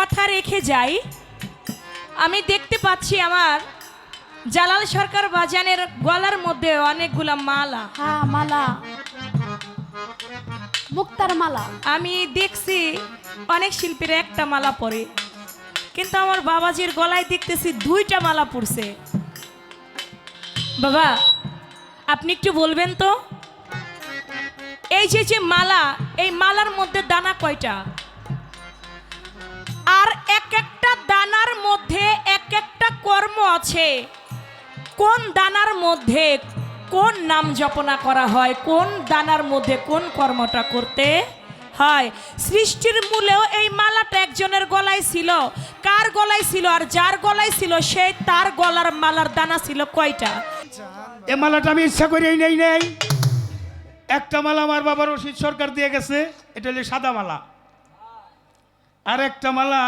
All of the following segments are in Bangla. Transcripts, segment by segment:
কথা রেখে যাই। আমি দেখতে পাচ্ছি আমার জালাল সরকার বাজানের গলার মধ্যে অনেকগুলা মালা। হ্যাঁ মালা, মুক্তার মালা। আমি দেখছি অনেক শিল্পীর একটা মালা পরে, কিন্তু আমার বাবাজির গলায় দেখতেছি দুইটা মালা পড়ছে। বাবা আপনি একটু বলবেন তো, এই যে যে মালা, এই মালার মধ্যে দানা কয়টা? আর এক একটা দানার মধ্যে এক একটা কর্ম আছে। কোন দানার মধ্যে কোন নাম জপনা করা হয়, কোন দানার মধ্যে কোন কর্মটা করতে হয়। সৃষ্টির মূলেও এই মালাটা একজনের গলায় ছিল। কার গলায় ছিল? আর যার গলায় ছিল সে তার গলার মালার দানা ছিল কয়টা? এই মালাটা আমি ইচ্ছা করেই নেই। একটা মালা আমার বাবা রশিদ সরকার দিয়ে গেছে, এটা হলো সাদা মালা। আর একটা মালা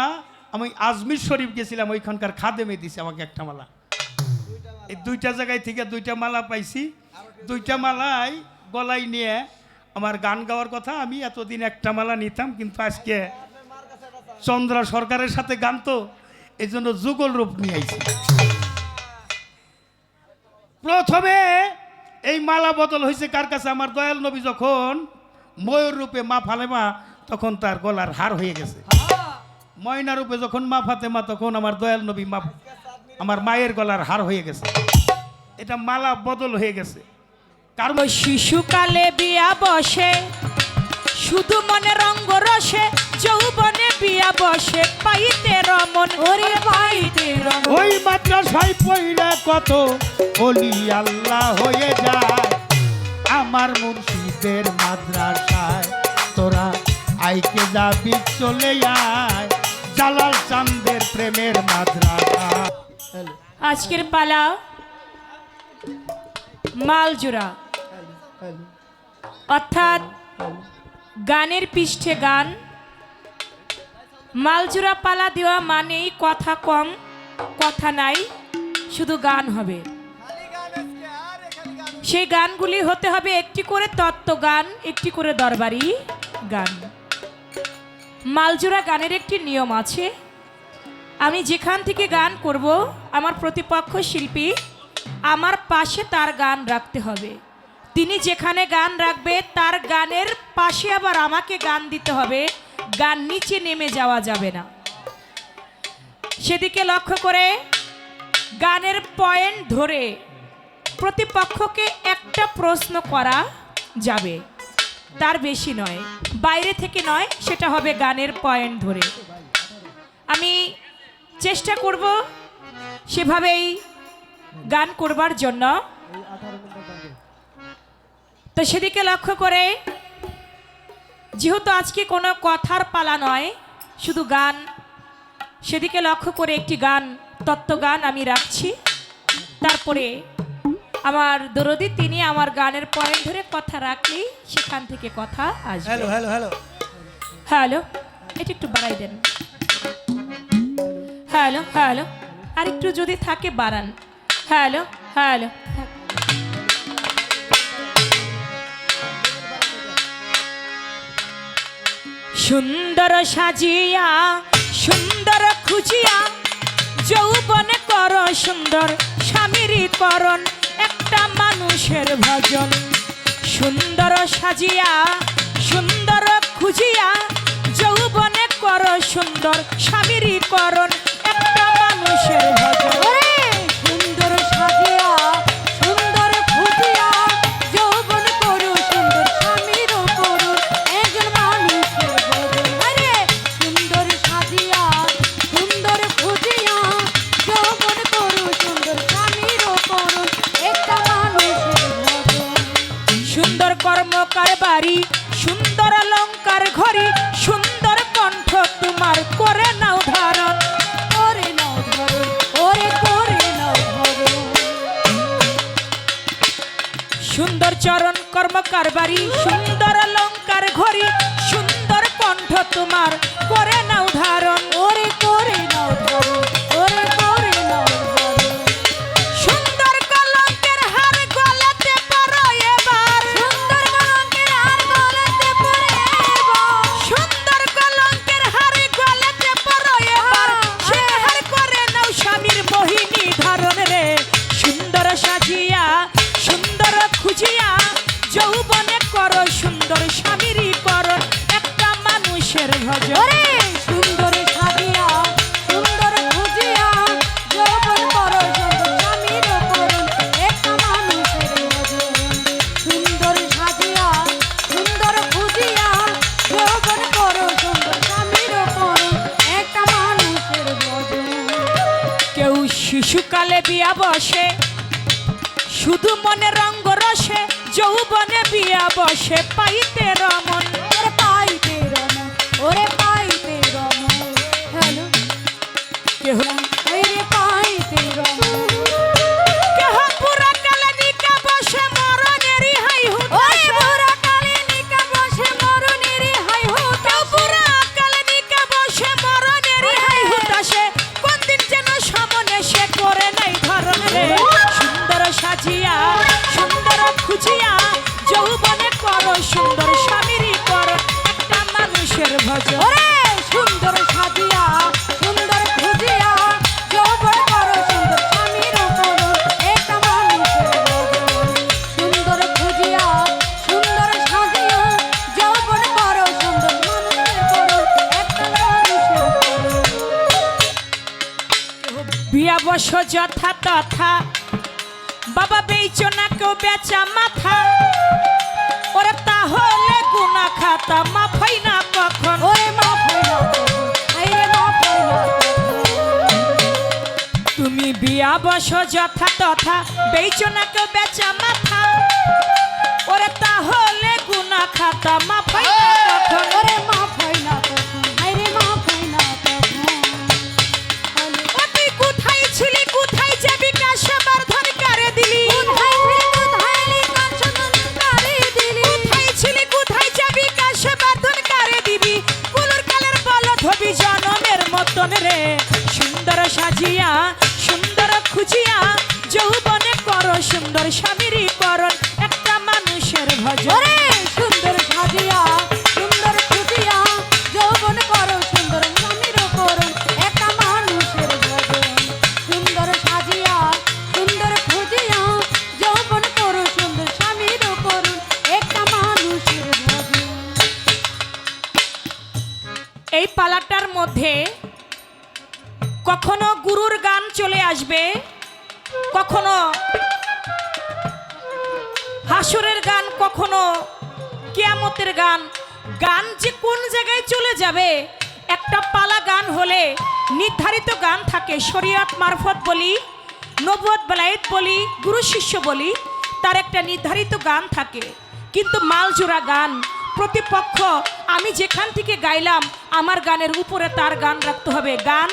আমি আজমির শরীফ গেছিলাম, ওইখানকার খাদেমে দিছে আমাকে একটা মালা। এই দুইটা জায়গায় থেকে দুইটা মালা পাইছি। দুইটা মালাই গলায় নিয়ে আমার গান গাওয়ার কথা। আমি এতদিন একটা মালা নিতাম, কিন্তু আজকে চন্দ্রা সরকারের সাথে গান, তো এই জন্য যুগল রূপ নিয়ে আইছি। প্রথমে এই মালা বদল হয়েছে কার কাছে? আমার দয়াল নবী যখন ময়ূর রূপে মা ফালেমা, তখন তার গলার হার হয়ে গেছে। ময়না রূপে যখন মা ফাতেমা, তখন আমার দয়াল নবী আমার মায়ের গলার হার হয়ে গেছে। এটা মালা বদল হয়ে গেছে। কারণ শিশুকালে বিয়া বসে, শুধু মনে রঙ্গ রসে, যৌবনে বিয়া বসে, পাইতে রমন ওরে পাইতে রমন। ওই মাদ্রাসায় পড়লে কত ওলি আল্লাহ হয়ে যায়। আমার মুর্শিদের মাদ্রাসায় তোরা আইকে যাবি চলে আয়, জালাল চাঁদের প্রেমের মাদ্রাসা। আজকের পালা মালজোড়া, অর্থাৎ গানের পৃষ্ঠে গান। মালজোড়া পালা দেওয়া মানেই কথা কম, কথা নাই, শুধু গান হবে। সেই গানগুলি হতে হবে একটি করে তত্ত্ব গান, একটি করে দরবারি গান। মালজোড়া গানের একটি নিয়ম আছে। আমি যেখান থেকে গান করব, আমার প্রতিপক্ষ শিল্পী আমার পাশে তার গান রাখতে হবে। তিনি যেখানে গান রাখবে তার গানের পাশে আবার আমাকে গান দিতে হবে। গান নিচে নেমে যাওয়া যাবে না। সেদিকে লক্ষ্য করে গানের পয়েন্ট ধরে প্রতিপক্ষকে একটা প্রশ্ন করা যাবে, তার বেশি নয়, বাইরে থেকে নয়, সেটা হবে গানের পয়েন্ট ধরে। আমি চেষ্টা করব সেভাবেই গান করবার জন্য। তো সেদিকে লক্ষ্য করে, যেহেতু আজকে কোনো কথার পালা নয়, শুধু গান, সেদিকে লক্ষ্য করে একটি গান, তত্ত্বগান আমি রাখছি। তারপরে আমার দরদি তিনি আমার গানের পয়েন্ট ধরে কথা রাখলেই সেখান থেকে কথা আসবে। হ্যালো হ্যালো হ্যালো হ্যালো, এটা একটু বাড়াই দেন। হ্যালো হ্যালো, আর একটু যদি থাকে বাড়ান। Hello hello. সুন্দর সাজিয়া সুন্দর খুঁজিয়া, যৌবনে কর সুন্দর স্বামীরীকরণ, একটা মানুষের ভজন। সুন্দর সাজিয়া সুন্দর খুঁজিয়া, যৌবনে কর সুন্দর স্বামীরীকরণ, একটা মানুষের ভজন। সুন্দর সাজিয়া সুন্দর খুঁজিয়া, যৌবন করু সুন্দর স্বামীরও করুন, একজন মানুষের ভজন। আরে সুন্দর সাজিয়া সুন্দর খুঁজিয়া, যৌবন করু সুন্দর স্বামীরও করুন, একটা মানুষের ভজন। সুন্দর কর্ম কারবারি, সুন্দর অলঙ্কার ঘড়ি, সুন্দর কণ্ঠ তোমার করে নাও ধারণ। করে নাও ধরুন, ওরে করে নাও ধরুন। সুন্দর চরণ কর্ম কারবারি, সুন্দর অলঙ্কার ঘড়ি, সুন্দর কণ্ঠ তোমার করে নাও ধারণ। ওরে করে নাও ধরুন, ওরে করে নাও ধরুন। সুন্দর কলঙ্কের হার গলাতে পরো এবার, সুন্দর কলঙ্কের হার গলাতে পরে এবার, সুন্দর কলঙ্কের হার গলাতে পরো শিশুকালে বিয়া বসে শুধু মনে রঙ্গ রসে, যৌবনে বিয়া বসে পাইতে রমন। ওরে পাইতে রমন, ওরে পাইতে রমন, হ্যালো কেহ ওরে পাইতে রমন, কেহ পুরা কালে নিকা বসে মরণেরই হাই ওরে হুতাশে। বুড়া কালে নিকা বসে মরণের হাই কেউ হুতাশে। পুরা কালে নিকা বসে মরণেরই হাই হুতাশে। কোন দিন যেন সামনে সে করে নাই ধরন রে। সুন্দর সাজিয়া সুন্দর খুঁজিয়া যৌবনে করো সুন্দর স্বামীরই করো একটা মানুষের ভজন। ওরে সুন্দর সাজিয়া সুন্দর খুঁজিয়া যৌবন করো সুন্দর স্বামীর করো একটা মানুষের ভজন। সুন্দর খুঁজিয়া সুন্দর সাজিয়া যৌবন করো সুন্দর মানুষের করো একটা মানুষের করো। বিয়া বস যথা তথা, বাবা বেচো না কেউ বেচা মাথা। ওরে তাহলে গুনা খাতা মাফ হয় না কখন। ওরে মাফ হইলা তখন, আইরে মাফ হইলা তখন। তুমি বিয়া বস যথা তথা, বেচো না কেউ বেচা মাথা। ওরে তাহলে গুনা খাতা মাফ হয় না কখন। ওরে মাফ হইলা তখন, আইরে মাফ হইলা তখন। হ্যালো ও তুই কোথায় ছিলি, কোথায় যাবি, কাশে বর্ধন কারে দিলি। কোথায় ছিলি কোথায় লিখন শুনুন কারে দিলি। কোথায় ছিলি, কোথায় যাবি, কাশে বর্ধন কারে দিবি। কুলুর কালের বলদ হবি জনমের মতন রে। সুন্দর সাজিয়া সুন্দর খুঁজিয়া যৌবনে করো সুন্দর স্বামীরই করণ একটা মানুষের ভজন। ওরে সুন্দর সাজিয়া সুন্দর খুঁজিয়া যৌবন করো সুন্দর স্বামীর করুন একটা মানুষের ভজন। সুন্দর সাজিয়া সুন্দর খুঁজিয়া যৌবন করো সুন্দর স্বামীর করুন একটা মানুষের ভজন। এই পালাটার মধ্যে কখনো গুরুর গান চলে আসবে, কখনো হাসরের গান, কখনো কিয়ামতের গান। গান যে কোন জায়গায় চলে যাবে, একটা পালা গান হলে নির্ধারিত গান থাকে। শরীয়ত মারফত বলি, নবুয়ত বেলায়েত বলি, গুরু শিষ্য বলি, তার একটা নির্ধারিত গান থাকে। কিন্তু মালজোড়া গান প্রতিপক্ষ আমি যেখান থেকে গাইলাম আমার গানের উপরে তার গান রাখতে হবে। গান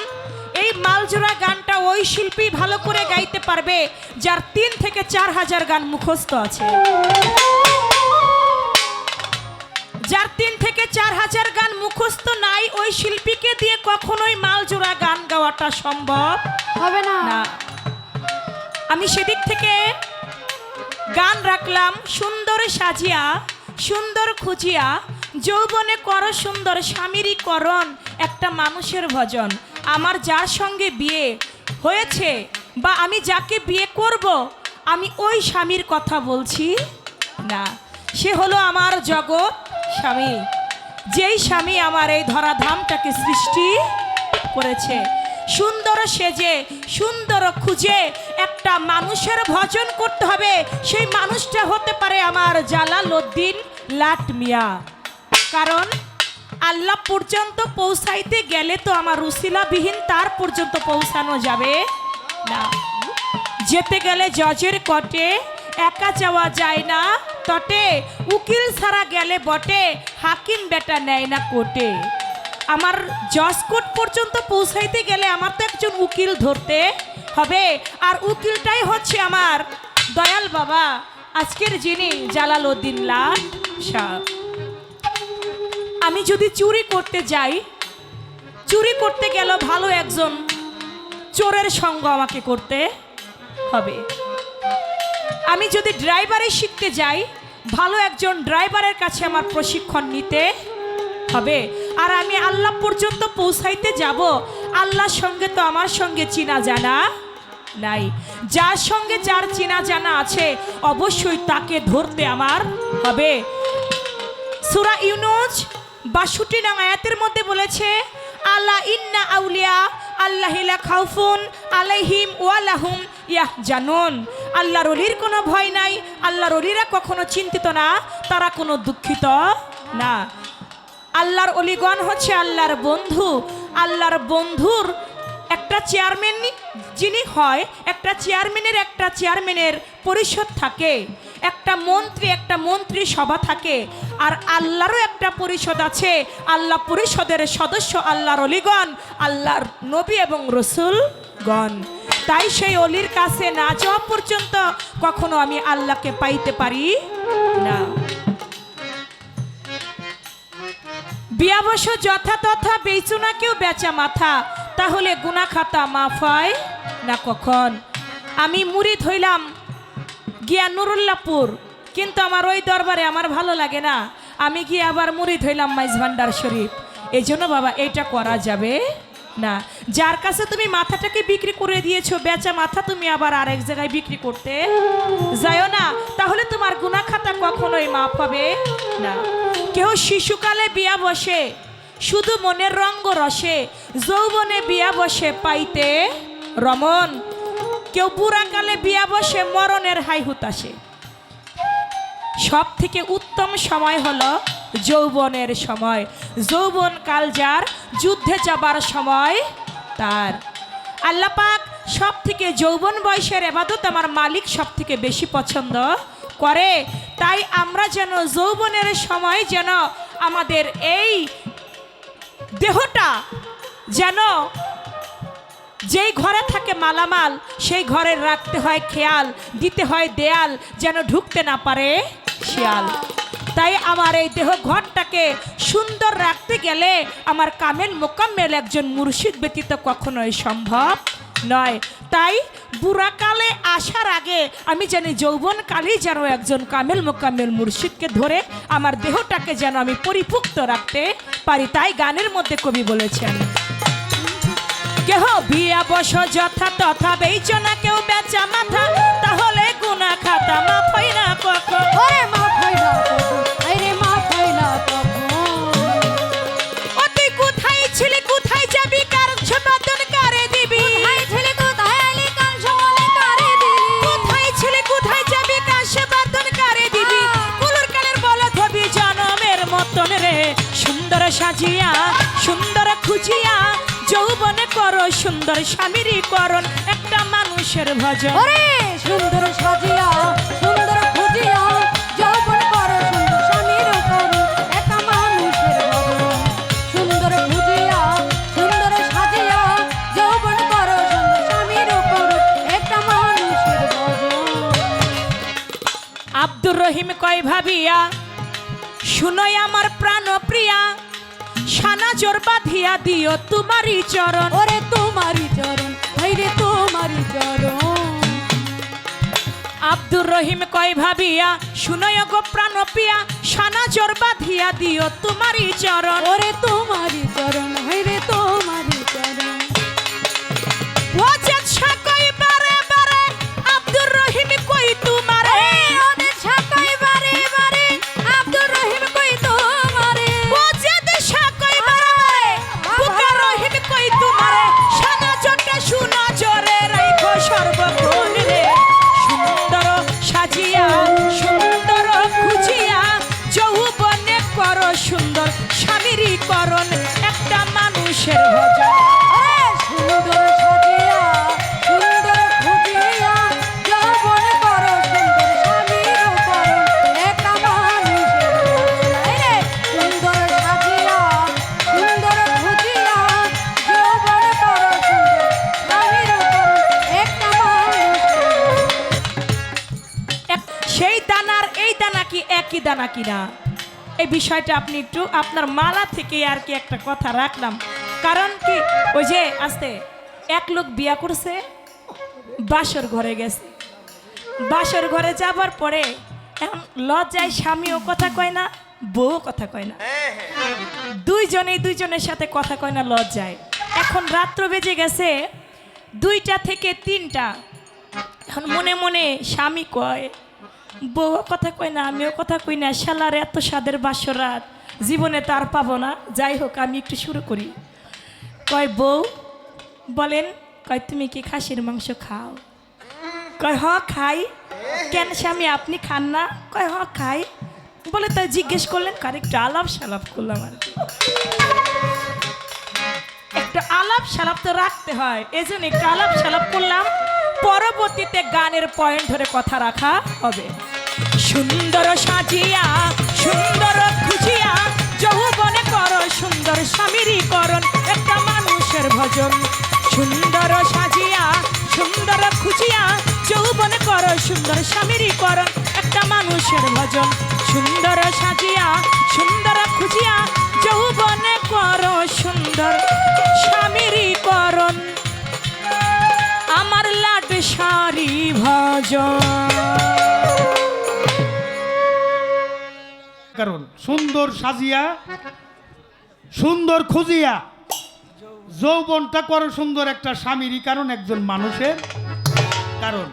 এই মালজোড়া গানটা ওই শিল্পী ভালো করে গাইতে পারবে যার 3 থেকে 4 হাজার গান মুখস্থ আছে। যার 3 থেকে 4 হাজার গান মুখস্থ নাই, ওই শিল্পীকে দিয়ে কখনোই মালজোড়া গান গাওয়াটা সম্ভব হবে না না। আমি সেদিক থেকে গান রাখলাম সুন্দর সাজিয়া সুন্দর খুঁজিয়া যৌবনে করো সুন্দর স্বামীরই করণ একটা মানুষের ভজন। আমার যার সঙ্গে বিয়ে হয়েছে বা আমি যাকে বিয়ে করব, আমি ওই স্বামীর কথা বলছি না। সে হলো আমার জগৎ স্বামী, যেই স্বামী আমার এই ধরাধামটাকে সৃষ্টি করেছে। সুন্দর সেজে সুন্দর খুঁজে একটা মানুষের ভজন করতে হবে। সেই মানুষটা হতে পারে আমার জালালউদ্দিন লাট মিয়া। কারণ আল্লাহ পর্যন্ত পৌঁছাইতে গেলে তো আমার উসিলাবিহীন তার পর্যন্ত পৌঁছানো যাবে না। যেতে গেলে জজের কটে, একা যাওয়া যায় না তটে। উকিল ছাড়া গেলে বটে, হাকিম বেটা নেয় না কোটে। আমার জজ কোর্ট পর্যন্ত পৌঁছাইতে গেলে আমার তো একজন উকিল ধরতে হবে, আর উকিলটাই হচ্ছে আমার দয়াল বাবা আজকের যিনি জালালউদ্দিন লাট শাহ। আমি যদি চুরি করতে যাই, চুরি করতে গেল ভালো একজন চোরের সঙ্গ আমাকে করতে হবে। আমি যদি ড্রাইভারে শিখতে যাই, ভালো একজন ড্রাইভারের কাছে আমার প্রশিক্ষণ নিতে হবে। আর আমি আল্লাহ পর্যন্ত পৌঁছাইতে যাব, আল্লাহর সঙ্গে তো আমার সঙ্গে চিনা জানা নাই। যার সঙ্গে যার চিনা জানা আছে অবশ্যই তাকে ধরতে আমার হবে। সূরা ইউনূস ৬২ নং আয়াতের মধ্যে বলেছে, আল্লাহ ইন্না আউলিয়া আল্লাহি লা খাউফুন আলাইহিম ওয়া লাহুম ইয়াহজানুন। আল্লাহর ওলির কোনো ভয় নাই, আল্লাহর ওলিরা কখনো চিন্তিত না, তারা কোনো দুঃখিত না। আল্লাহর ওলিগণ হচ্ছে আল্লাহর বন্ধু। আল্লাহর বন্ধুর একটা চেয়ারম্যান যিনি হয়, একটা চেয়ারম্যানের পরিষদ থাকে, একটা মন্ত্রী সভা থাকে, আর আল্লাহরও একটা পরিষদ আছে। আল্লাহ পরিষদের সদস্য আল্লাহর অলিগণ, আল্লাহর নবী এবং রসুলগণ। তাই সেই অলির কাছে না যাওয়া পর্যন্ত কখনো আমি আল্লাহকে পাইতে পারি না। বিয়া বস যথা তথা বেচু না কেউ বেচা মাথা, তাহলে গুনা খাতা মাফ হয় না কখন। আমি মুড়ি ধইলাম গিয়া নুরুল্লাপুর, কিন্তু আমার ওই দরবারে আমার ভালো লাগে না, আমি গিয়ে আবার মুড়ি ধইলাম মাইজ ভান্ডার শরীফ। এই জন্য বাবা এটা করা যাবে না। যার কাছে তুমি মাথাটাকে বিক্রি করে দিয়েছো, বেচা মাথা তুমি আবার আরেক জায়গায় বিক্রি করতে যাও না, তাহলে তোমার গুনাহ খাতা কখনোই মাফ হবে না। কেউ শিশুকালে বিয়া বসে শুধু মনের রঙ্গ রসে, যৌবনে বিয়া বসে পাইতে রমন। কেউ বুড়াকালে বিয়া বসে মরণের হাই হুতাশে। সব থেকে উত্তম সময় হলো যৌবনের সময়। যৌবন কাল যার, যুদ্ধে যাবার সময় তার। আল্লাহ পাক সব থেকে যৌবন বয়সের ইবাদত আমার মালিক সব থেকে বেশি পছন্দ করে। তাই আমরা যেন যৌবনের সময় যেন আমাদের এই দেহটা যেন যেই ঘরে থাকে মালামাল, সেই ঘরে রাখতে হয় খেয়াল, দিতে হয় দেয়াল, যেন ঢুকতে না পারে শিয়াল। তাই আমার এই দেহ ঘরটাকে সুন্দর রাখতে গেলে আমার কামেল মোকাম্মেল একজন মুর্শিদ ব্যতীত কখনোই সম্ভব নয়। তাই বুড়াকালে আসার আগে আমি জানি যৌবনকালেই যেন একজন কামেল মোকাম্মেল মুর্শিদকে ধরে আমার দেহটাকে যেন আমি পরিপুক্ত রাখতে পারি। তাই গানের মধ্যে কবি বলেছেন, কেহ বিয়া বস যথা তথা বেচো না কেউ বেচা মাথা, তাহলে গুনাহ খাতা মাফ হয় না কখন। ওরে মাফ হয় না কখন, আরে মাফ হয় না কখন। ও তুই কোথায় ছিলি, কোথায় যাবি, কার সমাধান কারে দিবি? কোথায় ছিলি, কোথায় এলি, কার সমাধান কারে দিবি? কোথায় ছিলি, কোথায় যাবি, কার সমাধান কারে দিবি? কুলুর কালের বলদ হবি জনমের মতন রে, সুন্দর সাজিয়া সুন্দর খুঁজিয়া যৌবনে করো সুন্দর স্বামীরই করণ, একটা মানুষের ভজন। ওরে সুন্দর সাজিয়া সুন্দর খুঁজিয়া যৌবন করো সুন্দর স্বামীর করো, একটা মানুষের ভজন। সুন্দর খুঁজিয়া সুন্দর সাজিয়া যৌবন করো সুন্দর স্বামীর করো, একটা মানুষের ভজন। আব্দুর রহিম কয় ভাবিয়া শুনোই আমার প্রাণ প্রিয়া, সানা জোর বাঁধিয়া দিও তোমারই চরণ। ওরে তোমারই চরণ, হাইরে তোমারই চরণ। আব্দুর রহিম কয় ভাবিয়া শুনোই গো প্রাণ প্রিয়া, সানা জোর বাঁধিয়া দিও তোমারই চরণ। ওরে তোমারই চরণ, হাইরে তোমারই চরণ। ওজেদ শাহ কই বারে বারে আব্দুর রহিম কই তোমারে, ওদের ছাকাই বারে বারে আব্দুর রহিম কই তোমারে। ওজেদ শাহ কই বারে বারে বুকা রহিম কই তোমারে, সানা জোরটা শুনো জোরে রাইখো সর্বক্ষণ রে, সুন্দর সাজিয়া সুন্দর খুঁজিয়া যৌবনে করো সুন্দর স্বামীরই করণ, একটা মানুষের ভজন। ওরে সুন্দর সাজিয়া সুন্দর খুঁজিয়া যৌবন করো সুন্দর স্বামীর করণ, একটা মানুষের ভজন। আরে সুন্দর সাজিয়া সুন্দর খুঁজিয়া যৌবন করো সুন্দর স্বামীর করণ, একটা মানুষের। সেই দানার এই দানা কি একই দানা কিনা, এই বিষয়টা আপনি একটু আপনার মালা থেকে আর কি একটা কথা রাখলাম। কারণ কি ওই যে আস্তে এক লোক বিয়া করছে, বাসর ঘরে গেছে, বাসর ঘরে যাবার পরে এখন লজ্জায় স্বামীও কথা কয় না, বউ কথা কয় না, দুইজনেই দুইজনের সাথে কথা কয় না লজ্জায়। এখন রাত্র বেজে গেছে 2টা থেকে 3টা, এখন মনে মনে স্বামী কয়, বউ কথা কয় না, আমিও কথা কই না, শালার এত স্বাদের বাসর রাত জীবনে তার পাবো না। যাই হোক আমি একটু শুরু করি। কয় বউ বলেন, কয় তুমি কি খাসির মাংস খাও? কয় হ খাই। কেন স্বামী আপনি খান না? কয় হ খাই। বলে তাই জিজ্ঞেস করলেন, কার একটু আলাপ সালাপ করলাম আর কি, একটু আলাপ সালাপ তো রাখতে হয়, এই জন্য একটু আলাপ সালাপ করলাম, পরবর্তীতে গানের পয়েন্ট ধরে কথা রাখা হবে। সুন্দর সাজিয়া সুন্দর খুঁজিয়া যৌবনে করো সুন্দর স্বামীরীকরণ, একটা মানুষের ভজন। সুন্দর সাজিয়া সুন্দর খুঁজিয়া যৌবনে করো সুন্দর স্বামীরীকরণ, একটা মানুষের ভজন। সুন্দর সাজিয়া সুন্দর খুঁজিয়া যৌবনে করো সুন্দর স্বামীরীকরণ, আমার লাড সারি ভজন। কারণ সুন্দর সাজিয়া সুন্দর খুঁজিয়া যৌবনটা করো সুন্দর একটা স্বামীরই কারণ, একজন মানুষের কারণ।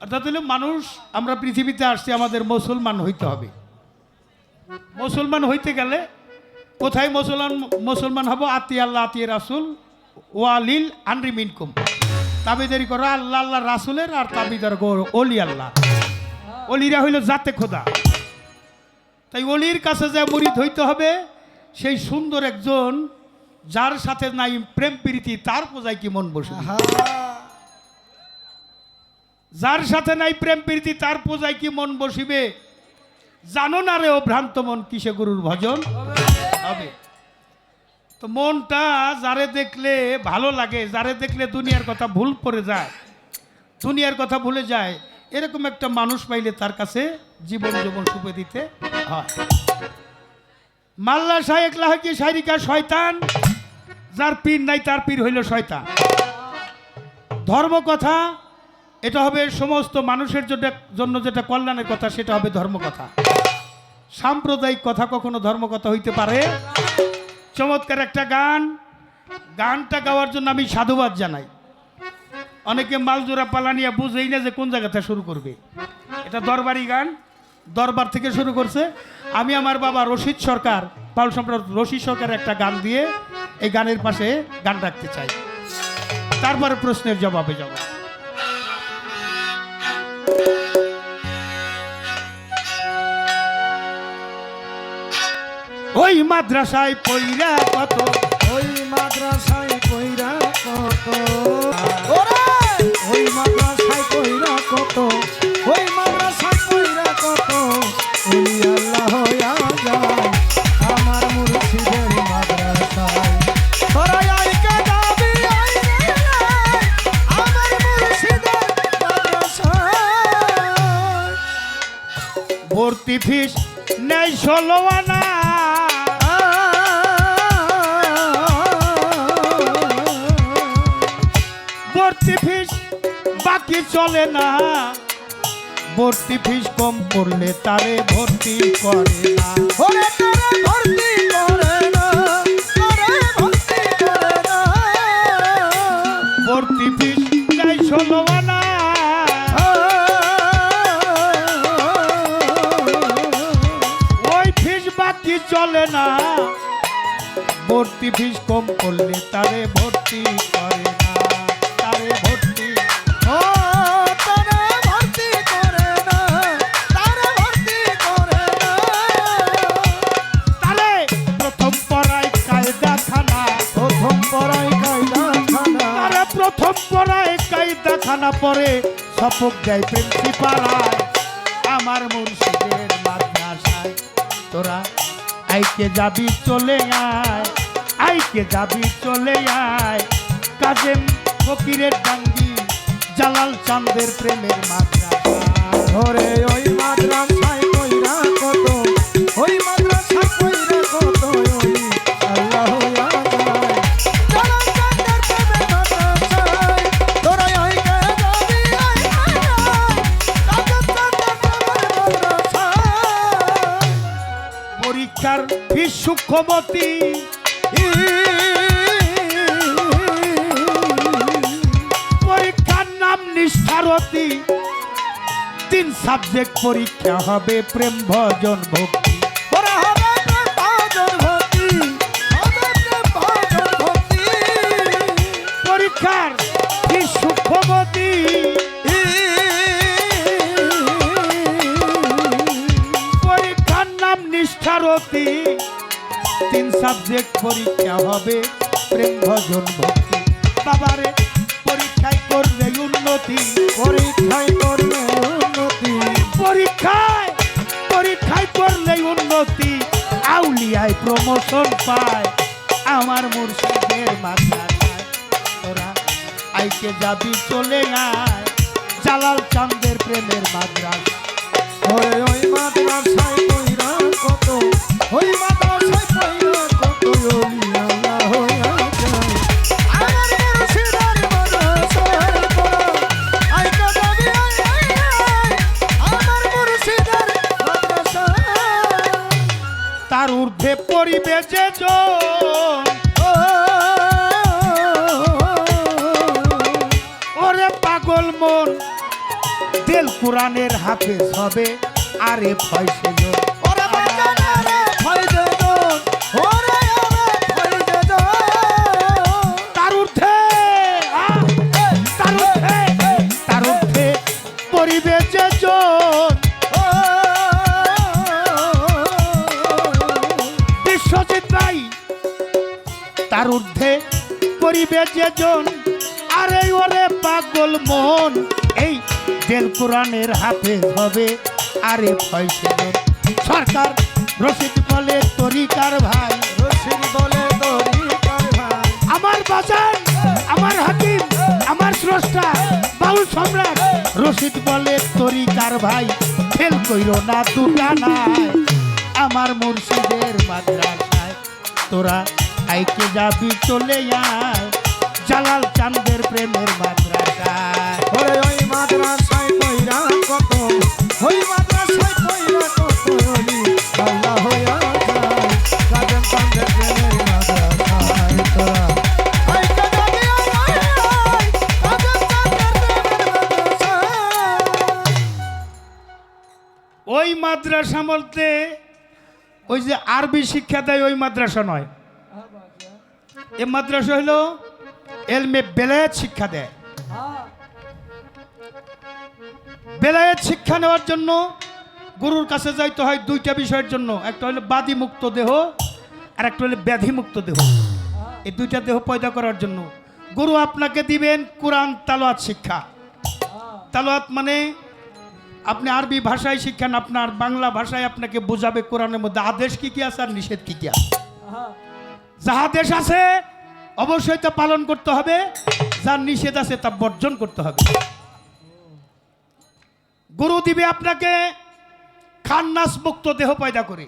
অর্থাৎ হলো মানুষ, আমরা পৃথিবীতে আসছি আমাদের মুসলমান হইতে হবে। মুসলমান হইতে গেলে কোথায় মুসলমান হব? আতি আল্লাহ আতি রাসুল ওয়ালিল আনরি মিনকুম, তাবিদারি করো আল্লাহ আল্লাহ রাসুলের, আর তাবিদার অলি আল্লাহ। অলিরা হইল জাতে খোদা। তাই অলির কাছে যে মুরিদ হইতে হবে, সেই সুন্দর একজন যার সাথে নাই প্রেম প্রীতি, তার পূজায় কি মন বসবে? যার সাথে নাই প্রেম প্রীতি, তার পূজায় কি মন বসিবে? জানো না রে ও ভ্রান্ত মন, কিসে গুরুর ভজন হবে? তো মনটা যারে দেখলে ভালো লাগে, যারে দেখলে দুনিয়ার কথা ভুল পড়ে যায়, দুনিয়ার কথা ভুলে যায়, এরকম একটা মানুষ পাইলে তার কাছে জীবন জীবন সুপে দিতে হয়। মাল্লা শায়েক লাহকি শায়রিকা শয়তান, যার পীর নাই তার পীর হইল শয়তান। ধর্ম কথা এটা হবে সমস্ত মানুষের জন্য যেটা কল্যাণের কথা, সেটা হবে ধর্ম কথা। সাম্প্রদায়িক কথা কখনো ধর্ম কথা হইতে পারে? চমৎকার একটা গান, গানটা গাওয়ার জন্য আমি সাধুবাদ জানাই। অনেকে মালজোড়া পালানিয়া বুঝেই না যে কোন জায়গাতে শুরু করবে। এটা দরবারি গান, দরবার থেকে শুরু করছে। আমি আমার বাবা রশিদ সরকার, পাউল সম্রাট রশিদ সরকারের একটা গান দিয়ে এই গানের পাশে গান রাখতে চাই, তারপরে প্রশ্নের জবাবে যাব। ওই মাদ্রাসায় পইরা কত, ওই মাদ্রাসায় কইরা কত, ওই মাদ্রাসায় কইরা কত, ওই মাদ্রাসায় কইরা কত, ওলি আল্লাহ হইয়া যায় আমার মুর্শিদের মাদ্রাসায়। তোরা আইকা যাবি আমার মুর্শিদের মাদ্রাসায়। ভর্তি ফিস নেই 16 আনা, ভর্তি ফিস বাকি চলে না, ভর্তি ফিস কম পড়লে তারে ভর্তি করে না। ওরে তারে ভর্তি করে না, তারে ভর্তি করে না। ভর্তি ফিস নেই 16 আনা, ওই ফিস বাকি চলে না, ভর্তি ফিস কম পড়লে তারে ভর্তি করে না, তারে ভর্তি। ও তারে ভর্তি করে না, তারে ভর্তি করে না। তারে প্রথম পড়ায় কায়দা খানা, প্রথম পড়াই কায়দা খানা, তারে প্রথম পড়ায় কায়দা খানা, পরে সপক দেয় প্রিন্সিপালায় আমার মুর্শিদের মাদ্রাসায়। তোরা আইকে যাবি চলে আয়, আইকে যাবি চলে আয়, কাজেম ফকিরের ডাঙ্গি জালাল চাঁদের প্রেমের মাদ্রাসা। ওরে ওই মাদ্রাসায় কইরা কত, ওই মাদ্রাসায় কইরা কত, ওই আল্লাহ হইয়া যায় জালাল চাঁদের প্রেমের মাদ্রাসায়। তোরা আইকা যাবি কাজেম চাঁদের প্রেমের মাদ্রাসায়। পরীক্ষার ফিস সূক্ষ্মমতি, পরীক্ষার নাম নিষ্ঠারতি, 3 সাবজেক্ট পরীক্ষা হবে প্রেম ভজন ভক্তি। ওরা হবে প্রেম ভজন ভক্তি, হবে প্রেম ভজন ভক্তি। পরীক্ষার ফিস সূক্ষ্মমতি, পরীক্ষার নাম নিষ্ঠারতি, 3 সাবজেক্ট পরীক্ষা হবে প্রেম ভজন ভক্তি বাবারে পরীক্ষায় করলে উন্নতি পরীক্ষায় করলে উন্নতি পরীক্ষায় পরীক্ষায় করলে উন্নতি আউলিয়ায় প্রমোশন পায় আমার মুর্শিদের মাদ্রাসায় তোরা আইকে যাবি চলে আয় জালাল চাঁদের প্রেমের মাদ্রাসা ওই মাদ্রাসায় কইরা কত ওই মাদ্রাসায় কইরা কত ওলি আল্লাহ হইয়া যায় আমার মুর্শিদের মাদ্রাসায় পড়া আইকা যাবি আমার মুর্শিদের মাদ্রাসায় তার ঊর্ধ্বে পরিবে যে জন ওরে পাগল মন দিল কোরআনের হাফেজ হবে আরে ফয়সে জন ওরে বাজানা রে ফায়দে দন ওরে ওরে ফায়দে দন তার ঊর্ধ্বে তার ঊর্ধ্বে পরিবে যে জন বিশ্বজিৎ ভাই তার ঊর্ধ্বে পরিবে যে জন আরে ওরে পাগল মন এই দেল কোরআনের হাফেজ হবে আরে ফয়সে জন সরকার রশিদ বলে তরিকার ভাই রশিদ বলে তরিকার ভাই আমার বাজান আমার হাকিম আমার স্রষ্টা বাউল সম্রাট রশিদ বলে তরিকার ভাই ফেল কইরো না দুটা নাই আমার মুর্শিদের মাদ্রাসায় তোরা আইকে যাবি চলে আয় জালাল চাঁদের প্রেমের মাদ্রাসায় ওরে ওই মাদ্রাসায় কইরা কত ওই মাদ্রাসায় কইরা কত ওলি আল্লাহ হইয়া যায় কাজম চাঁদের প্রেমের মাদ্রাসায় তোরা আইকা যাবি কাজম চাঁদের প্রেমের মাদ্রাসায় ওই মাদ্রাসা বলতে ওই যে আরবি শিক্ষা দেয় ওই মাদ্রাসা নয় এই মাদ্রাসা হলো এলমে বেলায়েত শিক্ষা দেয় বেলায়েত শিক্ষা নেওয়ার জন্য গুরুর কাছে যাইতে হয় দুইটা বিষয়ের জন্য একটা হলো বাদী মুক্ত দেহ আর একটা হলো ব্যাধি মুক্ত দেহ এই দুইটা দেহ পয়দা করার জন্য গুরু আপনাকে দিবেন কোরআন তালাওয়াত শিক্ষা তালাওয়াত মানে আপনি আরবি ভাষায় শিক্ষান আপনার বাংলা ভাষায় আপনাকে বোঝাবে কোরআনের মধ্যে আদেশ কি কি আছে আর নিষেধ কি কি আছে যাহা আদেশ আছে অবশ্যই তা পালন করতে হবে যার নিষেধ আছে তা বর্জন করতে হবে গুরু দিবে আপনাকে খান্নাস মুক্ত দেহ পয়দা করে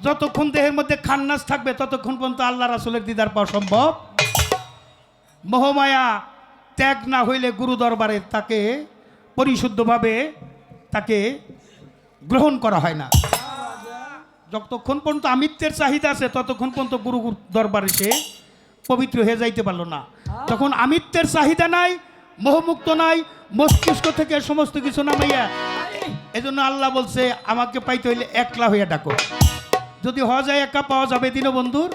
যতক্ষণ দেহের মধ্যে খান্নাস থাকবে ততক্ষণ পর্যন্ত আল্লাহ রাসূলের দিদার পাওয়া সম্ভব মোহমায়া ত্যাগ না হইলে গুরু দরবারে তাকে পরিশুদ্ধভাবে তাকে গ্রহণ করা হয় না যতক্ষণ পর্যন্ত আমিত্বের চাহিদা আছে ততক্ষণ পর্যন্ত গুরু দরবারে সে পবিত্র হয়ে যাইতে পারলো না যখন আমিত্বের চাহিদা নাই মোহমুক্ত নাই মস্তিষ্ক থেকে সমস্ত কিছু নামাইয়া এজন্য আল্লাহ বলছে আমাকে পাইতে হইলে একলা হইয়া ডাকো যদি হওয়া যায় একা পাওয়া যাবে দীনবন্ধুর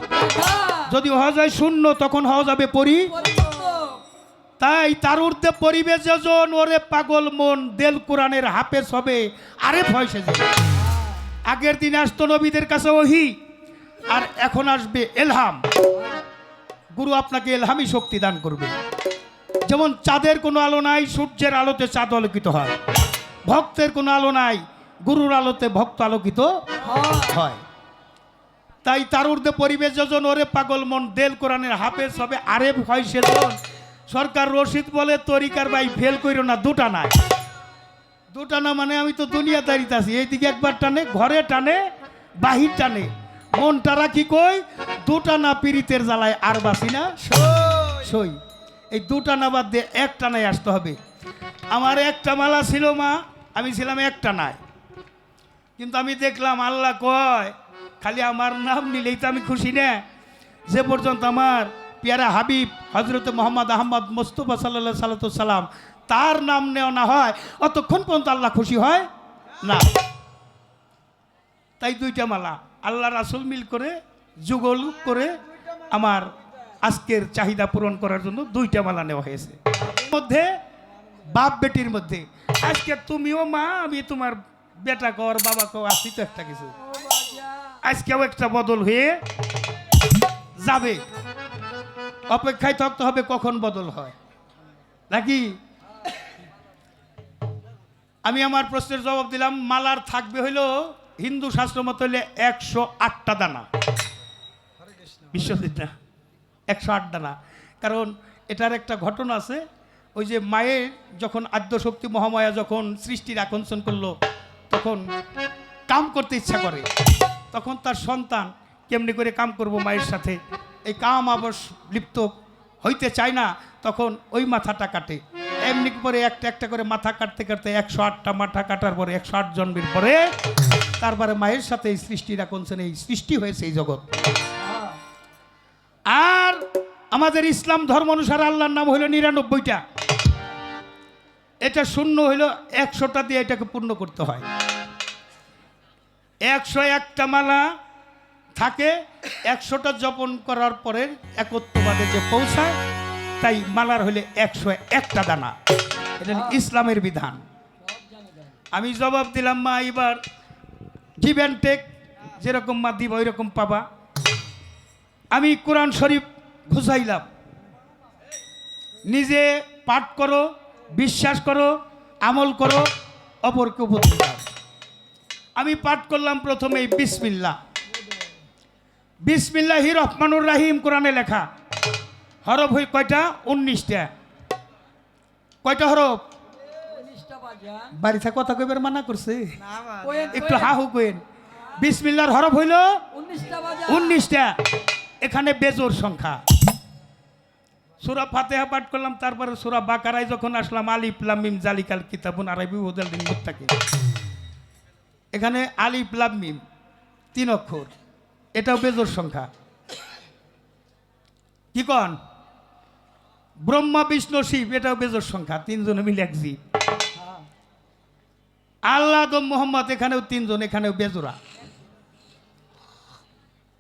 যদি হওয়া যায় শূন্য তখন হওয়া যাবে তাই তার ঊর্ধ্বে পরিবে যেজন ওরে পাগল মন দেল কোরআনের হাফেজ হবে আরে ফয়সে যাবে আগের দিন আসতো নবীদের কাছে ওহি আর এখন আসবে এলহাম গুরু আপনাকে এলহামি শক্তি দান করবে যেমন চাঁদের কোনো আলো নাই সূর্যের আলোতে চাঁদ আলোকিত হয় ভক্তের কোনো আলো নাই গুরুর আলোতে ভক্ত আলোকিত হয় তাই তার ঊর্ধ্বে পরিবেশ যোজন ওরে পাগল মন দেল কোরআনের হাফেজ হবে আরে ভয় সেজন সরকার রশিদ বলে তরিকার ভাই ফেল কইরো না দুটা না মানে আমি তো দুনিয়াদারিতে আছি এইদিকে একবার টানে ঘরে টানে বাহির টানে মনটা রাখি কই দুটা না পীড়িতের জ্বালায় আর বাসি না সই এই দুটা না বাদ দিয়ে একটা নাই আসতে হবে আমার একটা মালা ছিল মা আমি ছিলাম একটা নাই কিন্তু আমি দেখলাম আল্লাহ কয় খালি আমার নাম নিলেই তো আমি খুশি না যে পর্যন্ত আমার পিয়ারা হাবিব হজরত মোহাম্মদ আহমদ মোস্তফা সাল্লাল্লাহু সাল্লাম তার নাম নেওয়া না হয় অতক্ষণ পর্যন্ত আল্লাহ খুশি হয় না তাই দুইটা মালা আল্লাহ রাসূল মিল করে যুগল করে আমার আজকের চাহিদা পূরণ করার জন্য দুইটা মালা নেওয়া হয়েছে মধ্যে বাপ বেটির মধ্যে আজকে তুমিও মা আমি তোমার বেটা কর বাবা কর আসি তো একটা কিছু আজকেও একটা বদল হয়ে যাবে অপেক্ষায় থাকতে হবে কখন বদল হয় নাকি। আমি আমার প্রশ্নের জবাব দিলাম, মালার থাকবে হইলো হিন্দু শাস্ত্র মতো হইলে 108টা দানা, বিশ্বজিৎ না, 108 দানা। কারণ এটার একটা ঘটনা আছে, ওই যে মায়ের যখন আদ্যশক্তি মহামায়া যখন সৃষ্টির আকর্ষণ করলো, তখন কাম করতে ইচ্ছা করে, তখন তার সন্তান কেমনি করে কাম করব মায়ের সাথে, এই কাম আবার লিপ্ত হইতে চায় না, তখন ওই মাথাটা কাটে। এমনি করে একটা একটা করে মাথা কাটতে কাটতে 108টা মাথা কাটার পরে 108 জন্মের পরে তারপরে মায়ের সাথে এই সৃষ্টির আকর্ষণ, এই সৃষ্টি হয়েছে এই জগৎ। আর আমাদের ইসলাম ধর্ম অনুসারে আল্লাহর নাম হইল 99টা, এটা শূন্য হইল 100টা দিয়ে এটাকে পূর্ণ করতে হয়। 101টা মালা থাকে, 100টা জপন করার পরে একত্ববাদে যে পৌঁছায়, তাই মালার হইলে 101টা দানা। এটা হলো ইসলামের বিধান। আমি জবাব দিলাম, মা এবার গিভ অ্যান্ড টেক, যেরকম মা দিব ওইরকম পাবা। আমি কোরআন শরীফ ঘুষাইলাম, নিজে পাঠ করো, বিশ্বাস করো, আমল করো, অপরকে উপদেশ দাও। আমি পাঠ করলাম প্রথমেই বিসমিল্লাহ, বিসমিল্লাহির রহমানুর রাহিম, কোরআনে লেখা। হরফ হই কয়টা? 19টা। কয়টা হরফ? বাড়ি থাকা কথা কইবার মানা করছে, একটু হাহু কইন। বিসমিল্লাহর হরফ হইল 19টা, এখানে বেজোর সংখ্যা। সূরা ফাতিহা পাঠ করলাম, তারপরে সূরা বাকারায় যখন আসলাম, আলিফ লাম মিম জালিকাল কিতাবুন আরাবি হুদাল লিল মুত্তাকিন, এখানে আলিফ লাম মিম 3 অক্ষর, এটাও বেজোর সংখ্যা। কি কন? ব্রহ্মা বিষ্ণু শিব, এটাও বেজোর সংখ্যা, 3 জনে মিলে এক জীব। আল্লাহ দম মোহাম্মদ, এখানেও 3 জন, এখানেও বেজোরা।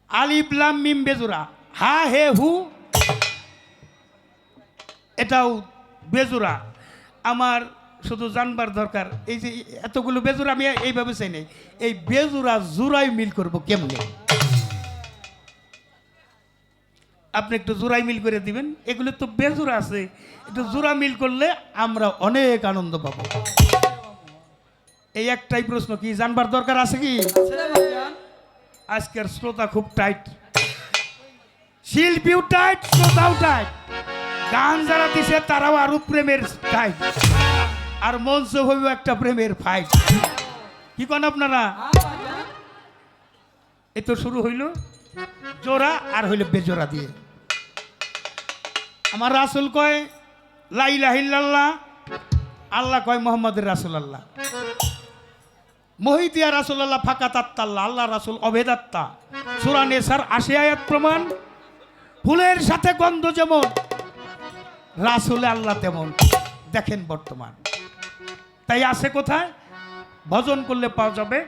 আলিফ লাম মিম বেজোরা। হা হে হু, এটাও বেজোরা। আমার শুধু জানবার দরকার, এই যে এতগুলো বেজোরা আমি এইভাবে চাই নাই, এই বেজোরা জোড়াই মিল করব কেমনে? আপনি একটু জোড়াই মিল করে দিবেন। এগুলো তো বেজোড়া আছে, একটু জোড়া মিল করলে আমরা অনেক আনন্দ পাবো। এই একটাই প্রশ্ন, কি জানবার দরকার আছে কি? আজকের শ্রোতা খুব টাইট, শিল্পীও টাইট, শ্রোতাও টাইট, গান যারা দিছে তারাও আরো প্রেমের টাইট, আর মঞ্চ হইব একটা প্রেমের ফাইট। কি কন আপনারা? এই তো শুরু হইল জোড়া, আর হইল বেজোড়া দিয়ে। আমার রাসূল কয় লা ইলাহা ইল্লাল্লাহ, আল্লাহ কয় মুহাম্মাদুর রাসূলুল্লাহ। মহিতিয়া রাসূলুল্লাহ ফাকাত আত্মাল্লাহ, আল্লাহ রাসূল অভেদাত্মা। সূরা নিসার 80 আয়াত প্রমাণ। ফুলের সাথে গন্ধ যেমন, রাসূলে আল্লাহ তেমন। দেখেন বর্তমান তাই আছে কোথায়? ভজন করলে পাওয়া যাবে,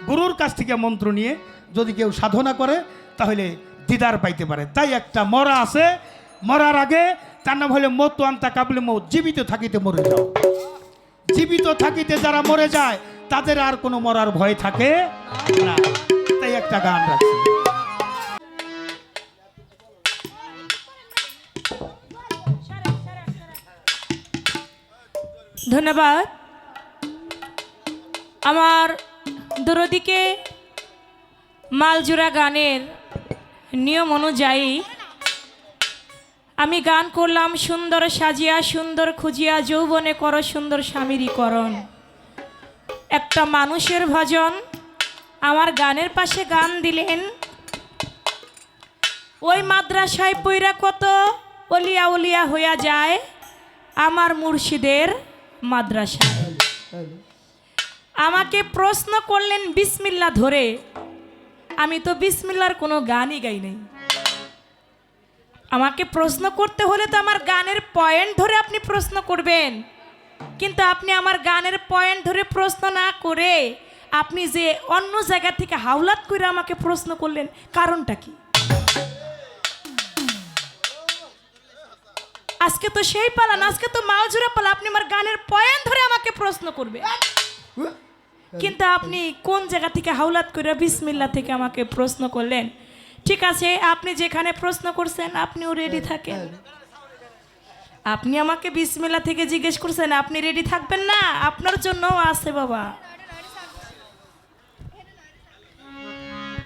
গুরুর কাছ থেকে মন্ত্র নিয়ে যদি কেউ সাধনা করে তাহলে দিদার পাইতে পারে। তাই একটা মরা আছে, মরার আগে তার নাম হলো মত আন্তা কাবলে মত, জীবিত থাকিতে মরে যাও। জীবিত থাকিতে যারা মরে যায় তাদের আর কোনো মরার ভয় থাকে না। তাই একটা গান রাখছি। ধন্যবাদ। আমার দরদিকে মালজোড়া গানের নিয়ম অনুযায়ী আমি গান করলাম, সুন্দর সাজিয়া সুন্দর খুঁজিয়া যৌবনে করো সুন্দর স্বামীরীকরণ। একটা মানুষের ভজন আমার গানের পাশে গান দিলেন। ওই মাদ্রাসায় পইরা কত অলিয়া উলিয়া হইয়া যায় আমার মুর্শিদের মাদ্রাসায়। আমাকে প্রশ্ন করলেন বিসমিল্লাহ ধরে, আমি তো বিসমিল্লাহর কোনো গানই গাই নাই। আমাকে প্রশ্ন করতে হলে তো আমার গানের পয়েন্ট ধরে আপনি প্রশ্ন করবেন, কিন্তু আপনি আমার গানের পয়েন্ট ধরে প্রশ্ন না করে আপনি যে অন্য জায়গা থেকে হাওলাত করে আমাকে প্রশ্ন করলেন, কারণটা কি? আজকে তো সেই পালা না, আজকে তো মালজোড়া পালা। আপনি আমার গানের পয়েন্ট ধরে আমাকে প্রশ্ন করবে, কিন্তু আপনি কোন জায়গা থেকে হাওলাত করে বিসমিল্লাহ থেকে আমাকে প্রশ্ন করলেন। ঠিক আছে, আপনি যেখানে প্রশ্ন করছেন আপনিও রেডি থাকেন। আপনি আমাকে বিসমিল্লাহ থেকে জিজ্ঞেস করছেন, আপনি রেডি থাকবেন না? আপনার জন্যও আছে বাবা।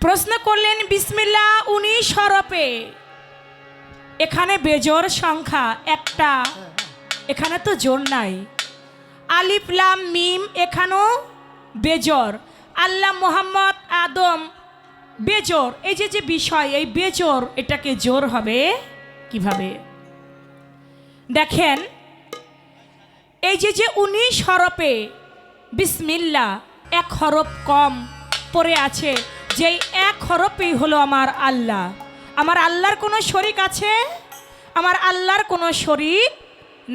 প্রশ্ন করলেন বিসমিল্লাহ 19 হরফে, এখানে বেজোর সংখ্যা একটা, এখানে তো জোর নাই। আলিফ লাম মিম এখানেও বেজোর, আল্লাহ মোহাম্মদ আদম বেজোর। এই যে বিষয়, এই বেজোর এটাকে জোর হবে কিভাবে? দেখেন, এই যে 19 হরফে বিসমিল্লাহ এক হরফ কম পড়ে আছে, যেই এক হরফেই হলো আমার আল্লাহ। আমার আল্লাহর কোনো শরীক আছে? আমার আল্লাহর কোনো শরীক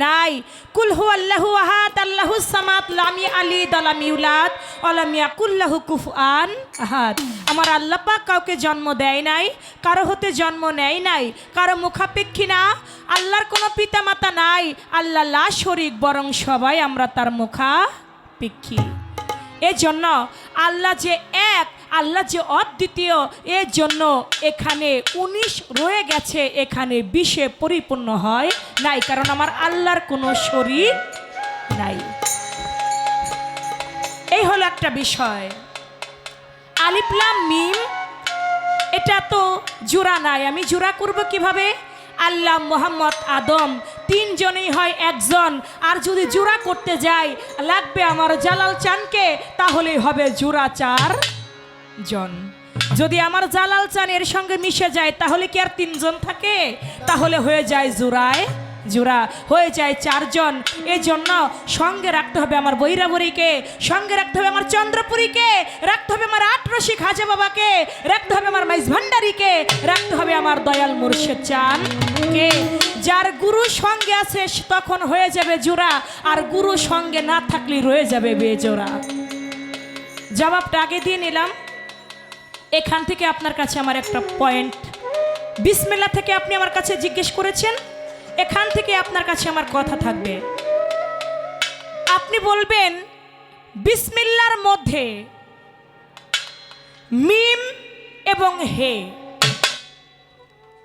নাই। কুল হু আল্লাহু আহাদ আল্লাহুস সামাদ লাম ইয়ালিদ ওয়ালাম ইউলাদ ওয়ালাম ইয়াকুল লাহু কুফুয়ান আহাদ। আমার আল্লাহ পাক কাউকে জন্ম দেয় নাই, কারো হতে জন্ম নেয় নাই, কারো মুখাপেক্ষী না। আল্লাহর কোনো পিতামাতা নাই, আল্লাহ লা শরীক, বরং সবাই আমরা তার মুখাপেক্ষী। এজন্য আল্লাহ যে এক, আল্লাহ যে অদ্বিতীয়, এর জন্য এখানে 19 রয়ে গেছে, এখানে 20-এ পরিপূর্ণ হয় নাই, কারণ আমার আল্লাহর কোনো শরীক নাই। এই হলো একটা বিষয়। আলিফ লাম মিম এটা তো জোড়া নাই, আমি জোড়া করব কিভাবে? আল্লাহ মোহাম্মদ আদম তিনজনেই হয় একজন, আর যদি জোড়া করতে যাই লাগবে আমার জালাল চানকে, তাহলে হবে জোড়া 4 জন। যদি আমার জালাল চান এর সঙ্গে মিশে যায় তাহলে কি আর 3 জন থাকে? তাহলে হয়ে যায় জোড়ায় জোড়া, হয়ে যায় 4 জন। এজন্য সঙ্গে রাখতে হবে আমার বৈরাবরীকে, সঙ্গে রাখতে হবে আমার চন্দ্রপুরীকে, রাখতে হবে আমার আটরশি খাজা বাবাকে, রাখতে হবে আমার মাইজ ভান্ডারীকে, রাখতে হবে আমার দয়াল মুর্শিদ চানকে। যার গুরু সঙ্গে আছে তখন হয়ে যাবে জোড়া, আর গুরু সঙ্গে না থাকলে রয়ে যাবে বেজোড়া। জবাবটা আগে দিয়ে নিলাম। এখান থেকে আপনার কাছে আমার একটা পয়েন্ট, বিসমিল্লাহ থেকে আপনি আমার কাছে জিজ্ঞেস করেছেন, এখান থেকে আপনার কাছে আমার কথা থাকবে। আপনি বলবেন বিসমিল্লাহর মধ্যে মিম এবং হে,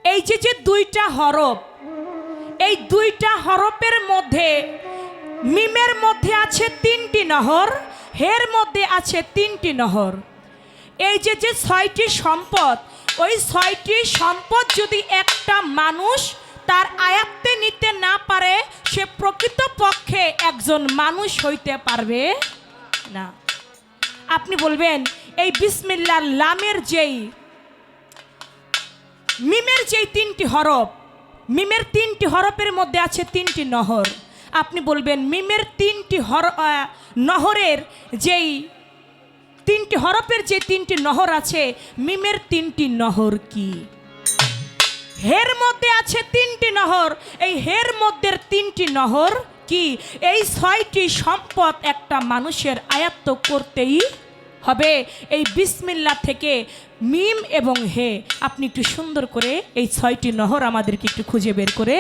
এই যে 2টা হরফ, এই 2টা হরফের মধ্যে মিমের মধ্যে আছে 3টি নহর, হের মধ্যে আছে 3টি নহর। এই যে 6টি সম্পদ, ওই 6টি সম্পদ যদি একটা মানুষ তার আয়ত্তে নিতে না পারে, সে প্রকৃতপক্ষে একজন মানুষ হইতে পারবে না। আপনি বলবেন এই বিসমিল্লাহর লামের যেই মিমের যেই 3টি হরফ, মিমের 3টি হরফের মধ্যে আছে 3টি নহর। আপনি বলবেন মিমের 3টি নহরের যেই 3টি হরফের যে 3টি নহর আছে, মিমের 3টি নহর কি? হের মধ্যে আছে 3টি নহর, এই হের মধ্যে 3টি নহর কি? এই 6টি সম্পদ একটা মানুষের আয়ত্ত করতেই হবে। এই বিসমিল্লাহ থেকে মিম এবং হে আপনি একটু সুন্দর করে এই 6টি নহর আমাদেরকে একটু খুঁজে বের করে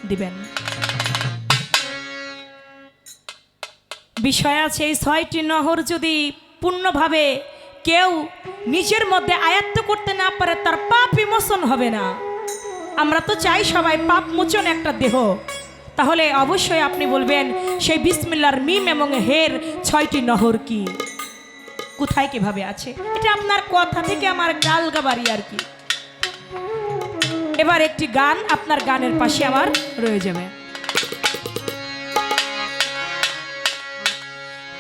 দিবেন। বিষয় আছে, এই 6টি নহর যদি পূর্ণভাবে কেউ নিজের মধ্যে আয়ত্ত করতে না পারে, তার পাপ বিমোচন হবে না। আমরা তো চাই সবাই পাপ মোচন একটা দেহ, তাহলে অবশ্যই আপনি বলবেন সেই বিসমিল্লাহর মিম এবং হের 6টি নহর কি, কোথায় কিভাবে আছে। এটা আপনার কথা থেকে আমার গাল গাবারি আর কি। এবার একটি গান আপনার গানের পাশে আমার রয়ে যাবে।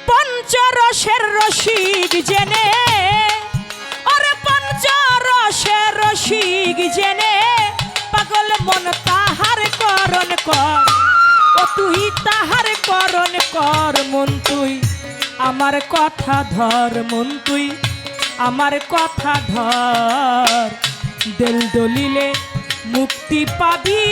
পঞ্চরসের রসিক জেনে, ওরে পঞ্চরসের রসিক জেনে, পাগল মন তাহার করণ কর, ও তুই তাহার করণ কর। মন তুই আমার কথা ধর, মন তুই আমার কথা ধর, দিল দলিলে মুক্তি পাবি,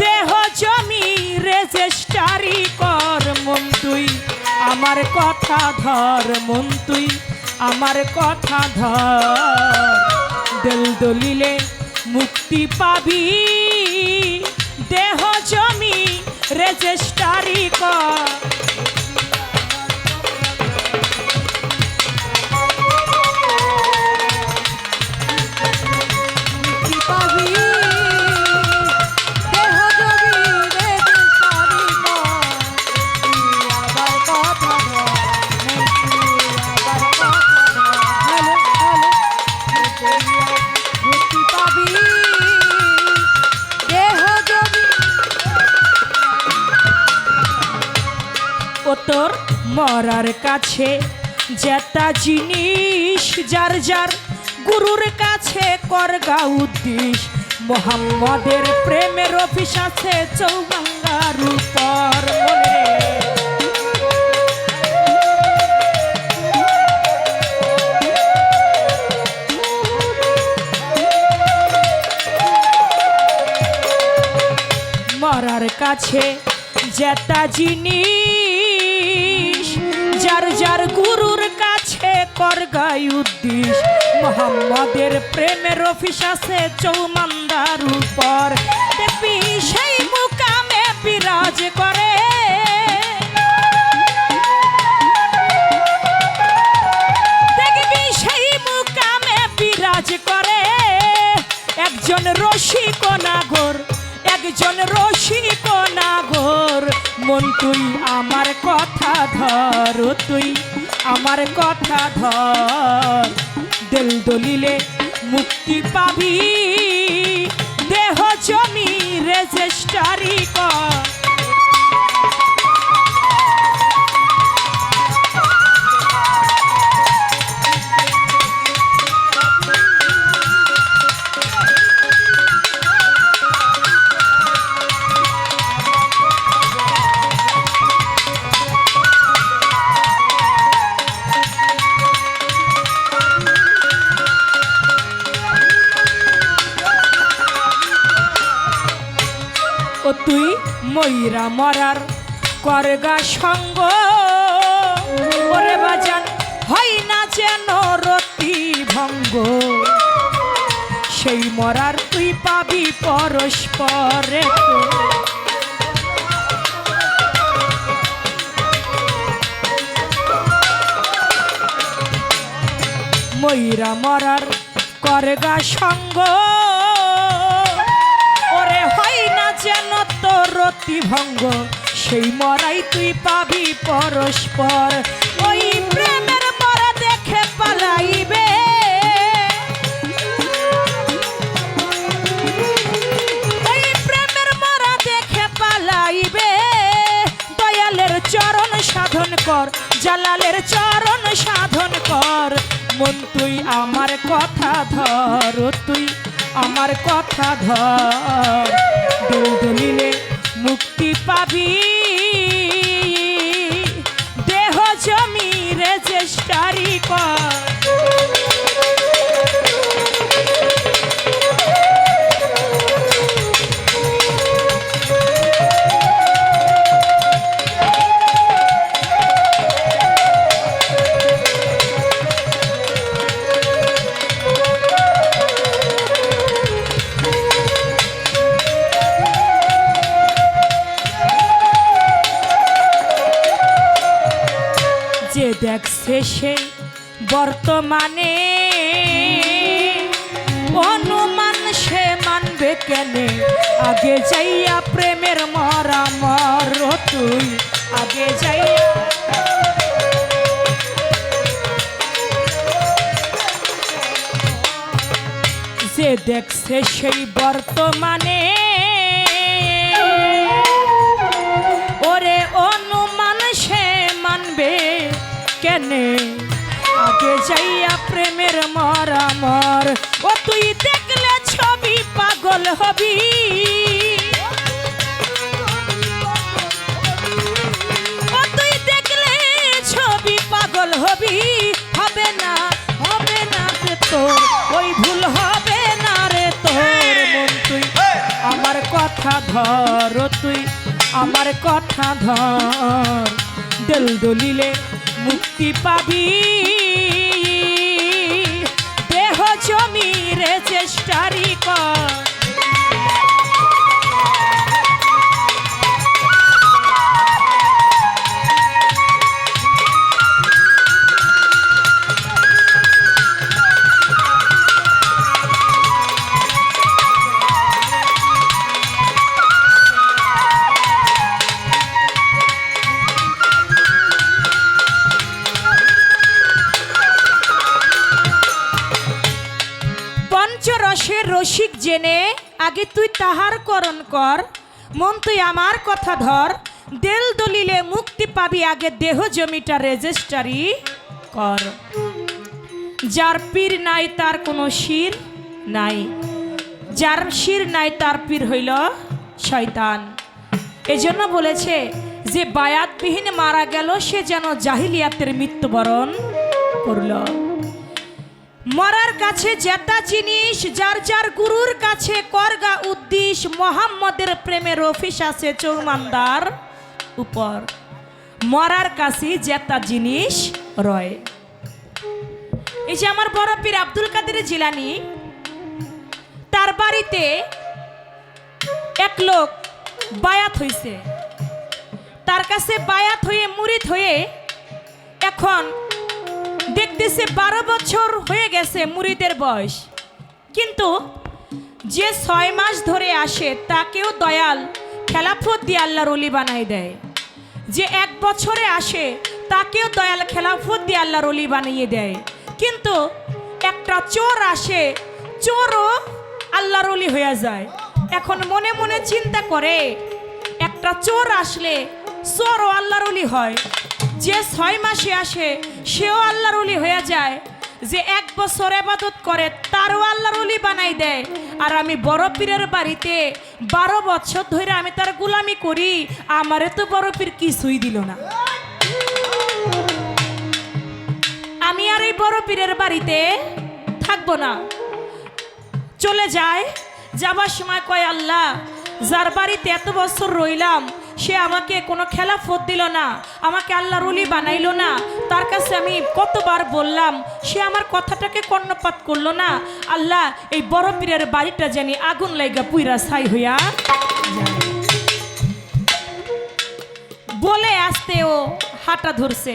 দেহ জমি রেজিস্ট্রারি কর। মন তুই আমার কথা ধর, মন তুই আমার কথা ধর, দিল দলিলে মুক্তি পাবি, দেহ জমি রেজিস্ট্রারি কর। মরার কাছে যেটা জিনিস যার যার গুরুর কাছে করগা উদ্দেশ মোহাম্মদের প্রেমের অফিস আছে চৌবাঙ্গার উপর মনে রে। মরার কাছে যেটা জিনিস যার যার গুরুর কাছে করগাই উদ্দেশ মোহাম্মদের প্রেমের অফিস আছে চৌমান্দার উপর দেখবি সেই মুকামে বিরাজ করে দেখবি সেই মুকামে বিরাজ করে একজন রসিক নাগর একজন রসিক নাগর মন তুই আমার কথা ধর তুই আমার কথা ধর দিল দলিলে মুক্তি পাবি দেহ জমি রেজিস্ট্রি কর ও তুই ময়রা মরার করগা সঙ্গ ওরে বাজান হয় না যেন রতি ভঙ্গ সেই মরার তুই পাবি পরস্পরে ময়রা মরার করগা সঙ্গ ওরে হয় না যেন তোর রতি ভঙ্গ সেই মরাই তুই পাবি পরস্পর ওই প্রেমের মরা দেখে পালাইবে ওই প্রেমের মরা দেখে পালাইবে দয়ালের চরণ সাধন কর জালালের চরণ সাধন কর মন তুই আমার কথা ধর তুই আমার কথা ধর দিল দলিলে মুক্তি পাবি দেহ জমি রেজিস্ট্রি কর যে দেখছে সে বর্তমানে অনুমান সে মানবে কেনে আগে যাইয়া প্রেমের মরা মর তুই আগে যাইয়া যে দেখছে সেই বর্তমানে ওরে অনুমান সে মানবে কেনে আগে যাইয়া প্রেমের মরা মর ও তুই দেখলে ছবি পাগল হবি ও তুই দেখলে ছবি পাগল হবি হবে না রে তোর ওই ভুল হবে না রে তোর মন তুই আমার কথা ধর তুই আমার কথা ধর দিল দলিলে মুক্তি পাবি দেহ জমি রেজিস্ট্রি কর পঞ্চরসের রসিক জেনে আগে তুই তাহার করণ কর মন তুই আমার কথা ধর দেল দলিলে মুক্তি পাবি, আগে দেহ জমিটা রেজিস্ট্রারি কর। যার পীর নাই তার কোনো শির নাই, যার শির নাই তার পীর হইল শয়তান। এজন্য বলেছে যে বায়াতবিহীন মারা গেল সে যেন জাহিলিয়াতের মৃত্যুবরণ করল। মরার কাছে যেটা জিনিস, যার যার গুরুর কাছে করগা উদ্দেশ, মোহাম্মদের প্রেমের অফিস আছে চৌমানদার উপর। মরার কাছে যেটা জিনিস রয়। এই যে আমার বড় পীর আব্দুল কাদের জিলানী, তার বাড়িতে এক লোক বায়াত হইছে, তার কাছে বায়াত হয়ে মুরিদ হয়ে এখন দেখতেছে 12 বছর হয়ে গেছে মুরিদের বয়স, কিন্তু যে 6 মাস ধরে আসে তাকেও দয়াল খেলাফত দিয়ে আল্লাহর ওলি বানাই দেয়। যে 1 বছরে আসে তাকেও দয়াল খেলাফত দিয়ে আল্লাহর ওলি বানিয়ে দেয়। কিন্তু একটা চোর আসে, চোরও আল্লাহর ওলি হয়ে যায়। এখন মনে মনে চিন্তা করে, একটা চোর আসলে চোরও আল্লাহর ওলি হয়, যে 6 মাসে আসে সেও আল্লাহর ওলি হয়ে যায়, যে 1 বছর ইবাদত করে তারও আল্লাহর ওলি বানাই দেয়। আর আমি বড় পীরের বাড়িতে 12 বছর ধরে আমি তার গোলামি করি, আমারে তো বড় পীর কিছুই দিল না। আমি আর এই বড় পীরের বাড়িতে থাকবো না, চলে যায়। যাবার সময় কয়, আল্লাহ, যার বাড়িতে এত বছর রইলাম সে আমাকে কোনো খেলাফত দিল না, আমাকে আল্লাহর ওলি বানাইলো না, তার কাছে আমি কতবার বললাম, সে আমার কথাটাকে কর্ণপাত করলো না। আল্লাহ, এই বড় পীরের বাড়িটা জানি আগুন লাইগা পুইরা ছাই হইয়া যায়। বলে আসতে ও হাঁটা ধরছে,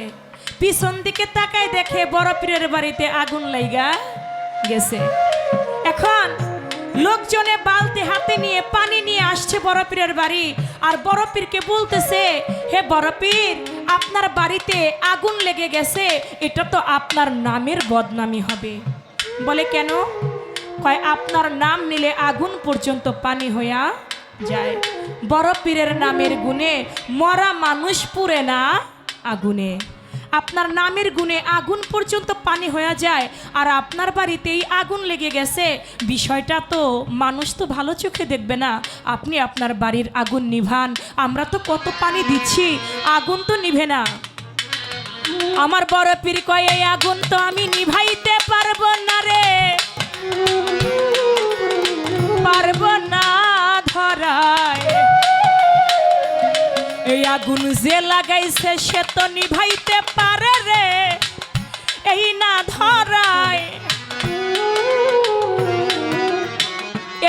পিছন দিকে তাকায় দেখে বড় পীরের বাড়িতে আগুন লাইগা গেছে। এখন লোকজনে বালতি হাতে নিয়ে পানি নিয়ে আসছে বড় পীরের বাড়ি, আর বড় পীরকে বলতেছে, হে বড় পীর, আপনার বাড়িতে আগুন লেগে গেছে, এটা তো আপনার নামের বদনামি হবে। বলে কেন? কয়, আপনার নাম নিলে আগুন পর্যন্ত পানি হইয়া যায়। বড় পীরের নামের গুণে মরা মানুষ পুড়ে না আগুনে, আপনার নামের গুণে আগুন পর্যন্ত পানি হয়ে যায়, আর আপনার বাড়িতেই আগুন লেগে গেছে। বিষয়টা তো মানুষ তো ভালো চোখে দেখবে না, আপনি আপনার বাড়ির আগুন নিভান, আমরা তো কত পানি দিচ্ছি, আগুন তো নিভে না। আমার বড় পীর কয়, এই আগুন তো আমি নিভাইতে পারবো না রে, পারবো না ধরায়। এই আগুন যে লাগাইছে সে তো নিভাইতে পারে রে, এই না ধরায়।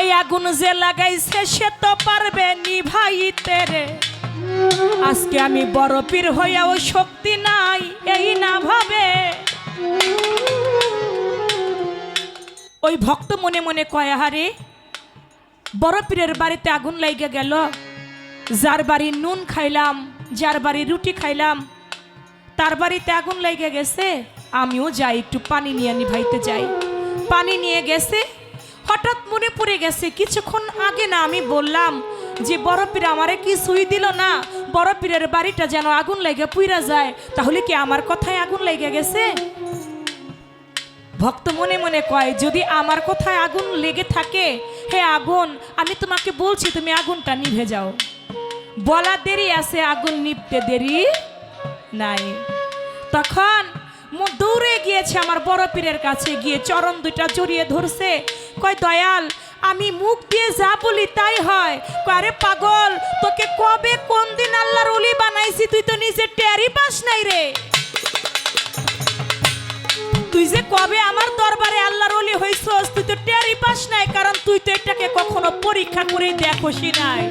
এই আগুন যে লাগাইছে সে তো পারবে নিভাইতে রে। আজকে আমি বড় পীর হইয়াও শক্তি নাই, এই না ভাবে। ওই ভক্ত মনে মনে কয়, হারে বড় পীরের বাড়িতে আগুন লাইগা গেল, যার বাড়ি নুন খাইলাম, যার বাড়ি রুটি খাইলাম, তার বাড়িতে আগুন লেগে গেছে, আমিও যাই একটু পানি নিয়ে নিভাইতে যাই। পানি নিয়ে গেছে, হঠাৎ মনে পড়ে গেছে কিছুক্ষণ আগে না আমি বললাম যে বড় পীর আমারে কিছুই দিল না, বড় পীরের বাড়িটা যেন আগুন লেগে পুইরা যায়, তাহলে কি আমার কথায় আগুন লেগে গেছে? ভক্ত মনে মনে কয়, যদি আমার কথায় আগুন লেগে থাকে, হে আগুন, আমি তোমাকে বলছি তুমি আগুনটা নিভে যাও। বলা দেরি আছে, আগুন নিভতে দেরি নাই। তখন দৌড়ে গিয়েছে আমার বড় পীরের কাছে, গিয়ে চরণ দুইটা জড়িয়ে ধরছে, কয়, দয়াল, আমি মুখ দিয়ে যা বলি তাই হয়। আরে পাগল, তোকে কবে কোন দিন আল্লাহর ওলি বানাইছি, তুই তো নিজে টেরই পাস নাই রে। তুই যে কবে আমার দরবারে আল্লাহর ওলি হইছস, তুই তো টেরই পাস নাই, কারণ তুই তো এটাকে কখনো পরীক্ষা করে দেখোসই নাই।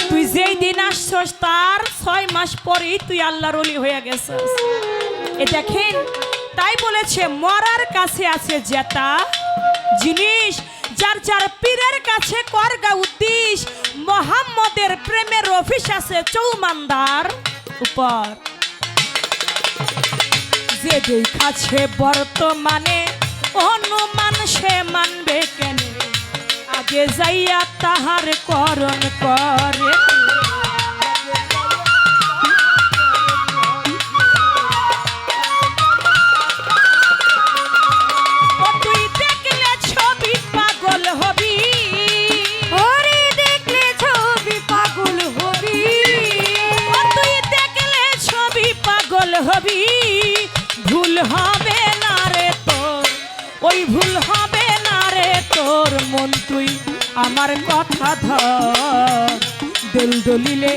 তুই যেই দিন আসছস তার 6 মাস পরেই তুই আল্লাহর ওলি হয়ে গেছস। এ দেখেন, তাই বলেছে মরার কাছে আছে যেটা জিনিস, যার যার পীরের কাছে করগা উদ্দেশ, মোহাম্মদের প্রেমের অফিস আছে চৌমানদার উপর। যে দেখাছে বর্তমানে অনুমান সে মানবে কেন, আগে যাইয়া তাহার করণ করে। ছবি ভুল হবে না রে তোর, ওই ভুল হবে না রে তোর মন তুই আমার কথা ধর, দোল দলিলে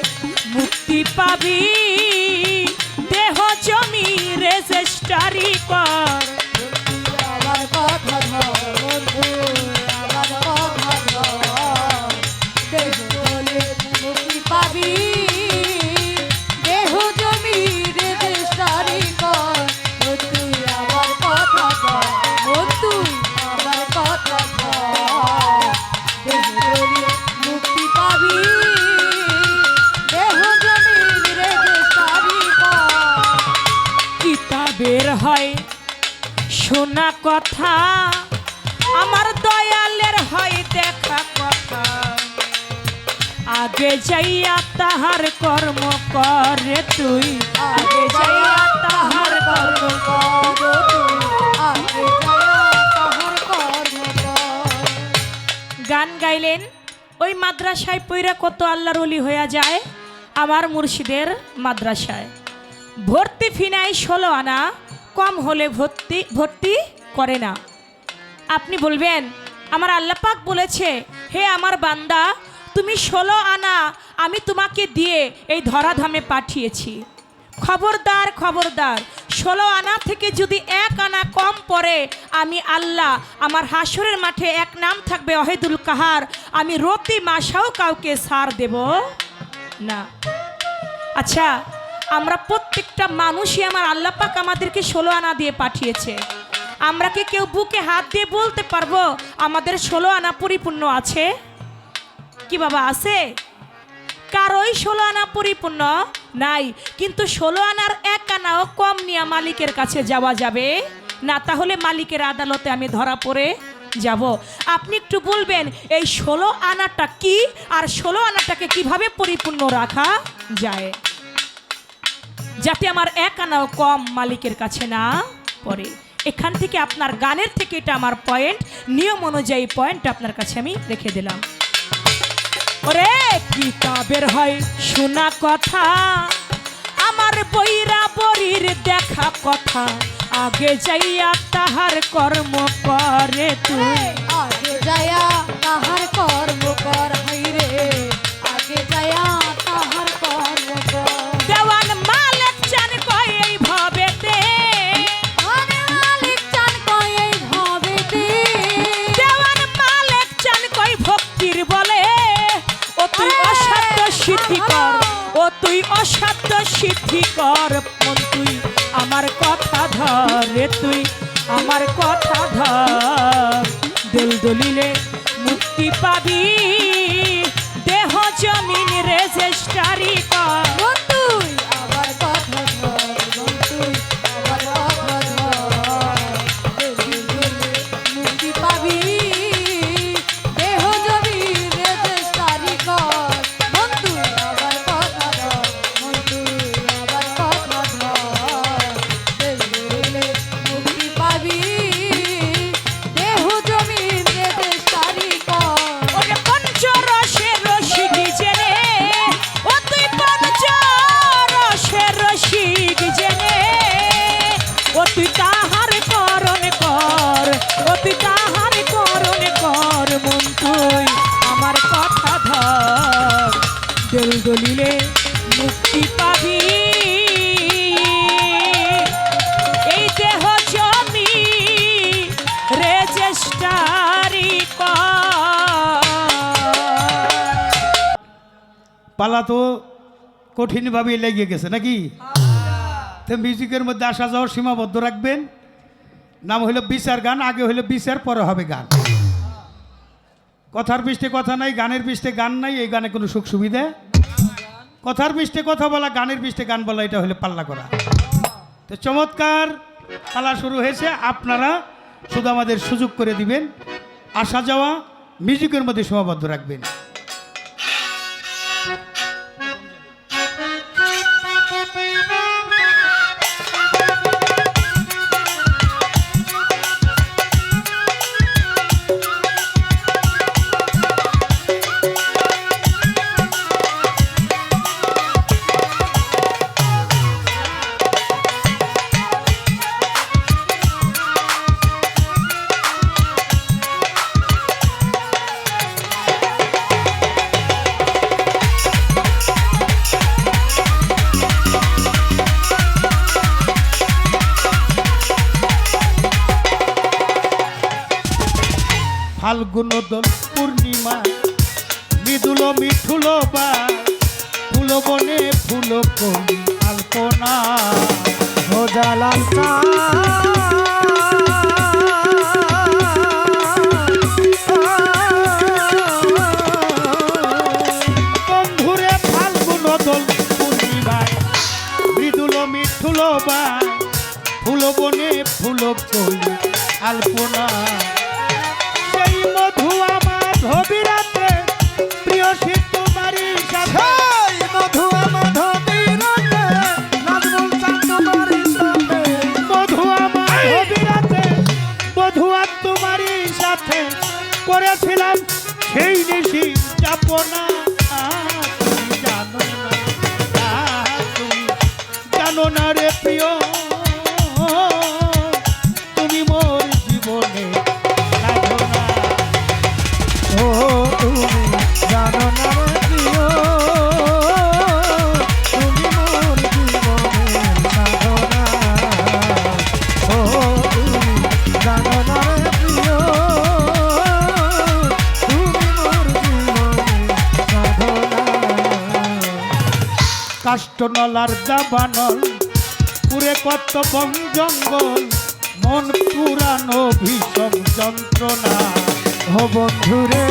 মুক্তি পাবি, দেহ জমি রেজিস্ট্রারি কর। আমার কথা ধর বন্ধু, আমার কথা ধর, দেহ বলে মুক্তি পাবি, দেহ জমি রেজিস্ট্রারি কর। তুই আমার কথা ধর, তুই আমার কথা ধর, দেহ বলে মুক্তি পাবি, দেহ জমি রেজিস্ট্রারি কর। কিতাবের হয় শোনা কথা, আমার দয়ালের হয় দেখা কথা, আগে যাইয়া তাহার কর্ম করে তুই, আগে যাইয়া তাহার কর্ম গান গাইলেন। ওই মাদ্রাসায় পইরা কত আল্লাহর ওলি হইয়া যায়। আমার মুর্শিদের মাদ্রাসায় ভর্তি ফি নাই 16 আনা, কম হলে ভর্তি করে না। আপনি বলবেন আমার আল্লাহ পাক বলেছে, হে আমার বান্দা তুমি 16 আনা আমি তোমাকে দিয়ে এই ধরাধামে পাঠিয়েছি। খবরদার খবরদার, 16 আনা থেকে যদি 1 আনা কম পড়ে, আমি আল্লাহ আমার হাসরের মাঠে এক নাম থাকবে ওয়াহিদুল কাহার, আমি রতি মাসাও কাউকে ছাড় দেব না। আচ্ছা, আমরা প্রত্যেকটা মানুষই আমার আল্লাহ পাক আমাদেরকে 16 আনা দিয়ে পাঠিয়েছে। আমরা কি কেউ বুকে হাত দিয়ে বলতে পারবো আমাদের 16 আনা পরিপূর্ণ আছে? কি বাবা আছে? কারোই 16 আনা পরিপূর্ণ নাই। কিন্তু 16 আনার 1 আনাও কম নিয়ে মালিকের কাছে যাওয়া যাবে না, তাহলে মালিকের আদালতে আমি ধরা পড়ে যাব। আপনি একটু বলবেন এই 16 আনাটা কি, আর 16 আনাটাকে কিভাবে পরিপূর্ণ রাখা যায়, যাতে আমার 1 আনাও কম মালিকের কাছে না পড়ে। এখান থেকে আপনার গানের থেকে এটা আমার পয়েন্ট, নিয়ম অনুযায়ী পয়েন্ট আপনার কাছে আমি রেখে দিলাম। ওরে কিতাবের হয় শোনা কথা, আমার বইরা বরির দেখা কথা, আগে যাইয়া তাহার কর্ম করে তুই, আগে যায়া তাহার কর্ম কর, হাইরে আগে যায়া তাহার কর্ম কর। দেওয়ান মালিক চান কয় এই ভবেতে, মালিক চান কয় এই ভবেতে, দেওয়ান মালিক চান কয় ভক্তির বলে, ও তুই অসাধ্য সিদ্ধি কর, ও তুই অসাধ্য সিদ্ধি কর, মন তুই আমার কথা ধর রে, তুই আমার কথা ধর, দোল দলিলে মুক্তি পাবি, দেহ জমিন রেজিস্ট্রারি কর। তুই আমার কথা ধর, তুই আমার কথা ধর, মুক্তি পাবি, দেহ জমি রেজিস্ট্রারি কর। তুই আমার কথা ধর, তুই আমার কথা ধর, মুক্তি পাবি, দেহ জমি রেজিস্ট্রারি কর। ওরে পঞ্চরসের রসিক জেনে, ও তুই পঞ্চরসের রসিক জেনে, ও তুই তাহার করণ কর, ও তুই তাহার করণ কর, মন তুই আমার কথা ধর, দোল দলিলে মুক্তি পাবি, এই দেহ জমি রেজিস্ট্রারি কর। পালা তো কঠিনভাবে লেগে গেছে নাকি? তো মিউজিকের মধ্যে আসা যাওয়ার সীমাবদ্ধ রাখবেন। নাম হইল বিচার গান, আগে হইল বিচার, পরে হবে গান। কথার পৃষ্ঠে কথা নাই, গানের পৃষ্ঠে গান নাই, এই গানে কোনো সুখ সুবিধা। কথার পৃষ্ঠে কথা বলা, গানের পৃষ্ঠে গান বলা, এটা হলে পাল্লা করা। তো চমৎকার পালা শুরু হয়েছে, আপনারা শুধু আমাদের সুযোগ করে দিবেন, আসা যাওয়া মিউজিকের মধ্যে সীমাবদ্ধ রাখবেন। ফাল্গুন দোল পূর্ণিমা মৃদুল মিঠুল বা ফুল বনে ফুল কলি আলপনা ও জালাল বন্ধুরে ফাল্গুন দোল পূর্ণিমায় মৃদুল মিঠুল বা ফুল বনে ফুল কলি আলপনা সেই মধু আমার ধবিরাতে প্রিয় শীত তোমারই সাথে মধুয়া মাধবীরাতে নাজমুল চাঁদ তোমারই সাথে মধু আমার ধবিরাতে মধুয়া তোমারই সাথে করেছিলাম সেই নিশি যাপনা তুমি জানো না তুমি জানো না রে প্রিয় তুমি মোর জীবনে সাধনা ও তুমি জানো না রে প্রিয় তুমি মোর জীবনের সাধনা ও তুমি জানো না রে প্রিয় তুমি মোর জীবনের সাধনা কাষ্টনলার দাবানল পুরে কত বন জঙ্গল মন পুরানো ভীষণ যন্ত্রণা ও বন্ধুরে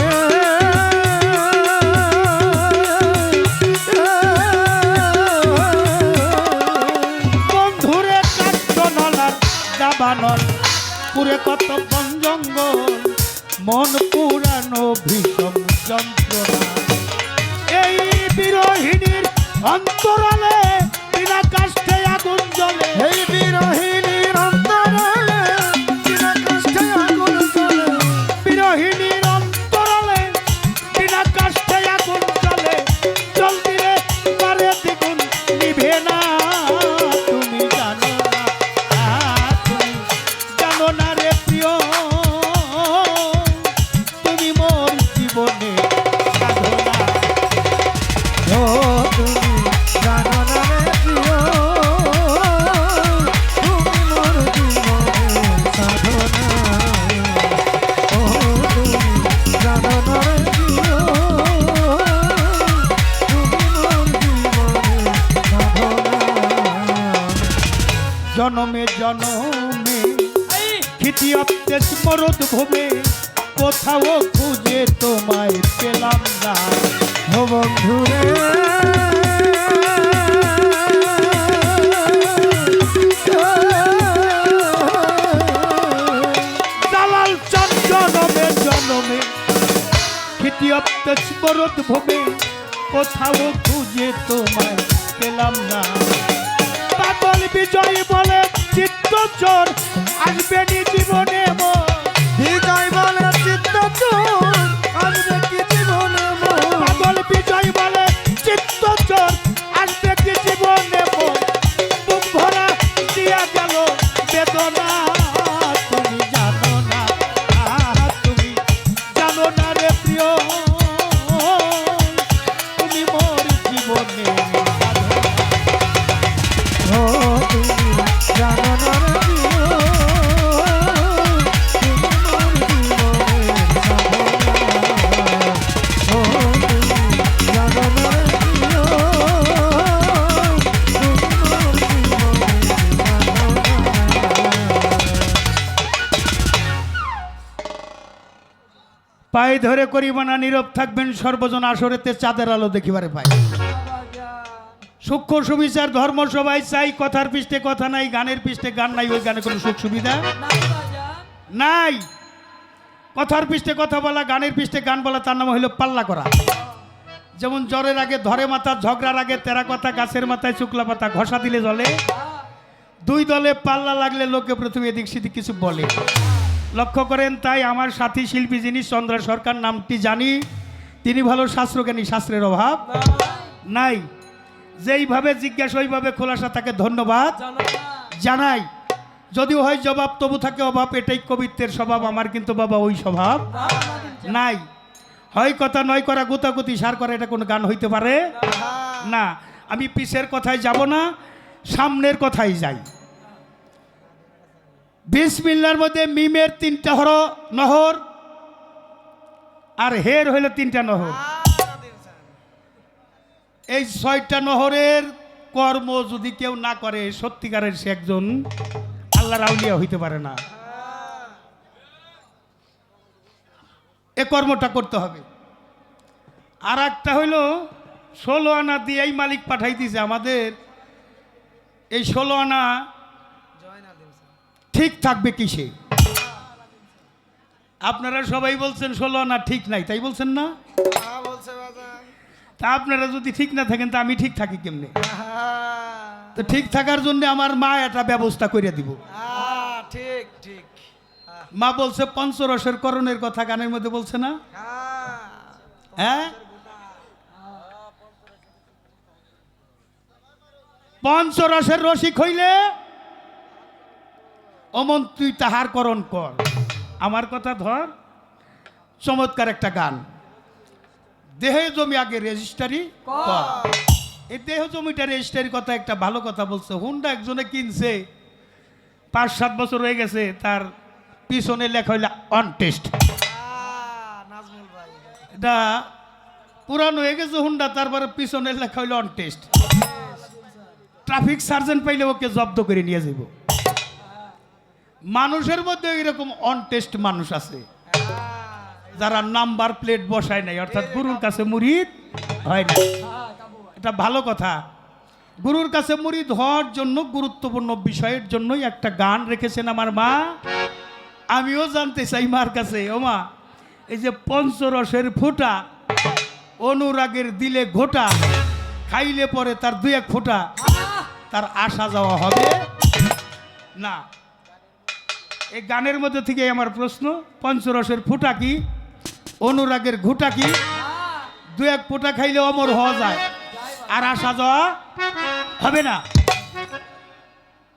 বন্ধুরে কাষ্টনলার দাবানল পুরে কত বন জঙ্গল মন পুরানো ভীষণ যন্ত্রণা এই বিরোহিণীর অন্তরালে বিনা কাষ্ঠে আগুন জ্বলে এই বিরহিণীর অন্তরালে বিনা কষ্টে আগুন জ্বলে বিরোহিণীর অন্তরালে বিনা কাষ্ঠে আগুন জ্বলে জল দিলে পারে দ্বিগুণ নিভে না তুমি জানো না তুমি জানো না রে প্রিয় তুমি মোর জীবনে সাধনা ও তুমি জানো না রে প্রিয় তুমি মোর জীবনের সাধনা ও তুমি জানো না রে প্রিয় তুমি মোর জীবনের সাধনা জনমে জনমে খিতিয়াপ্তে স্মরত ভবে কোথাও খুঁজে তোমায় পেলাম না ও বন্ধুরে দালাল চাঁদ জনমে জনমে খিতিয়াপ্তে স্মরত ভবে কোথাও খুঁজে তোমায় পেলাম না পাগল বিজয় বলে চিত্ত চোর আসবে নি জীবনে মোর বিজয় বলে চিত্ত চোর আসবে কি জীবনে মোর পাগল বিজয় বলে চিত্ত চোর আসবে কি জীবনে মোর বুক ভরা দিয়া গেল বেদনা তুমি জানো না তুমি জানো না রে প্রিয় তুমি মোর জীবনে ও তুমি জানো না রে প্রিয় তুমি মোর জীবনের সাধনা ও তুমি জানো না রে প্রিয় তুমি মোর জীবনের সাধনা পায়ে ধরে করিবানা নীরব থাকবেন সর্বজন আসরেতে চাঁদের আলো দেখিবারে পায় সূক্ষ্ম সুবিচার ধর্ম সবাই চাই কথার পৃষ্ঠে কথা নাই গানের পৃষ্ঠে গান নাই ওই গানে কোনো সুখ সুবিধা নাই কথার পৃষ্ঠে কথা বলা গানের পৃষ্ঠে গান বলা তার নাম হইল পাল্লা করা যেমন জ্বরের আগে ধরে মাথা ঝগড়ার আগে তেরা কথা গাছের মাথায় শুক্লা পাতা ঘষা দিলে জলে দুই দলে পাল্লা লাগলে লোকে প্রথমে এদিক সেদিক কিছু বলে লক্ষ্য করেন তাই আমার সাথী শিল্পী যিনি চন্দ্রা সরকার নামটি জানি তিনি ভালো শাস্ত্রজ্ঞানী শাস্ত্রের অভাব নাই যেইভাবে জিজ্ঞাসা ওইভাবে খোলাসা তাকে ধন্যবাদ জানাই যদিও হয় জবাব তবু থাকে অভাব এটাই কবিত্বের স্বভাব আমার কিন্তু বাবা ওই স্বভাব নাই হয় কথা নয় করা গুতাগুতি সার করা এটা কোনো গান হইতে পারে না আমি পিছের কথায় যাব না সামনের কথাই যাই বিসমিল্লাহর মধ্যে মিমের 3টা নহর আর হের হইল 3টা নহর। এই 6টা নহরের কর্ম যদি কেউ না করে সত্যিকারের সে একজন আল্লাহর আউলিয়া হইতে পারে না। এ কর্মটা করতে হবে। আর একটা হইল 16 আনা দিয়েই মালিক পাঠাই দিয়েছে আমাদের। এই 16 আনা ঠিক থাকবে কিসে? আপনারা সবাই বলছেন 16 আনা ঠিক নাই, তাই বলছেন না? তা আপনারা যদি ঠিক না থাকেন তা আমি ঠিক থাকি কেমনে? তো ঠিক থাকার জন্য আমার মা একটা ব্যবস্থা করে দিব। ঠিক ঠিক মা বলছে পঞ্চরসের করণের কথা গানের মধ্যে বলছে না? হ্যাঁ, পঞ্চরসের রসিক হইলে অমন তুই তাহার করণ কর। আমার কথা ধর, চমৎকার একটা গান। দেহে জমি আগে রেজিস্ট্রারি কর। এই দেহ জমিটা রেজিস্ট্রারির কথা একটা ভালো কথা বলছে। হুন্ডা একজনে কিনছে, 5-7 বছর হয়ে গেছে, তার পিছনে লেখা হইলে অন টেস্ট। এটা পুরান হয়ে গেছে হুন্ডা, তারপরে পিছনে লেখা হইলে অন টেস্ট। ট্রাফিক সার্জেন্ট পাইলে ওকে জব্দ করে নিয়ে যাব। মানুষের মধ্যে এরকম অন টেস্ট মানুষ আছে যারা নাম্বার প্লেট বসায় নাই, অর্থাৎ গুরুর কাছে মুরিদ হয় না। এটা ভালো কথা। গুরুর কাছে মুরিদ হওয়ার জন্য গুরুত্বপূর্ণ বিষয়ের জন্যই একটা গান রেখেছেন আমার মা। আমিও জানতে চাই মার কাছে, ও মা, এই যে পঞ্চরসের ফোঁটা অনুরাগের দিলে ঘোটা, খাইলে পরে তার 2-1 ফোঁটা তার আসা যাওয়া হবে না। এই গানের মধ্যে থেকে আমার প্রশ্ন, পঞ্চরসের ফোঁটা কি, অনুরাগের ঘোটা কি? 2-1 ফোঁটা খাইলে অমর হওয়া যায়, আর আসা যাওয়া হবে না।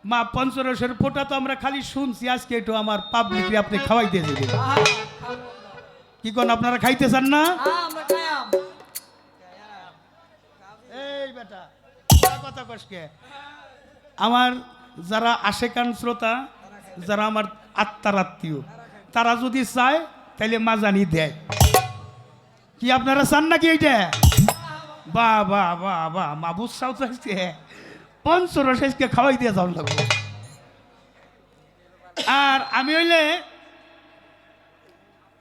মা, পঞ্চরসের ফোঁটা তো আমরা খালি শুনছি, আজকে একটু আমার পাবলিকরে আপনি খাওয়াই দিয়ে দেবেন। কি কোন আপনারা খাইতে চান না? এই বেটা কথা কসকে, আমার যারা আশেকান শ্রোতা, যারা আমার আত্মার আত্মীয়, তারা যদি চায় তাহলে মাজানি দেয়। কি আপনারা চান নাকি এইটা? বা বা বা বা মাবুস সাউ চাইছে পঞ্চরসকে খাওয়াই দিয়ে যাওয়া লাগবে। আর আমি হইলে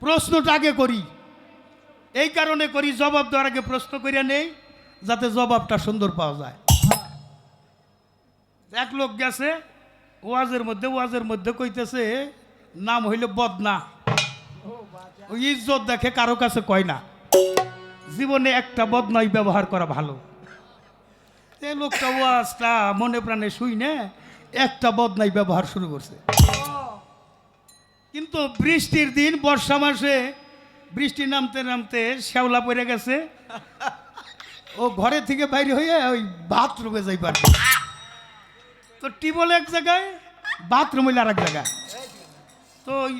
প্রশ্নটা আগে করি, এই কারণে করি, জবাব দেওয়ার আগে প্রশ্ন করিয়া নেই, যাতে জবাবটা সুন্দর পাওয়া যায়। এক লোক গেছে ওয়াজের মধ্যে কইতেছে নাম হইলে বদনা, ওই ইজ্জত দেখে কারো কাছে কয় না, জীবনে একটা বদনাই ব্যবহার করা ভালো। এই লোকটা ওয়াজটা মনে প্রাণে শুই না, একটা বদনাই ব্যবহার শুরু করছে। কিন্তু বৃষ্টির দিন, বর্ষা মাসে বৃষ্টি নামতে নামতে শ্যাওলা পড়ে গেছে, ও ঘরে থেকে বাইরে হয়ে ওই বাথরুমে যাই পারবে। তো টিবল এক জায়গায়, বাথরুম হইলে আর এক জায়গায়। তো ওই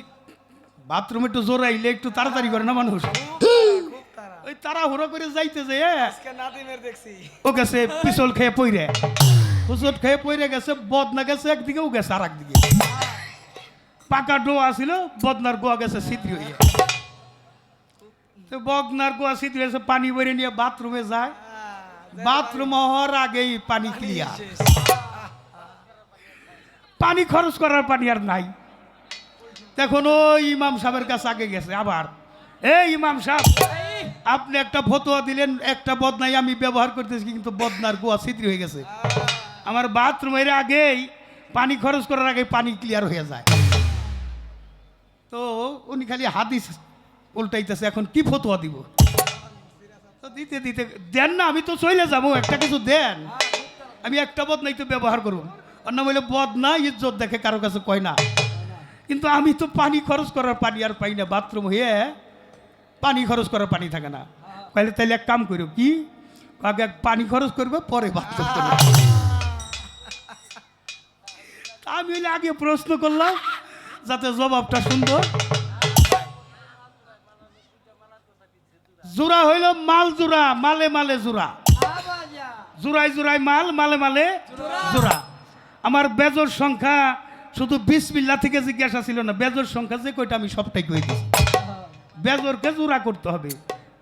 বাথরুমে একটু জোর আইলে একটু তাড়াতাড়ি করে না মানুষ, ওই তাড়াহুড়ো করে যাইতে যে ও গেছে পিছল খেয়ে পইরে, হুচট খেয়ে পইরে গেছে, বদনা গেছে একদিকে, ও গেছে আর একদিকে। পাকা ডোয়া ছিল, বদনার গোয়া গেছে ছিদ্রি হইয়া। তো বদনার গোয়া ছিদ্রি হয়েছে, পানি বেরিয়ে নিয়ে বাথরুমে যায়। বাথরুম হওয়ার আগেই পানি ক্লিয়ার, পানি খরচ করার পানি আর নাই। দেখুন ওই ইমাম সাহেবের কাছে আগে গেছে আবার, এই ইমাম সাহেব, আপনি একটা ফতোয়া দিলেন, একটা বদনাই আমি ব্যবহার করতেছি, কিন্তু বদনার গোয়া ছিদ্রি হয়ে গেছে। আমার বাথরুমের আগেই পানি খরচ করার আগে পানি ক্লিয়ার হয়ে যায়। তো উনি খালি হাদিস উল্টাইতেছে, এখন কি ফতোয়া দিব? তো দিতে দিতে দেন না, আমি তো চলে যাবো, একটা কিছু দেন, আমি একটা বদনাই তো ব্যবহার করবো। অন্য বলে বদনা ইজ্জত দেখে কারো কাছে কয় না, কিন্তু আমি তো পানি খরচ করার পানি আর পাই না, বাথরুম হয়ে পানি খরচ করার পানি থাকে না। কইলে তাইলে এক কাম করো, কি আগে পানি খরচ করবে, পরে বাথরুম করবে। আমি হইলে আগে প্রশ্ন করলাম যাতে জবাবটা সুন্দর। জোড়া হইল মাল জোড়া, মালে মালে জোড়া, জোড়ায় জোড়ায় মাল, মালে মালে জোড়া। আমার বেজর সংখ্যা শুধু বিসমিল্লাহ থেকে জিজ্ঞাসা ছিল না, বেজর সংখ্যা যে কয়টা আমি সবটাই কই দিই। বেজরকে জোড়া করতে হবে।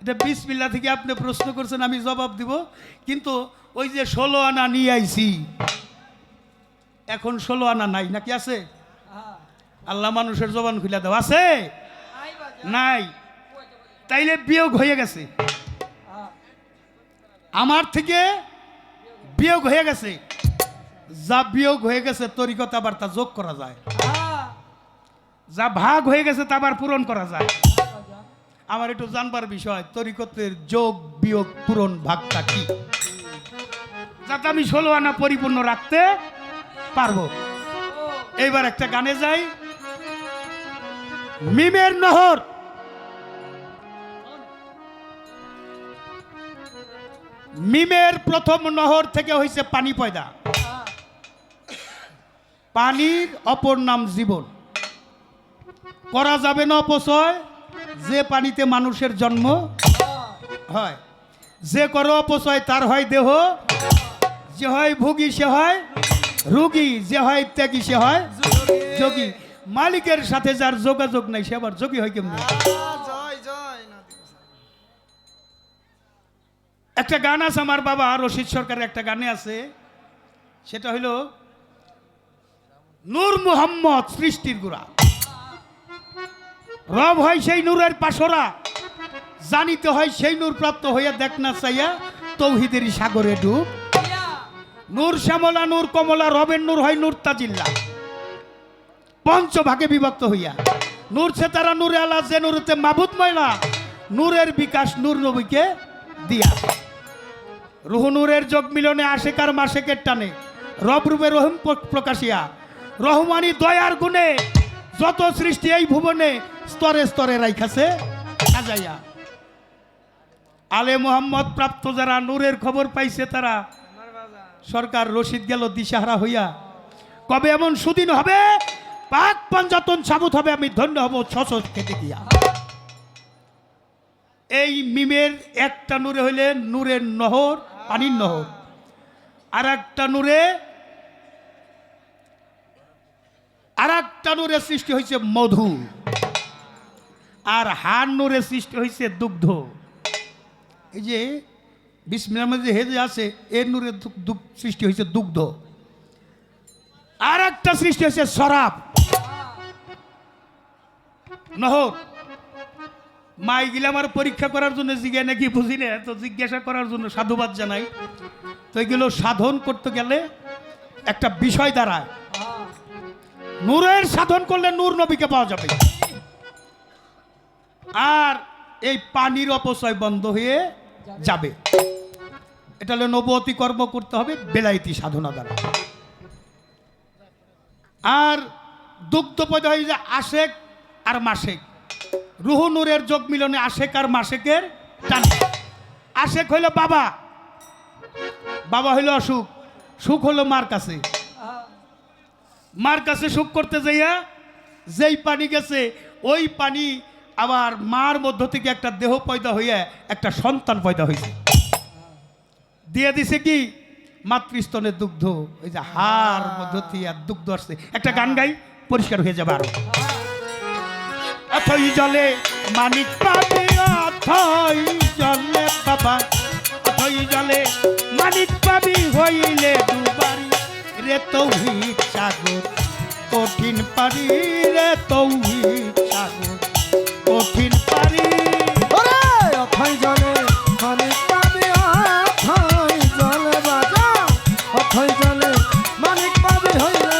এটা বিসমিল্লাহ থেকে আপনি প্রশ্ন করছেন, আমি জবাব দিব। কিন্তু ওই যে 16 আনা নিয়ে আইছি, এখন 16 আনা নাই, নাকি আছে? আল্লাহ মানুষের জবান খুলে দাও, আছে নাই? তাইলে বিয়োগ হয়ে গেছে, আমার থেকে বিয়োগ হয়ে গেছে। যা বিয়োগ হয়ে গেছে তরিকত আবার তা যোগ করা যায়, যা ভাগ হয়ে গেছে তা আবার পূরণ করা যায়। আমার একটু জানবার বিষয়, তরিকতের যোগ বিয়োগ পূরণ ভাগটা কি, যাতে আমি 16 আনা পরিপূর্ণ রাখতে পারবো। এইবার একটা গানে যাই। মিমের নহর, মিমের প্রথম নহর থেকে হয়েছে পানি পয়দা। পানির অপর নাম জীবন। করা যাবে না অপচয়, যে পানিতে মানুষের জন্ম হয়। যে করো অপচয় তার হয় দেহ, যে হয় ভোগী সে হয় রোগী, যে হয় ত্যাগী সে হয় যোগী। মালিকের সাথে যার যোগাযোগ নাই সে আবার যোগী হয় কেমন? একটা গান আছে আমার বাবা রশিদ সরকারের, একটা গানে আছে, সেটা হলো নূর মুহাম্মদ সৃষ্টির গোড়া, রব হয় সেই নূরের পাশরা, জানিতে হয় সেই নূর প্রাপ্ত হইয়া দেখ না চাইয়া তৌহিদের সাগরে ডুব। নূর শ্যামলা নূর কমলা, রবের নূর হয় নূর তাজিল্লা, পঞ্চভাগে বিভক্ত হইয়া। নূর সে তারা নূরে আলা, যে নূরতে মাবুদ ময়লা, নূরের বিকাশ নূর নবীকে দিয়া। রুহ নূরের যোগ মিলনে আশেকার মাসেকের টানে, রব রূপে রহিম প্রকাশিয়া, রহমানি দয়ার গুণে যত সৃষ্টি এই ভুবনে স্তরে স্তরে রাইখাছে সাজাইয়া। আলে মোহাম্মদ প্রাপ্ত যারা নূরের খবর পাইছে তারা, সরকার রশিদ গেল দিশাহারা হইয়া। কবে এমন সুদিন হবে, পাক পাঞ্জাতন সাবুত হবে, আমি ধন্য হব ছশ খেতে গিয়া। এই মিমের একটা নূরে হইলে নূরের নহর, পানির নহর, আর একটা নূরে সৃষ্টি হয়েছে মধু, আর হার নূরে সৃষ্টি হয়েছে দুগ্ধ। এই যে বিসমিল্লাহর মধ্যে হেজে আছে, এর নূরে সৃষ্টি হয়েছে দুগ্ধ। আর একটা সৃষ্টি হয়েছে শরাব, নহর। মাই গিলা আমার পরীক্ষা করার জন্য জিজ্ঞাসা নাকি বুঝি না, তো জিজ্ঞাসা করার জন্য সাধুবাদ জানাই। তো এগুলো সাধন করতে গেলে একটা বিষয় দাঁড়ায়, নূরের সাধন করলে নূর নবীকে পাওয়া যাবে, আর এই পানির অপচয় বন্ধ হয়ে যাবে। এটা হলো নবুয়তি কর্ম করতে হবে বেলায়েতি সাধনা দ্বারা। আর দুগ্ধ পয়দা হয়ে যায় আশেক আর মাসেক, রুহ নূরের যোগ মিলনে আশেক আর মাসেকের টান। আশেক হইল বাবা, বাবা হইল অসুখ, সুখ হলো মার কাছে। মার কাছে সুখ করতে যাইয়া যেই পানি গেছে, ওই পানি আবার মার মধ্য থেকে একটা দেহ পয়দা হইয়া একটা সন্তান পয়দা হয়েছে, দিয়ে দিছে কি মাতৃস্তনের দুগ্ধ। ওই যে হার মধ্য থেকে দুগ্ধ আসছে। একটা গান গাই, পরিষ্কার হয়ে যাবে আরো। অথই জলে মানিক পাবি, অথই জলে বাবা, অথই জলে মানিক পাবি, হইলে দুবারি রে তৌহিদ সাগর কঠিন পারি, রে তৌহিদ সাগর কঠিন পারি। অথই জলে মানিক পাবি, অথই জলে বাজা, অথই জলে মানিক পাবি, হইলে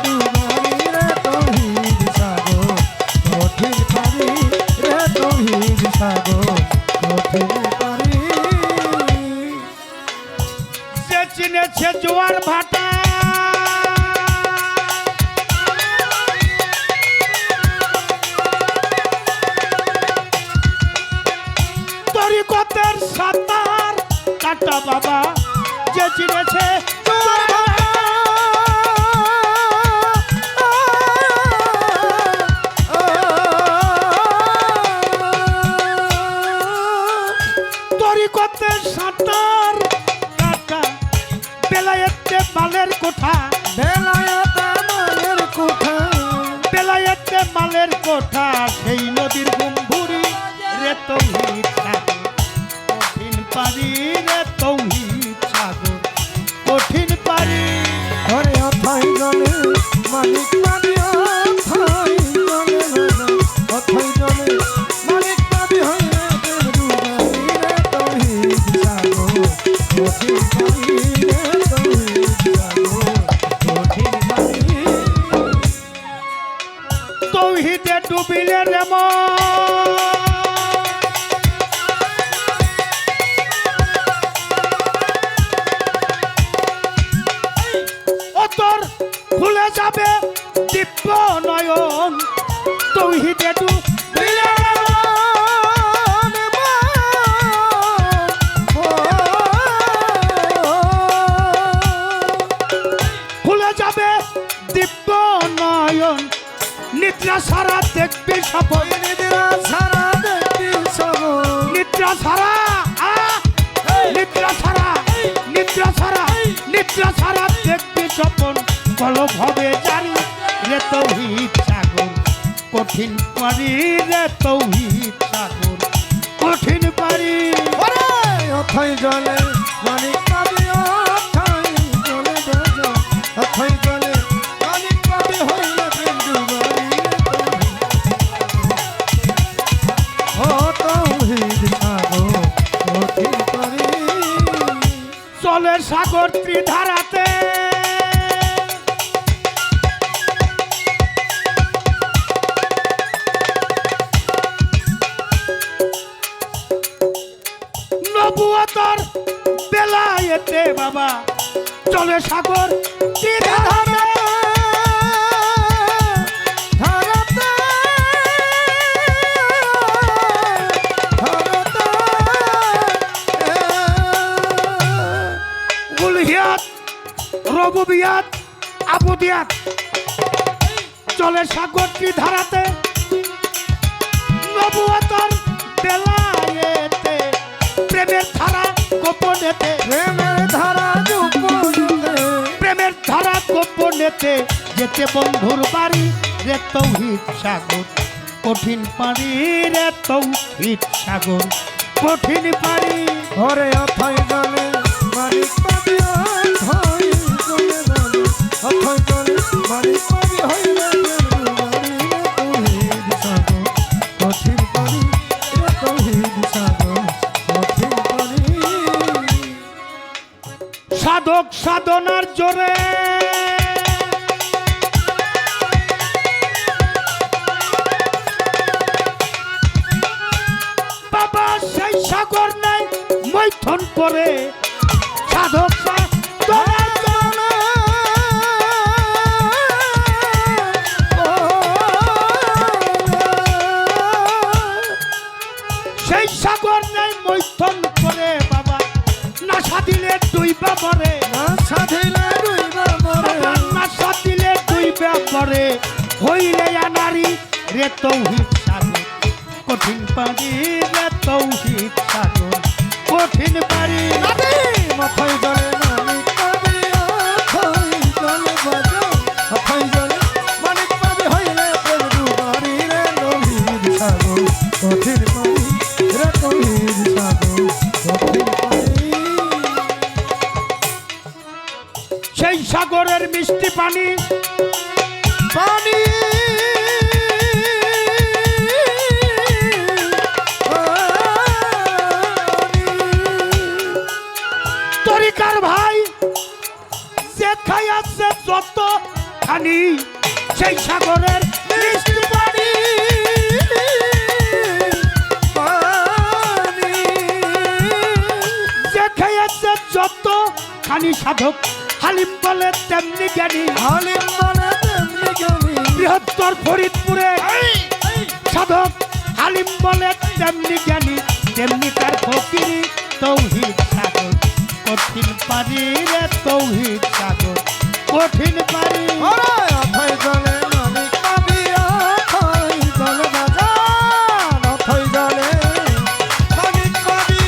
দুবারি রে তৌহিদ সাগর কঠিন পারি, রে তৌহিদ সাগর কঠিন পারি। যে চিনেছে জোয়ার ভাটা, তরিকতের সাঁতার কাটা বাবা, যে চিনেছে জোয়ার ভাটা, তরিকতের সাঁতার কাটা, বেলায়েতে মালের কোঠা, বেলায়েতে মালের কোঠা, বেলায়েতে মালের কোঠা, সেই নদীর গুম্ভুরি তৌহিদ সাগর কঠিন পারি। ওরে অথই জলে মালিক পাবি অথই জলে অথই জলে মালিক পাবি হইলে ডুবারি রে তৌহিদ সাগর কঠিন পারি রে তৌহিদ সাগর কঠিন পারি। তৌহিদে ডুবিলে রে তোর খুলে যাবে দিব্য নয়ন। তৌহিদে ডুবিলে খুলে যাবে দিব্য নয়ন। নিদ্রা সারা দেখবি সপন, নিদ্রা সারা দেখবি সবন, নিদ্রা সারা নিদ্রা সারা নিদ্রা সারা নিদ্রা সারা দেখবি স্বপন। কলব হবে জারি রে তৌহিদ সাগর কঠিন পারি রে তৌহিদ সাগর কঠিন পারি। ওরে অথই জলে মালিক পাবি অথই জলে বেজো অথই জলে মালিক পাবি হইলে ডুবারি ও তৌহিদ সাগর কঠিন পারি। চলে সাগর ত্রিধারাতে নবুয়তর বেলায়েতে বাবা চলে সাগর ত্রিধারাতে ধরতে ধরতে গুলহিয়াত রবুবিয়াত আবুদিয়াত চলে সাগর ত্রিধারাতে নবুয়তর বেলায়েতে প্রেমের ধারা গোপনেতে প্রেমের ধারা গোপনেতে প্রেমের ধারা গোপনেতে যেতে বন্ধুর বাড়ি রে তৌহিদ সাগর কঠিন পারি রে তৌহিদ সাগর কঠিন পারি। ওরে অথই জলে মালিক পাবি অথই জলে অথই জলে মালিক পাবি হইলে ডুবারি রে তৌহিদ সাগর কঠিন পারি রে তৌহিদ সাগর কঠিন পারি। সাধক সাধনার জোরে বাবা সেই সাগর নাই মৈথন করে সাধক সাধনার জোরে সেই সাগর নাই মৈথন করে বাবা না সাধিলে দুই বাবরে না সাধিলে ডুইবা মরে না সাধিলে দুই বাবরে হইলে নারী রে তৌহিদ সাগর কঠিন পারি রে তৌহিদ সাগর কঠিন পারি। অথই জলে মালিক পাবি অথই জলে বাজো অথই জলে মালিক পাবি হইলে ডুবারি রে তৌহিদ সাগর কঠিন পারি রে তৌহিদ সাগর কঠিন পারি। সেই সাগরের মিষ্টি পানি পানি তরিকার ভাই যে খাইয়াছে যত খানি সেই সাগরের মিষ্টি পানি পানি যে খাইয়াছে যত খানি সাধক হালিম বলে তেমনি জ্ঞানী হালিম মানে তেমনি জ্ঞানী বৃহত্তর ফরিদপুরে সাধক হালিম বলে তেমনি জ্ঞানী তেমনি তার ফকিরি তৌহিদ সাগর কঠিন পারি রে তৌহিদ সাগর কঠিন পারি। ওরে অথই জলে মালিক পাবি অথই জলে বাজান অথই জলে মালিক পাবি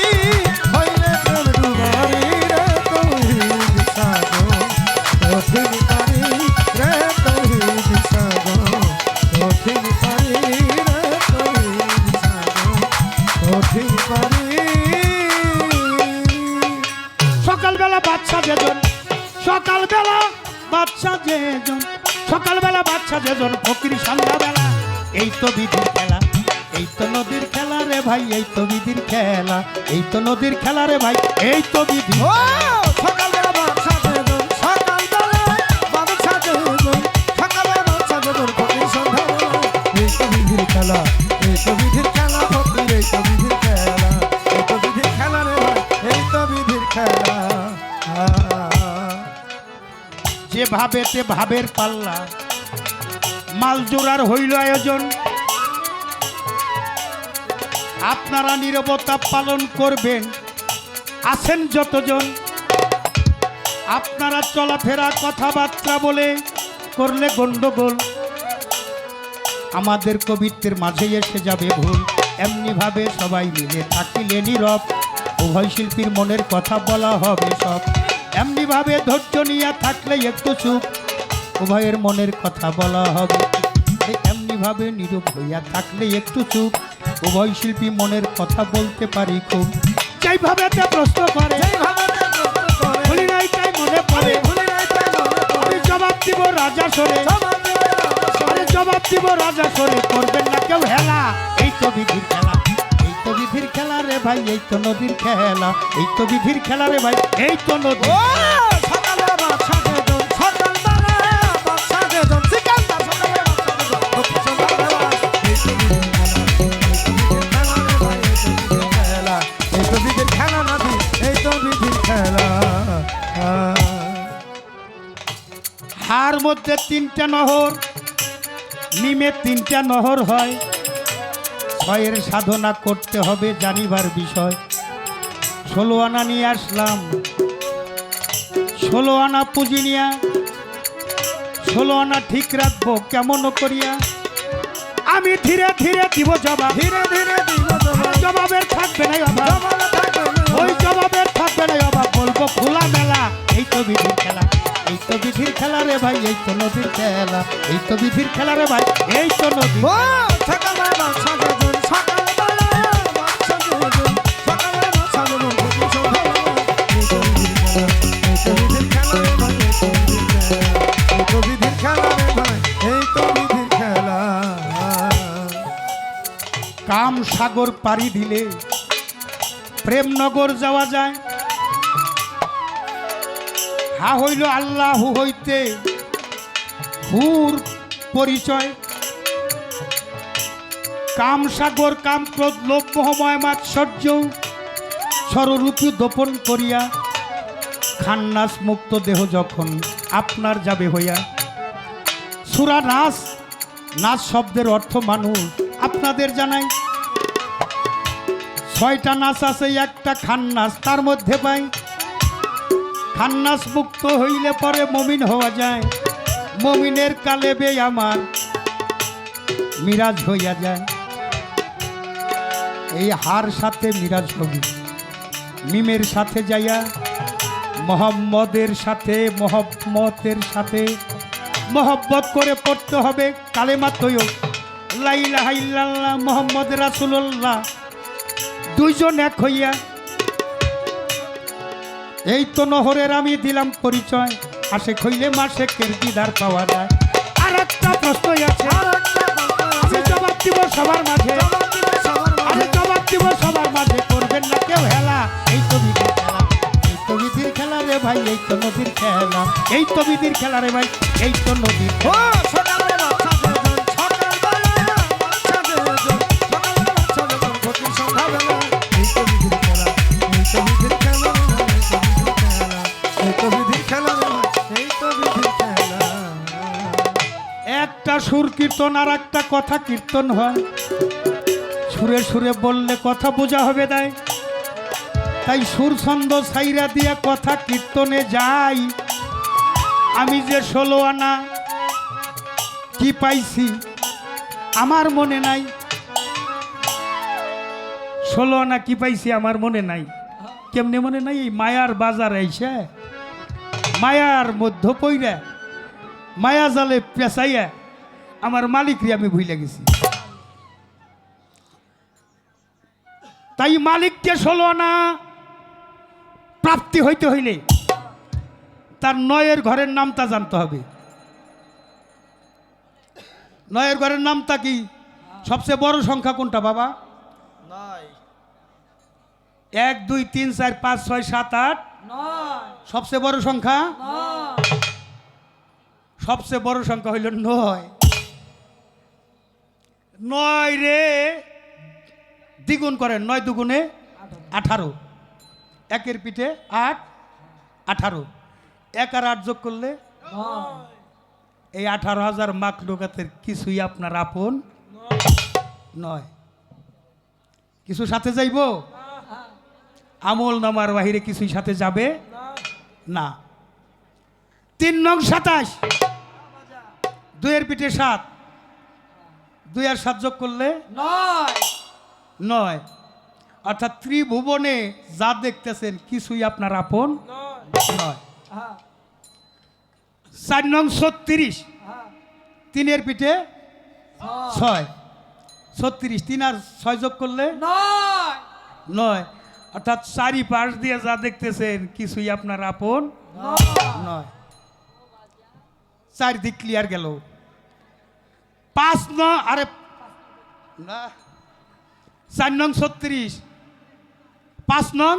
হইলে ডুবারি রে তৌহিদ সাগর কঠিন পারি রে তৌহিদ সাগর কঠিন পারি রে তৌহিদ সাগর কঠিন পারি। সকালবেলা বাচ্চা যেজন, সকালবেলা বাচ্চা যেজন, সকালবেলা বাচ্চা যেজন, ফকির সন্ধ্যাবেলা। এই তো বিধির খেলা, এই তো নদীর খেলা রে ভাই, এই তো বিধির খেলা, এই তো নদীর খেলা রে ভাই, এই তো বিধি। ও সকালবেলা বাচ্চা যেজন, সকালবেলা বাচ্চা যেজন, সকালবেলা বাচ্চা যেজন, ফকির সন্ধ্যাবেলা। এই তো বিধির খেলা, এই তো বিধির খেলা, ফকির এই তো বিধির খেলা, এই তো বিধির খেলা রে ভাই, এই তো বিধির খেলা। যে ভাবেতে ভাবের পাল্লা, মাল জোড়ার হইল আয়োজন। আপনারা নীরবতা পালন করবেন, আছেন যতজন। আপনারা চলাফেরা কথাবার্তা বলে করলে গন্ডগোল, আমাদের কবিত্বের মাঝে এসে যাবে ভুল। এমনি ভাবে সবাই মিলে থাকিলে নীরব, উভয় শিল্পীর মনের কথা বলা হবে সব। এমনি ভাবে ধৈর্য নিয়ে থাকলে একটু চুপ, উভয়ের মনের কথা বলা হবে। এমনি ভাবে নীরব হইয়া থাকলে একটু চুপ, উভয় শিল্পী মনের কথা বলতে পারি খুব। যেইভাবে প্রশ্ন করে, যেইভাবে প্রশ্ন করে, ভুলি নাই তাই মনে পড়ে, ভুলি নাই তাই মনে পড়ে। আমি জবাব দিব রাজা সরে, জবাব দেবে রাজা সরে। আরে জবাব দিব রাজা সরে, করবেন না কেউ হেলা। এই তো বিধির খেলা, এই তো বিধির খেলা রে ভাই, এই তো নদীর খেলা, এই তো বিধির খেলা রে ভাই, এই তো নদী। ও সকালবেলা বাচ্চা যেজন, সকালবেলা বাচ্চা যেজন, সিকান্দার সকালবেলা বাচ্চা যেজন, ফকির সন্ধ্যাবেলা। এই তো বিধির খেলা, এই তো বিধির খেলা, এই তো বিধির খেলা। হার মধ্যে তিনটা নহর, নিমে তিনটা নহর হয়। ছয়ের সাধনা করতে হবে জানিবার বিষয়। 16 আনা নিয়ে আসলাম, 16 আনা পুঁজি নিয়া, 16 আনা ঠিক রাখবো কেমন করিয়া। আমি ধীরে ধীরে দিব জবাব, ধীরে ধীরে দিব জবাব, জবাবের থাকবে না অভাব, জবাবে থাকবে না ওই জবাবের থাকবে না অভাব। বলবো খোলা মেলা, এই তো বিধির খেলা, এই তো বিধির খেলা রে ভাই, এই তো নদীর খেলা, এই তো বিধির খেলা রে ভাই, এই তো নদী। ও সকালবেলা বাচ্চা যেজন, সকালবেলা বাচ্চা যেজন, সকালবেলা বাচ্চা যেজন, ফকির সন্ধ্যাবেলা। এই তো বিধির খেলা, এই তো বিধির খেলা রে ভাই, এই তো বিধির খেলা, এই তো বিধির খেলা রে ভাই, এই তো বিধির খেলা। কাম সাগর পাড়ি দিলে প্রেমনগর যাওয়া যায়। হা হইল আল্লাহ হু হইতে হুর পরিচয়। কাম সাগর, কাম ক্রোধ, লোভ, মোহ, ময়, মাৎসর্য সররূপী দোপন করিয়া, খান্নাস মুক্ত দেহ যখন আপনার যাবে হইয়া। সুরা নাচ, নাচ শব্দের অর্থ মানুষ আপনাদের জানাই। 6টা নাচ আছে, একটা খান্নাস তার মধ্যে পাই। খান্নাস মুক্ত হইলে পরে মমিন হওয়া যায়। মমিনের কালেবে আমার মিরাজ হইয়া যায়। এই হার সাথে মিরাজ হবে, মিমের সাথে যাইয়া মোহাম্মদের সাথে, মোহাম্মতের সাথে মোহব্বত করে পড়তে হবে কালেমা তৈয়ব, লা ইলাহা ইল্লাল্লাহ মুহাম্মদ রাসূলুল্লাহ। দুইজন এক হইয়া, এই তো নহরের আমি দিলাম পরিচয়। আশেক হইলে মাশেকের দিদার পাওয়া যায়। আর একটা প্রশ্ন আছে, আমি জবাব দিব সবার মাঝে, আমি জবাব দিব সবার মাঝে, করবেন না কেউ হেলা। এই তো বিধির খেলা, এই তো বিধির খেলা রে ভাই, এই তো নদীর খেলা, এই তো বিধির খেলা রে ভাই, এই তো নদীর। ও সকালবেলা বাচ্চা যেজন, সকালবেলা বাচ্চা যেজন, সকালবেলা বাচ্চা যেজন, ফকির সন্ধ্যাবেলা। এই তো বিধির খেলা, এই তো বিধির খেলা, এই তো বিধির খেলা, এই তো বিধির খেলা। একটা সুর কীর্তন আর একটা কথা কীর্তন হয়। সুরে সুরে বললে কথা বোঝা হবে তাই, তাই সুর ছন্দ ছাইরা দিয়ে কথা কীর্তনে যাই। আমি যে 16 আনা কি পাইছি আমার মনে নাই, 16 আনা কি পাইছি আমার মনে নাই। কেমনে মনে নাই? এই মায়ার বাজার আইসে, মায়ার মধ্য পইরা, মায়া জালে পেঁচাইয়া আমার মালিকরে আমি ভুলে গেছি। তাই মালিককে 16 আনা প্রাপ্তি হইতে হইলে তার নয়ের ঘরের নামটা জানতে হবে। নয়ের ঘরের নামটা কি? সবচেয়ে বড় সংখ্যা কোনটা বাবা? 1 2 3 4 5 6 7 8 9 সবচেয়ে বড় সংখ্যা? 9 সবচেয়ে বড় সংখ্যা হইল 9। 9 রে দ্বিগুণ করেন, 9 দুগুণে 18, একের পিঠে 8 18, 1 আর 8 যোগ করলে 9 এই 18,000 মাখলুকাতের কিছুই আপনার আপন নয়। কিছু সাথে যাইব? আমল নামার বাহিরে কিছুই সাথে যাবে না। 3 নং 27, 2 এর পিঠে 7, 2 আর 7 যোগ করলে 9, অর্থাৎ ত্রিভুবনে যা দেখতেছেন কিছুই আপনার আপন নয়। 4 নং 36, 3 এর পিঠে 6, 36, 3 আর 6 যোগ করলে 9, অর্থাৎ চারিপাশ দিয়ে যা দেখতেছেন কিছুই আপনার আপন নয়। 4 দিক ক্লিয়ার গেল। 5 নং, আরে না, 4 নং 36, 5 নং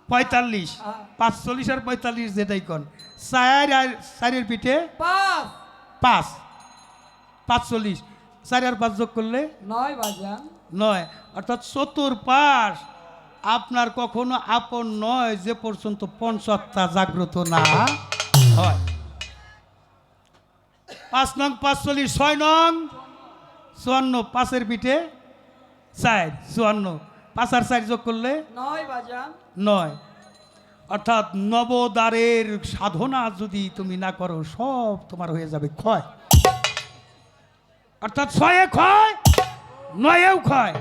45, 45 আর 45 যেটাই কোন 4 আর 4 এর পিঠে 5, 45, 4 আর 5 যোগ করলে 9, অর্থাৎ চতুর্পাশ আপনার কখনো আপন নয় যে পর্যন্ত পঞ্চত্তা জাগ্রত না হয়। 5 নং 45, 6 নং 54, 5 এর পিঠে 4, 54, 5 আর 4 যোগ করলে 9, অর্থাৎ নবদ্বারের সাধনা যদি তুমি না করো সব তোমার হয়ে যাবে ক্ষয়। অর্থাৎ 6 ক্ষয়, 9 ক্ষয়।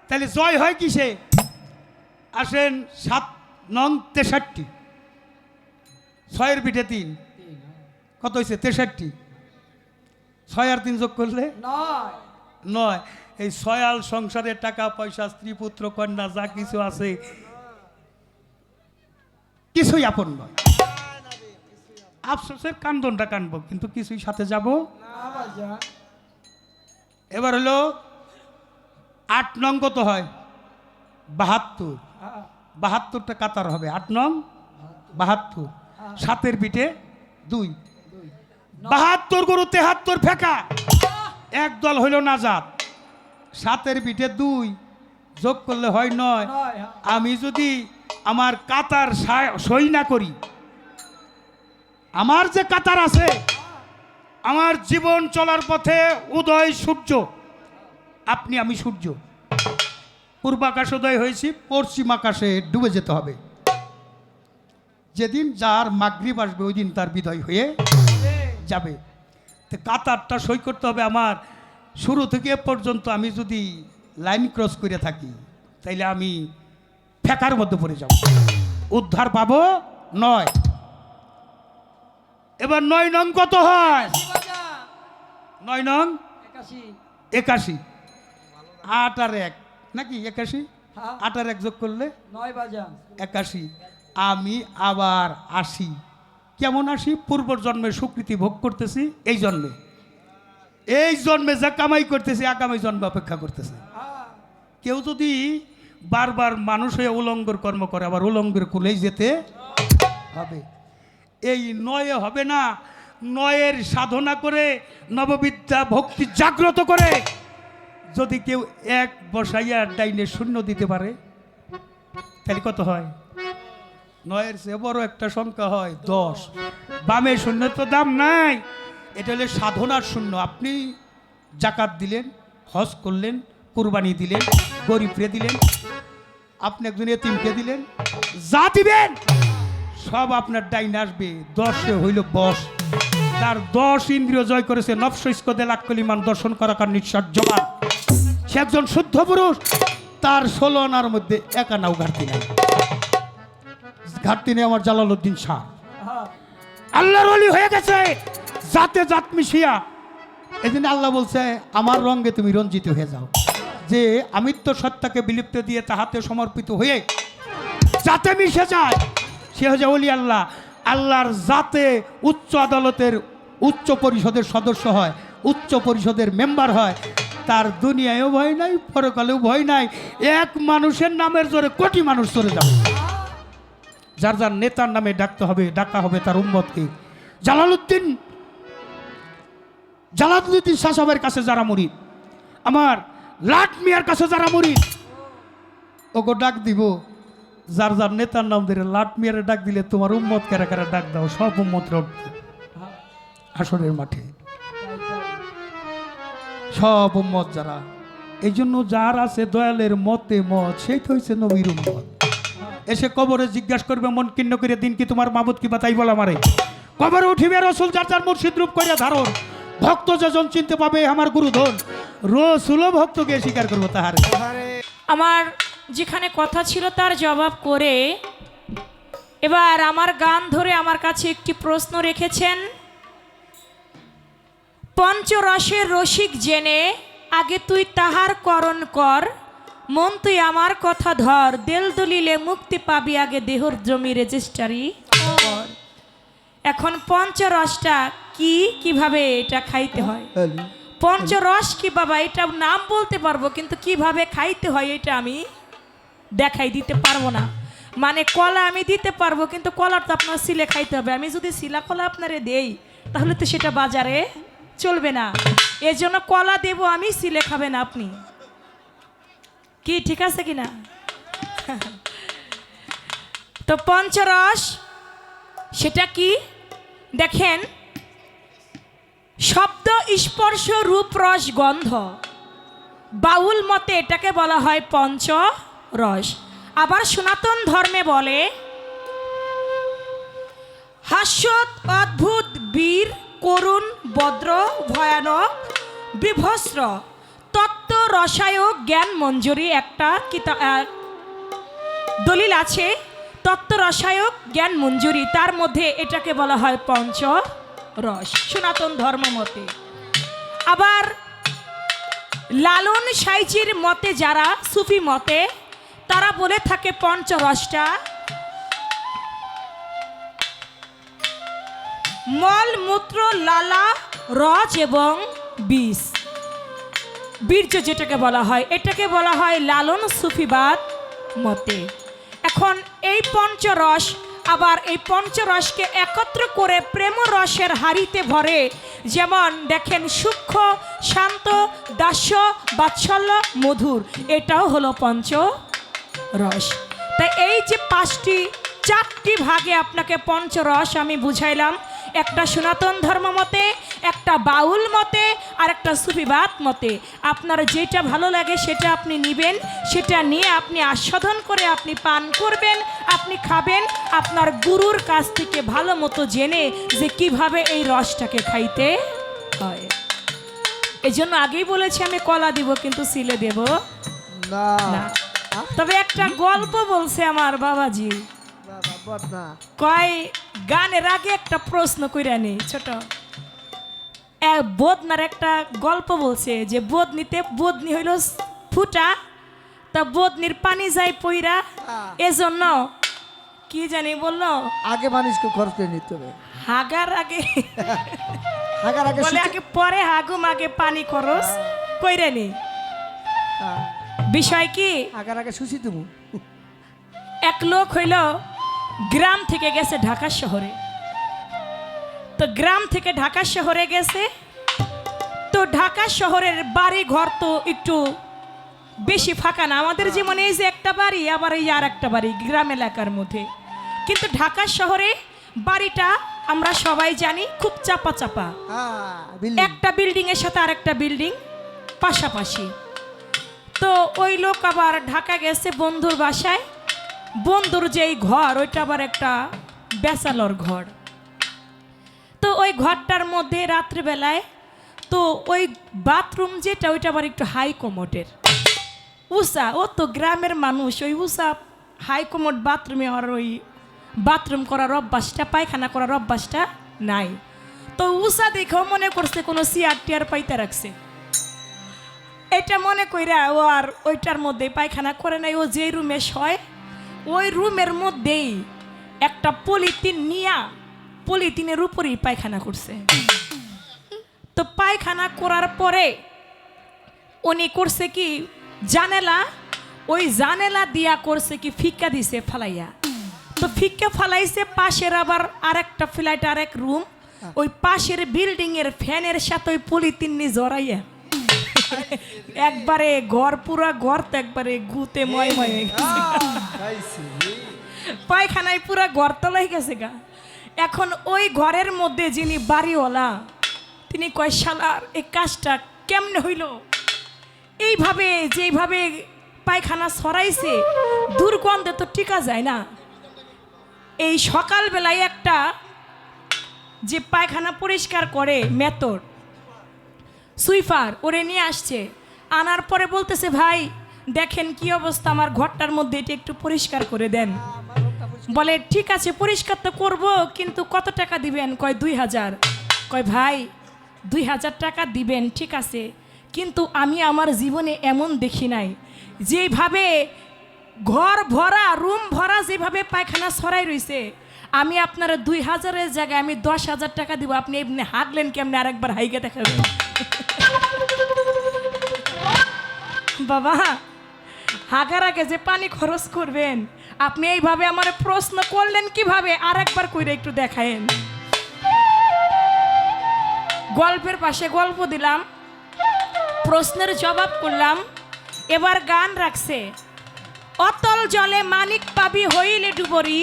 তাহলে জয় হয় কিসে? আসেন 7 নং 63, 6 এর পিঠে 3, কত হয়েছে? 63, 6 আর 3 যোগ করলে 9। এই ছয়াল সংসারে টাকা পয়সা স্ত্রী পুত্র কন্যা যা কিছু আছে কিছুই আপন নয়। আফসোসের কান্দনটা কানবো কিন্তু কিছুই সাথে যাব। এবার হলো 8 নং কত হয়? 72, 72টা কাতার হবে। 8 নং 72, 7 এর পিঠে 2, 72 গরু 73 ফেকা, এক দল হইল নাজাত। 7 এর পিঠে 2 যোগ করলে হয় 9। আমি যদি আমার কাতার সই না করি, আমার যে কাতার আছে, আমার জীবন চলার পথে উদয় সূর্য, আপনি আমি সূর্য, পূর্ব আকাশ উদয় হয়েছি, পশ্চিম আকাশে ডুবে যেতে হবে। যেদিন যার মাগরিব আসবে ওই দিন তার বিদায় হয়ে যাবে। তো কাতারটা সই করতে হবে আমার শুরু থেকে এ পর্যন্ত। আমি যদি লাইন ক্রস করে থাকি তাইলে আমি ফেকার মধ্যে পড়ে যাব, উদ্ধার পাবো 9। এবার 9 নং কত হয়? 9 নং 81, 8 আর 1 নাকি 81, 8 আর 1 যোগ করলে 81। আমি আবার আসি, কেমন আসি? পূর্ব জন্মে স্বীকৃতি ভোগ করতেছি, এই জন্মে যা কামাই করতেছি আগামী জন্মে অপেক্ষা করতেছে। কেউ যদি বারবার মানুষ হয়ে উলঙ্গর কর্ম করে, আবার উলঙ্গের কুলেই যেতে হবে। এই 9 হবে না, 9 সাধনা করে নববিদ্যা ভক্তি জাগ্রত করে যদি কেউ 1 বসাইয়া ডাইনে 0 দিতে পারে তাহলে কত হয়? 9 চেয়ে বড় একটা সংখ্যা হয় 10। বামে 0 তো দাম নাই, এটা হলে সাধনার 0। আপনি জাকাত দিলেন, হজ করলেন, কুরবানি দিলেন, গরিবরে দিলেন, আপনি একজন এতিমকে দিলেন, যা দিবেন সব আপনার ডাইনে আসবে। 10 হইল বশ। তার 10 ইন্দ্রিয় জয় করেছে, নফসইস্কদে লাখ কলিমান দর্শন করা কার নিঃশ্বাস জবান। সে একজন শুদ্ধ পুরুষ, তার 16 আনার মধ্যে 1 আনাও ঘাটতি নাই। ঘাটতি নেই আমার জালালউদ্দিন শাহ, আল্লাহর ওলি হয়ে গেছে জাতে জাত মিশিয়া। এদিন আল্লাহ বলছে আমার রঙে তুমি রঞ্জিত হয়ে যাও, যে আমিত্ব সত্তাকে বিলুপ্ত দিয়ে তাহাতে সমর্পিত হয়ে যাতে মিশে যায় সে হচ্ছে অলি আল্লাহ, আল্লাহর জাতে উচ্চ আদালতের উচ্চ পরিষদের সদস্য হয়, উচ্চ পরিষদের মেম্বার হয়, তার দুনিয়ায়ও ভয় নাই, পরকালেও ভয় নাই। এক মানুষের নামের জোরে কোটি মানুষ চলে যাবে। যার যার নেতার নামে ডাকা হবে তার উম্মতকে। জালালউদ্দিন শাহ সাহেবের কাছে যারা মুরিদ, আমার লাট মিয়ার কাছে যারা মুরিদ, ওকে ডাক দিব। যার যার নেতার নাম ধরে লাট মিয়ারে ডাক দিলে তোমার উম্মত কারা কারা ডাক দাও, সব উম্মতরা উঠবে আসরের মাঠে, সব উম্মত যারা। এই জন্য যার আছে দয়ালের মতে মত, সেই তো হয়েছে নবীর উম্মত। এসে কবরে জিজ্ঞাসা করবে মন কিন্ন করে দিন কি তোমার মাবুদ কি বাতাই বলা মারে। কবরে উঠিবে রসুল যার যার মুর্শিদ রূপ করিয়া ধারণ, ভক্ত যেজন চিনতে পাবে আমার গুরুধন, রসুল ভক্তকে স্বীকার করবো তাহারে। আমার যেখানে কথা ছিল তার জবাব করে এবার আমার গান ধরে আমার কাছে একটি প্রশ্ন রেখেছেন। পঞ্চরসের রসিক জেনে আগে তুই তাহার করণ কর, মন তুই আমার কথা ধর, দেল দলিলে মুক্তি পাবি আগে দেহর জমি রেজিস্ট্রারি কর। এখন পঞ্চরসটা কি, কিভাবে এটা খাইতে হয়? পঞ্চরস কি বাবা, এটা নাম বলতে পারবো কিন্তু কিভাবে খাইতে হয় এটা আমি দেখাই দিতে পারবো না। মানে কলা আমি দিতে পারবো কিন্তু কলার তো আপনার সিলে খাইতে হবে। আমি যদি শিলা কলা আপনারে দেই তাহলে তো সেটা বাজারে চলবে না, এজন্য কলা দেব আমি, সিলে খাবেন আপনি। কি ঠিক আছে কিনা? তো পঞ্চরস সেটা কি দেখেন, শব্দ স্পর্শ রূপ রস গন্ধ, বাউল মতে এটাকে বলা হয় পঞ্চরস। আবার সনাতন ধর্মে বলে হাস্যত অদ্ভুত বীর করুণ বদ্র ভয়ানক বিভস্র তত্ত্ব রসায়ক জ্ঞান মঞ্জুরি। একটা দলিল আছে তত্ত্ব রসায়ক জ্ঞান মঞ্জুরি, তার মধ্যে এটাকে বলা হয় পঞ্চরস সনাতন ধর্ম মতে। আবার লালন সাইজির মতে যারা সুফি মতে তারা বলে থাকে পঞ্চরসটা মল মূত্র লালা রস এবং বিষ, বীর্য যেটাকে বলা হয়, এটাকে বলা হয় লালন সুফিবাদ মতে। এখন এই পঞ্চরস, আবার এই পঞ্চরসকে একত্র করে প্রেম রসের হাড়িতে ভরে, যেমন দেখেন সূক্ষ্ম শান্ত দাস্য বাৎসল্য মধুর, এটাও হলো পঞ্চরস। তাই এই যে চারটি ভাগে আপনাকে পঞ্চরস আমি বুঝাইলাম, একটা সনাতন ধর্ম মতে, একটা বাউল মতে, আর একটা সুফিবাদ মতে। আপনার যেটা ভালো লাগে সেটা আপনি নেবেন, সেটা নিয়ে আপনি আস্বাদন করে আপনি পান করবেন, আপনি খাবেন আপনার গুরুর কাছ থেকে ভালো মতো জেনে যে কিভাবে এই রসটাকে খাইতে হয়। এই জন্য আগেই বলেছি আমি কলা দিব কিন্তু সিলে দেব না। তবে একটা গল্প বলছে আমার বাবাজি, কয় গানের আগে একটা প্রশ্ন কইরা নেই ছোট। বদনার একটা গল্প বলছে যে বদনি হইল ফুটা, তা বদনির পানি যায় পইরা, এজন্য কি জানি বললো আগে মানুষকে খরচ করে নিতে হবে, হাগার আগে আগে বলে আগে পরে হাগুম আগে পানি খরচ কইরা নি। বিষয় কি আগে সুশি তুমি এক লোক হইল গ্রাম থেকে গেছে ঢাকা শহরে, তো গ্রাম থেকে ঢাকা শহরে গেছে, তো ঢাকা শহরের বাড়ি ঘর তো একটু বেশি ফাঁকা না, আমাদের যেমন এই যে একটা বাড়ি আবার এই আর একটা বাড়ি গ্রাম এলাকার মধ্যে, কিন্তু ঢাকা শহরে বাড়িটা আমরা সবাই জানি খুব চাপা চাপা, একটা বিল্ডিং এর সাথে আরেকটা বিল্ডিং পাশাপাশি। তো ওই লোক আবার ঢাকা গেছে বন্ধুর বাসায়, বন্ধুর যেই ঘর ওইটা আবার একটা ব্যাচেলর ঘর, তো ওই ঘরটার মধ্যে রাত্রিবেলায় তো ওই বাথরুম যেটা ওইটা আবার একটু হাই কমোডের উষা, ও তো গ্রামের মানুষ, ওই উষা হাই কমোড বাথরুমে আর ওই বাথরুম করার অভ্যাসটা পায়খানা করার অভ্যাসটা নাই। তো উষা দেখেও মনে করছে কোনো চেয়ার টিয়ার পাইতে রাখছে, এটা মনে কইরা ও আর ওইটার মধ্যে পায়খানা করে নাই, ও যে রুমে শয় ওই রুমের মধ্যেই একটা পলিথিন নিয়া পলিথিনের উপরেই পায়খানা করছে। তো পায়খানা করার পরে উনি করছে কি জানেলা, ওই জানেলা দিয়া করছে কি ফিক্কা দিছে ফালাইয়া। তো ফিক্কা ফালাইছে পাশের আবার আরেকটা ফ্ল্যাট আরেক রুম, ওই পাশের বিল্ডিং এর ফ্যানের সাথে ওই পলিথিন নিয়ে জড়াইয়া একবারে ঘর পুরা ঘর তো একবারে গুতে ময় ময় হয়ে গেছে, পায়খানায় পুরা ঘর তলাই গেছে গা। এখন ওই ঘরের মধ্যে যিনি বাড়িওয়ালা তিনি কয় শালার এই কাজটা কেমনে হইল, এইভাবে যেভাবে পায়খানা ছড়াইছে দুর্গন্ধে তো টিকা যায় না। এই সকালবেলায় একটা যে পায়খানা পরিষ্কার করে মেথড সুইপার ওরে নিয়ে আসছে, আনার পরে বলতেছে ভাই দেখেন কি অবস্থা আমার ঘরটার মধ্যে এটা একটু পরিষ্কার করে দেন। বলে ঠিক আছে পরিষ্কার তো করব, কিন্তু কত টাকা দিবেন? কয় 2000। কয় ভাই 2000 টাকা দিবেন ঠিক আছে, কিন্তু আমি আমার জীবনে এমন দেখি নাই যেভাবে ঘর ভরা রুম ভরা যেভাবে পায়খানা ছড়াই রইছে, আমি আপনার 2000-এর জায়গায় আমি 10,000 টাকা দিব, আপনি এমনি হাঁকলেন কেমনে? আরেকবার হাইকে দেখাবেন। বাবা হাগার আগে যে পানি খরচ করবেন, আপনি এইভাবে আমার প্রশ্ন করলেন কিভাবে? আরেকবার কইরে একটু দেখায়েন। গল্পের পাশে গল্প দিলাম, প্রশ্নের জবাব করলাম, এবার গান রাখছে। অতল জলে মানিক পাবি হইলে ডুবরি,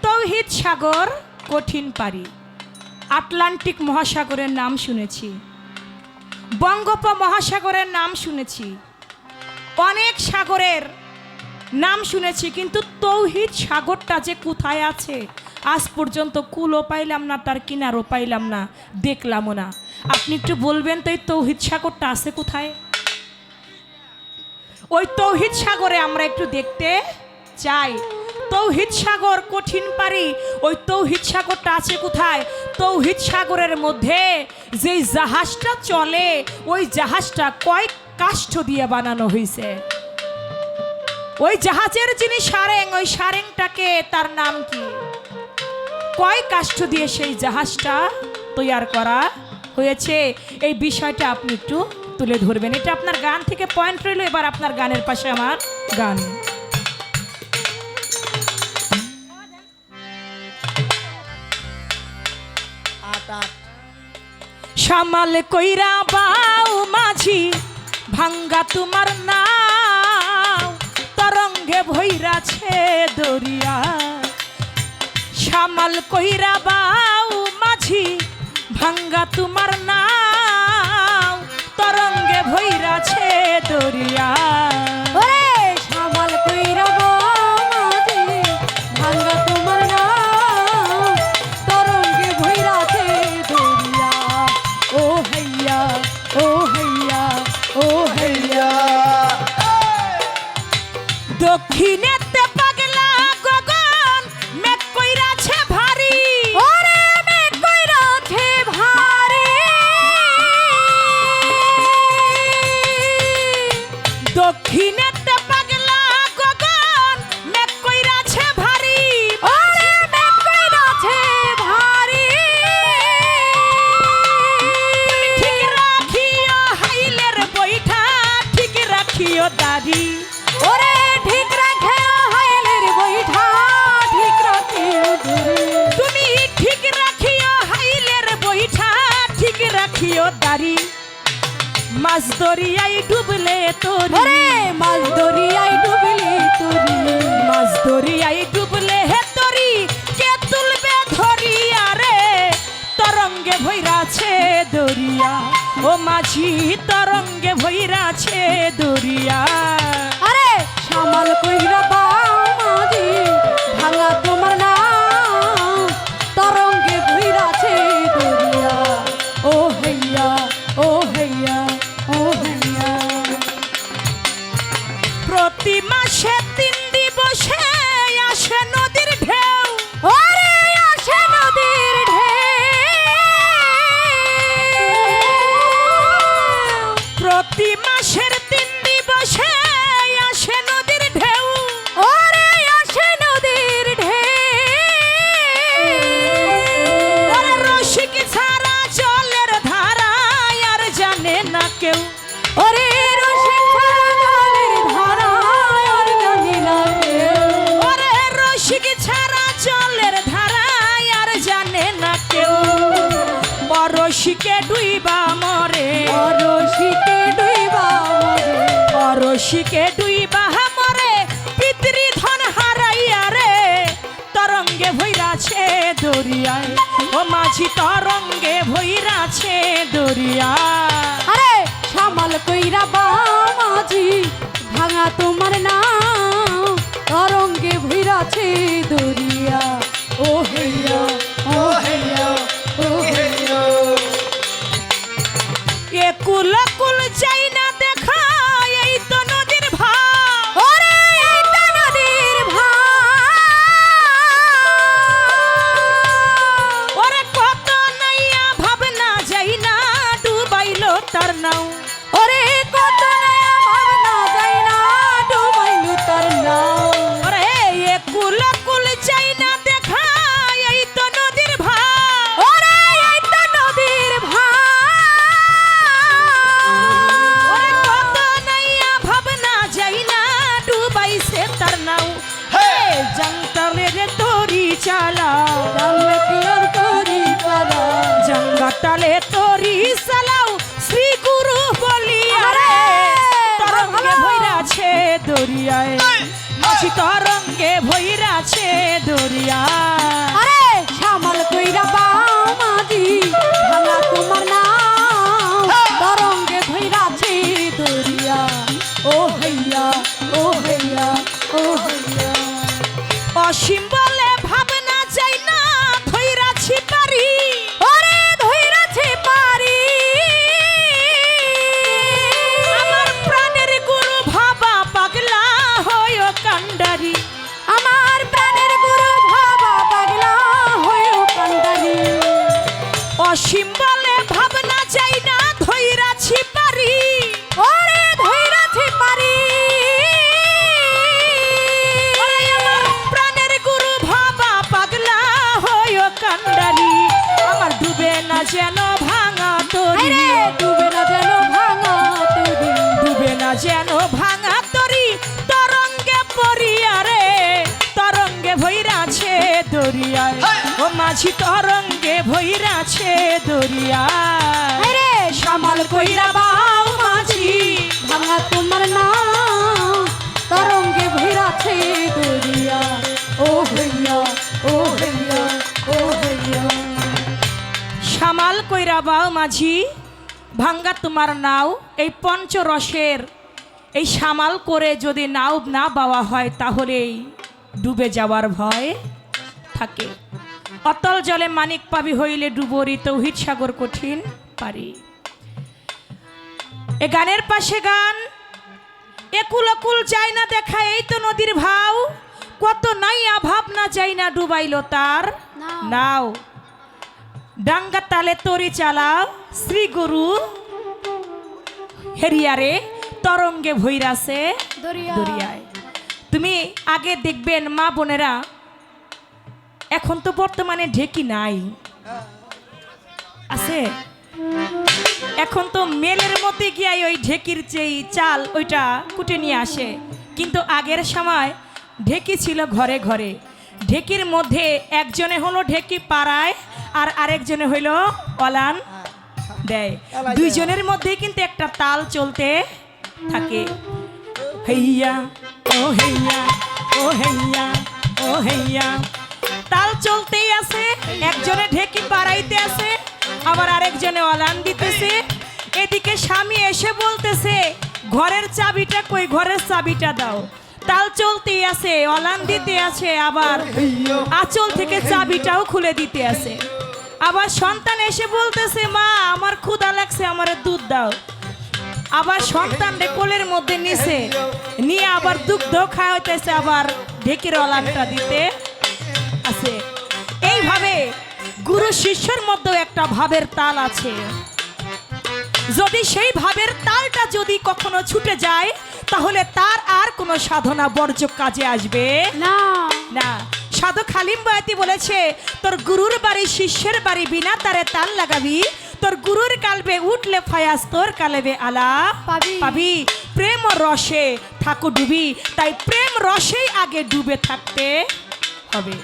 তৌহিদ সাগর কঠিন পারি। আটলান্টিক মহাসাগরের নাম শুনেছি, বঙ্গোপ মহাসাগরের নাম শুনেছি, অনেক সাগরের নাম শুনেছি, কিন্তু তৌহিদ সাগরটা যে কোথায় আছে আজ পর্যন্ত কুলও পাইলাম না, তার কিনারও পাইলাম না, দেখলামও না। আপনি একটু বলবেন তো এই তৌহিদ সাগরটা আছে কোথায়? ওই তৌহিদ সাগরে আমরা একটু দেখতে চাই। তৌহিদ সাগর কঠিন পারি, ওই তৌহিদ সাগরটা আছে কোথায়? তৌহিদ সাগরের মধ্যে যেই জাহাজটা চলে, ওই জাহাজটা কয় কাষ্ঠ দিয়ে বানানো হয়েছে? ওই জাহাজের যিনি সারেং, ওই সারেংটাকে তার নাম কি? কয় কাষ্ঠ দিয়ে সেই জাহাজটা তৈয়ার করা হয়েছে? এই বিষয়টা আপনি একটু তুলে ধরবেন। এটা আপনার গান থেকে পয়েন্ট রইল। এবার আপনার গানের পাশে আমার গান। সামাল কইরা বাউ মাঝি ভাঙ্গা তোমার নাও, তরঙ্গে ভৈরাছে দরিয়া। সামাল কইরা বাউ মাঝি ভাঙ্গা তোমার নাও, তরঙ্গে ভৈরাছে দরিয়া। ওরে সামাল কইরা বামাজি ভাঙ্গা তোমার নাম, তরঙ্গে ভৈরাছে দরিয়া। ও হইয়া ও হইয়া ও হইয়া। দক্ষিণেতে পাগলা গগন মেঘ কইরাছে ভারী, ওরে মেঘ কইরাছে ভারী। দক্ষিণেতে পাগলা গগন মেঘ কইরাছে ভারী, ওরে মেঘ কইরাছে ভারী। ঠিক রাখিও হাইলের বৈঠা, ঠিক রাখিও দাড়ি। ওরে ঠিক রাখে হাইলের বৈঠা, ঠিক রাখিও দূরে। তুমি ঠিক রাখিও হাইলের বৈঠা, ঠিক রাখিও দাড়ি। মাছ দরিয়ায় ডুবলে তোরি, ওরে মাছ দরিয়ায় ডুবলি তুরি। মাছ দরিয়ায় ডুবলে হে তরি, কে তুলবে ধরিয়া রে? তরঙ্গে ভৈরাছে দরিয়া, ও মাঝি তরঙ্গে ভৈরাছে দরিয়া। আরে সামাল কইরা বামাজি ভাঙা তোমার নাম, তরঙ্গে ভৈরাছে দরিয়া। ও হইয়া ও হইয়া ও হইয়া। প্রতি মাসে 3 দিবসে আসে নদীর ঢেউ, ওরে আসে নদীর ঢেউ। প্রতি মাসের 3 দিবসে আসে নদীর ঢেউ। ওরে অরসিকে ডুইবা মরে অরসিকে ডুইবা মরে অরসিকে ডুইবা মরে পিতৃ ধন হারাইয়া রে তরঙ্গে ভৈরাছে দরিয়ায় ও মাঝি তরঙ্গে ভৈরাছে দরিয়া আরে সামাল কইরা বামাজি ভাঙা তোমার নাম তরঙ্গে ভৈরাছে দরিয়া ও হেয়া ও হেয়া ও হেয়া এ কুল কুল চাই না দেখা এই তো নদীর ভাব ওরে এই তো নদীর ভাব ওরে কত নাইয়া ভাবনা যাই না ডুবাইলো তার নাও ওরে কত নয়া ভাবনা যায় না ডুবাইলু তার নাও ওরে এ কুল কুল চাই না দেখা এই তো নদীর ভাব ওরে এই তো নদীর ওরে ভাব কত নাইয়া ভাবনা যাই না ডুবাইছে তার নাও হে জঙ্গলে রে তোরি চালাও জানলে কি আর করি পারা জঙ্গটালে তোরি চালাও শ্রী গুরু বলিয়া রে তরঙ্গে ভৈরাছে দরিয়ায় মাঝি তরঙ্গে ভৈরাছে দরিয়া আরে সামাল কইরা বামাজি ভাঙা তোমার নাম তরঙ্গে ভৈরাছে দরিয়া ও হইয়া ও হইয়া ও হইয়া অসীম বলে ভাবনা চাই না ধৈরাছি পারি ওরে ধৈরাছে পারি আমার প্রাণের গুরু ভাবা পাগলা হয় কান্ডারি আমার প্রাণের গুরু ভাবা পাগলা হইও কান্ডারি অসীম বলে ভাবনা চাই না ধৈরাছি পারি ওরে ধৈরাছে পারি ওরে আমার প্রাণের গুরু ভাবা পাগলা হয় কান্ডারি আমার ডুবে না যেন ভাঙা তরি আরে ডুবে না যেন ভাঙা তুদি ডুবে না যেন ভাঙা তরি তরঙ্গে পড়িয়া রে তরঙ্গে ভৈরাছে দরিয়ায় ও মাঝি তরঙ্গে ভৈরাছে দরিয়ায় আরে সামাল কইরা বাও মাঝি ভাঙা তোমার নাম তরঙ্গে ভৈরাছে দরিয়া ও হইয়া ও হইয়া ও হইয়া সামাল কইরা বাও মাঝি ভাঙ্গা তোমার নাও এই পঞ্চরসের এই সামাল করে যদি নাও না বাওয়া হয় তাহলেই ডুবে যাওয়ার ভয় থাকে অতল জলে মানিক পাবি হইলে ডুবরি তৌহিদ সাগর কঠিন পারি এ গানের পাশে গান একুল অকুল চাই না দেখা এই তো নদীর ভাও কত নাইয়া ভাবনা চাই না ডুবাইলো তার নাও। নাও ডাঙ্গা তালে তরি চালাও শ্রী গুরু হেরিয়ারে তরঙ্গে ভৈরাছে দরিয়া দরিয়ায় তুমি আগে দেখবেন মা বোনেরা এখন তো বর্তমানে ঢেকি নাই আছে এখন তো মেলের মধ্যে গিয়ে ওই ঢেকির যেই চাল ওইটা কুটে নিয়ে আসে কিন্তু আগের সময় ঢেকি ছিল ঘরে ঘরে ঢেকির মধ্যে একজনে হলো ঢেকি পাড়ায় আর আরেকজনে হইল অলান দেয় দুইজনের মধ্যে কিন্তু একটা তাল চলতে থাকে হেইয়া ও হেইয়া ও হেইয়া ও হেইয়া তাল চলতেই আছে একজনে ঢেকি পাড়াইতে আছে আবার আরেকজনে অলান দিতেছে এদিকে স্বামী এসে বলতেছে ঘরের চাবিটা কই ঘরের চাবিটা দাও তাল চলতেই আছে অলান দিতে আছে আবার আঁচল থেকে চাবিটাও খুলে দিতে আছে আবার সন্তান এসে বলতেছে মা আমার ক্ষুধা লাগছে আমার দুধ দাও আবার সন্তান রে কোলের মধ্যে নিছে নিয়ে আবার দুগ্ধ খাওয়াইতেছে আবার ঢেকির অলানটা দিতে আছে এইভাবে গুরু শিষ্যের মধ্যেও একটা ভাবের তাল আছে যদি সেই ভাবের তালটা যদি কখনো ছুটে যায় তাহলে তার আর কোনো সাধনা বর্জ্য কাজে আসবে না না সাধক হালিম বয়াতি বলেছে তোর গুরুর বাড়ি শিষ্যের বাড়ি বিনা তারে তাল লাগাবি তোর গুরুর কালবে উঠলে ফায়াস তোর কালেবে আলা পাবি। পাবি প্রেম রসে ঠাকুর ডুবি তাই প্রেম রসেই আগে ডুবে থাকতে হবে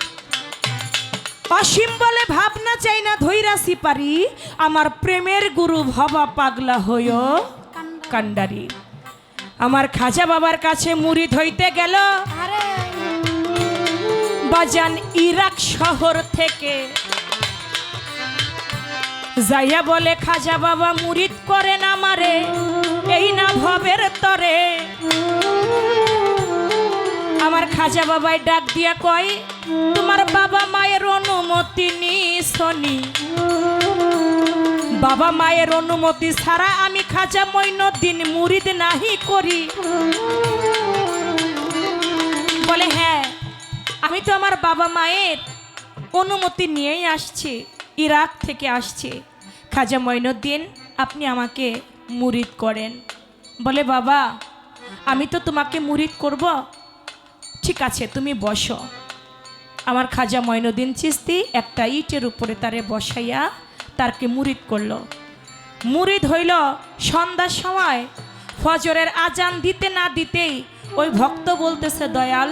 অসীম বলে ভাবনা চাই না ধৈরাসি পারি, আমার প্রেমের গুরু ভবা পাগলা হইও কান্ডারি। আমার খাজা বাবার কাছে মুরিদ হইতে গেল আরে বাজান ইরাক শহর থেকে। যাইয়া বলে খাজা বাবা মুরিদ করেন আমারে, এই না ভবের তরে। আমার খাজা বাবাই ডাক দিয়া কয়, তোমার বাবা মায়ের অনুমতি নিছনি। বাবা মায়ের অনুমতি ছাড়া আমি খাজা মঈনুদ্দিন মুরিদ নাহি করি। বলে হ্যাঁ, আমি তো আমার বাবা মায়ের অনুমতি নিয়েই আসছি, ইরাক থেকে আসছি। খাজা মঈনুদ্দিন আপনি আমাকে মুরিদ করেন। বলে বাবা আমি তো তোমাকে মুরিদ করব, ঠিক আছে তুমি বসো। আমার খাজা মঈনুদ্দিন চিশতি একটা ইটের উপরে তারে বসাইয়া তারকে মুরিদ করলো। মুরিদ হইল সন্ধ্যার সময়, ফজরের আজান দিতে না দিতেই ওই ভক্ত বলতেছে, দয়াল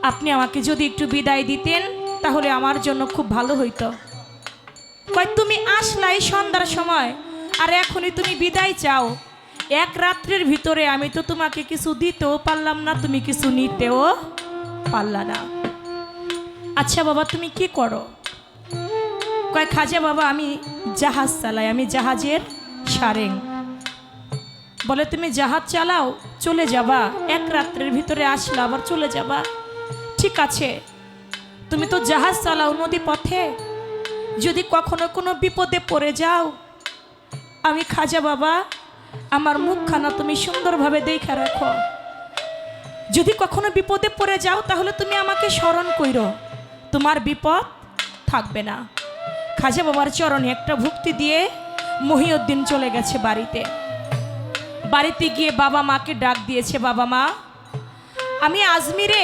আপনি আমাকে যদি একটু বিদায় দিতেন তাহলে আমার জন্য খুব ভালো হইতো। কয় তুমি আসলাই সন্ধ্যার সময় আর এখনই তুমি বিদায় চাও? এক রাত্রের ভিতরে আমি তো তোমাকে কিছু দিতেও পারলাম না, তুমি কিছু নিতেও পারলা না। আচ্ছা বাবা তুমি কি করো? কয় খাজা বাবা আমি জাহাজ চালাই, আমি জাহাজের সারেং। বলে তুমি জাহাজ চালাও, চলে যাবা, এক রাত্রের ভিতরে আসলা আবার চলে যাবা, ঠিক আছে। তুমি তো জাহাজ চালাও নদী পথে, যদি কখনো কোনো বিপদে পড়ে যাও, আমি খাজা বাবা আমার মুখখানা তুমি সুন্দরভাবে দেখে রাখো। যদি কখনো বিপদে পড়ে যাও তাহলে তুমি আমাকে স্মরণ কইরো, তোমার বিপদ থাকবে না। খাজা বাবার চরণে একটা ভক্তি দিয়ে মহিউদ্দিন চলে গেছে বাড়িতে। বাড়িতে গিয়ে বাবা মাকে ডাক দিয়েছে, বাবা মা আমি আজমিরে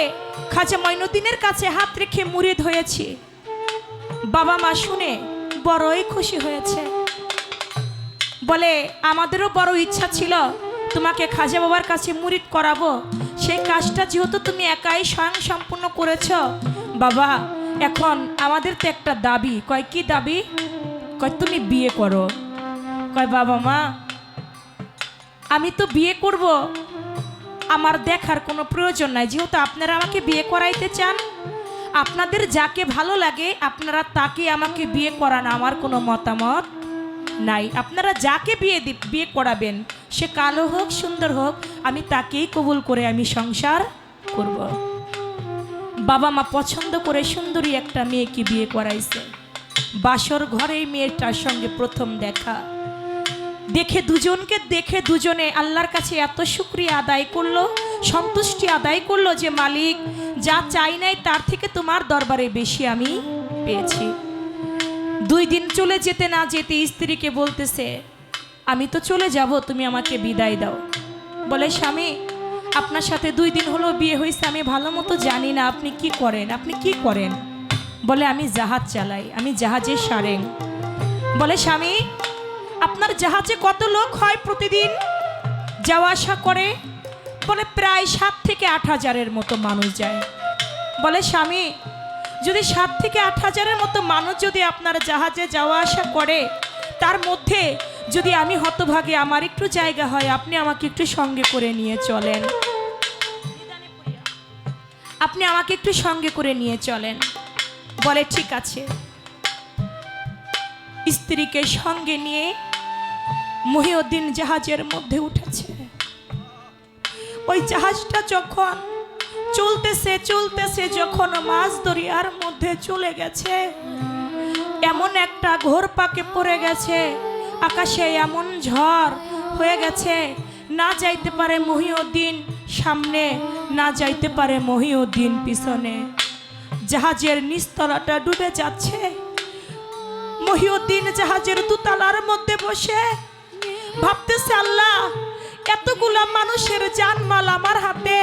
খাজা মঈনুদ্দিনের কাছে হাত রেখে মুরিদ হয়েছি। বাবা মা শুনে বড়ই খুশি হয়েছে। বলে আমাদেরও বড় ইচ্ছা ছিল তোমাকে খাজা বাবার কাছে মুরিদ করাবো, সেই কাজটা যেহেতু তুমি একাই স্বয়ং সম্পূর্ণ করেছ, বাবা এখন আমাদের তো একটা দাবি। কয় কি দাবি? কয় তুমি বিয়ে করো। কয় বাবা মা আমি তো বিয়ে করব, আমার দেখার কোনো প্রয়োজন নাই, যেহেতু আপনারা আমাকে বিয়ে করাইতে চান, আপনাদের যাকে ভালো লাগে আপনারা তাকে আমাকে বিয়ে করান, আমার কোনো মতামত নাই। আপনারা যাকে বিয়ে করাবেন সে কালো হোক সুন্দর হোক, আমি তাকেই কবুল করে আমি সংসার করব। বাবা মা পছন্দ করে সুন্দরী একটা মেয়েকে বিয়ে করাইছে। বাসর ঘরেই মেয়েটার সঙ্গে প্রথম দেখা। দেখে দুজনে আল্লাহর কাছে এত শুকরিয়া আদায় করলো, সন্তুষ্টি আদায় করলো যে মালিক যা চাই নাই তার থেকে তোমার দরবারে বেশি আমি পেয়েছি। 2 দিন চলে যেতে না যেতে স্ত্রীকে বলতেছে আমি তো চলে যাব, তুমি আমাকে বিদায় দাও। বলে স্বামী আপনার সাথে 2 দিন হলো বিয়ে হয়েছে, আমি ভালো মতো জানি না আপনি কি করেন। বলে আমি জাহাজ চালাই, আমি জাহাজের সারেং। বলে স্বামী আপনার জাহাজে কত লোক হয় প্রতিদিন যাওয়া আসা করে? বলে প্রায় 7 থেকে 8 হাজারের মতো মানুষ যায়। বলে স্বামী যদি 7 থেকে 8 হাজারের মতো মানুষ যদি আপনার জাহাজে যাওয়া আসা করে, তার মধ্যে যদি আমি হতভাগে আমার একটু জায়গা হয়, আপনি আমাকে একটু সঙ্গে করে নিয়ে চলেন, আপনি আমাকে একটু সঙ্গে করে নিয়ে চলেন। বলে ঠিক আছে। স্ত্রীকে সঙ্গে নিয়ে মহিউদ্দিন জাহাজের মধ্যে উঠেছে। ওই জাহাজটা যখন চলতেছে যখন মাঝ দরিয়ার মধ্যে চলে গেছে, এমন একটা ঘোর পাকে পড়ে গেছে, আকাশে এমন ঝড় হয়ে গেছে, না যাইতে পারে মহিউদ্দিন সামনে, না যাইতে পারে মহিউদ্দিন পিছনে। জাহাজের নিচতলাটা ডুবে যাচ্ছে। মহিউদ্দিন জাহাজের দোতলার মধ্যে বসে ভাবতেছে আল্লাহ এতগুলা মানুষের জানমাল আমার হাতে,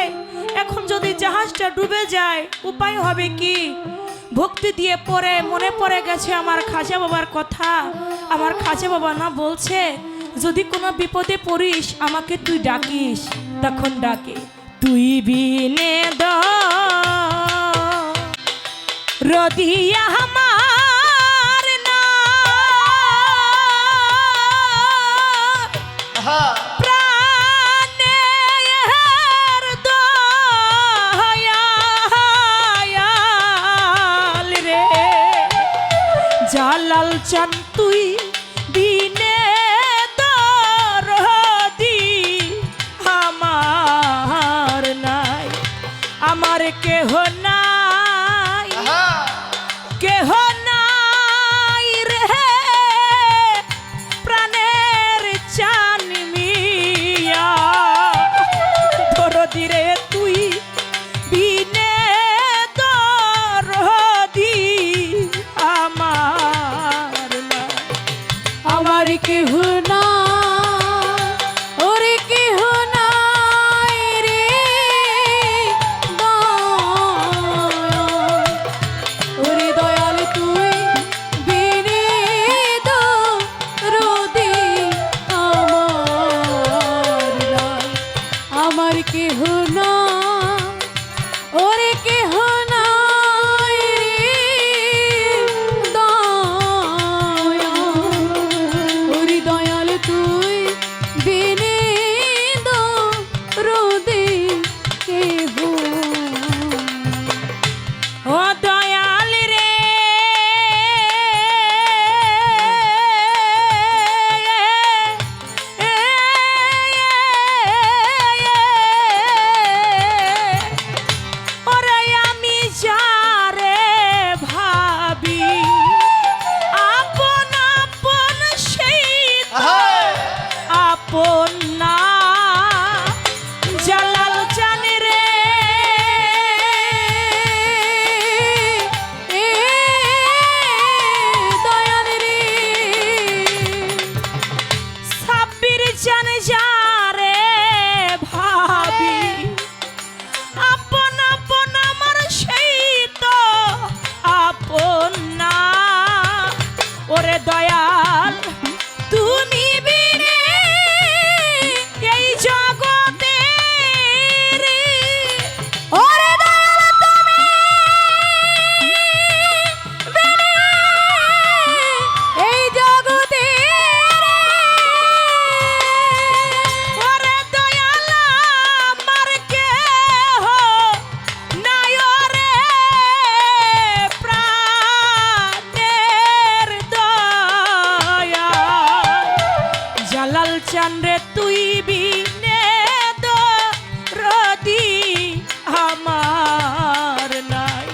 এখন যদি জাহাজটা ডুবে যায় উপায় হবে কি? ভক্তি দিয়ে পড়ে মনে পড়ে গেছে আমার খাজা বাবার কথা। আমার খাজা বাবা না বলছে যদি কোনো বিপদে পড়িস আমাকে তুই ডাকিস। তখন ডাকে তুই বিনে রদিয়া আমার না প্রাণের দয়াল রে জালাল চান তুই বিনে দরদি আমার নাই আমার কেহ নাই কেহ নাই রে প্রাণের চান মিয়া দরদি রে তুই বিনে দরদি আমার নাই আমার কেহ না ওরে কেহ নাই রে দয়াল ওরে দয়াল তুই বিনে দরদি আমার নাই আমার কেহ না ওরে কেহ নাই রে দয়াল ওরে দয়াল তুই বিনে দরদি কেহ ও দয়াল রে ওরে আমি যারে ভাবি আপন আপন সেই তো আপন না জালাল চান রে দয়াল রে সাব্বির চান যারে ভাবি আপন আপন আমার সেই তো আপন না ওরে দয়াল তুমি বিনে এই জগতে রে ওরে দয়াল তুমি বিনে এই জগতে ওরে দয়াল আমার কেহ নাই ওরে প্রাণের দয়াল জালাল চান রে তুই বিনে দরদি আমার নাই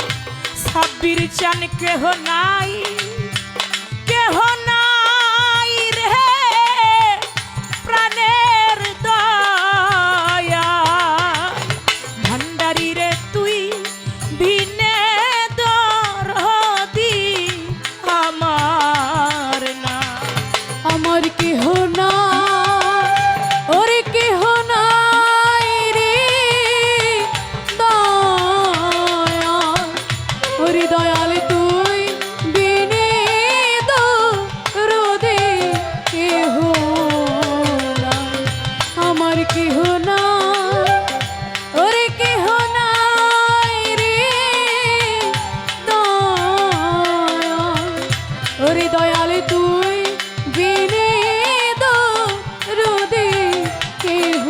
সাব্বির চান কেহ নাই কেহ নাই রে প্রাণের দয়াল ভান্ডারি রে তুই বিনে দরদি আমার না আমার কেহ না ওরে কেহ নাই রে দয়াল ওরে দয়াল তুই বিনে দরদি কেহ নাই আমার কেহ না ওরে কেহ নাই রে দয়াল ওরে দয়াল তুই বিনে দরদি কেহ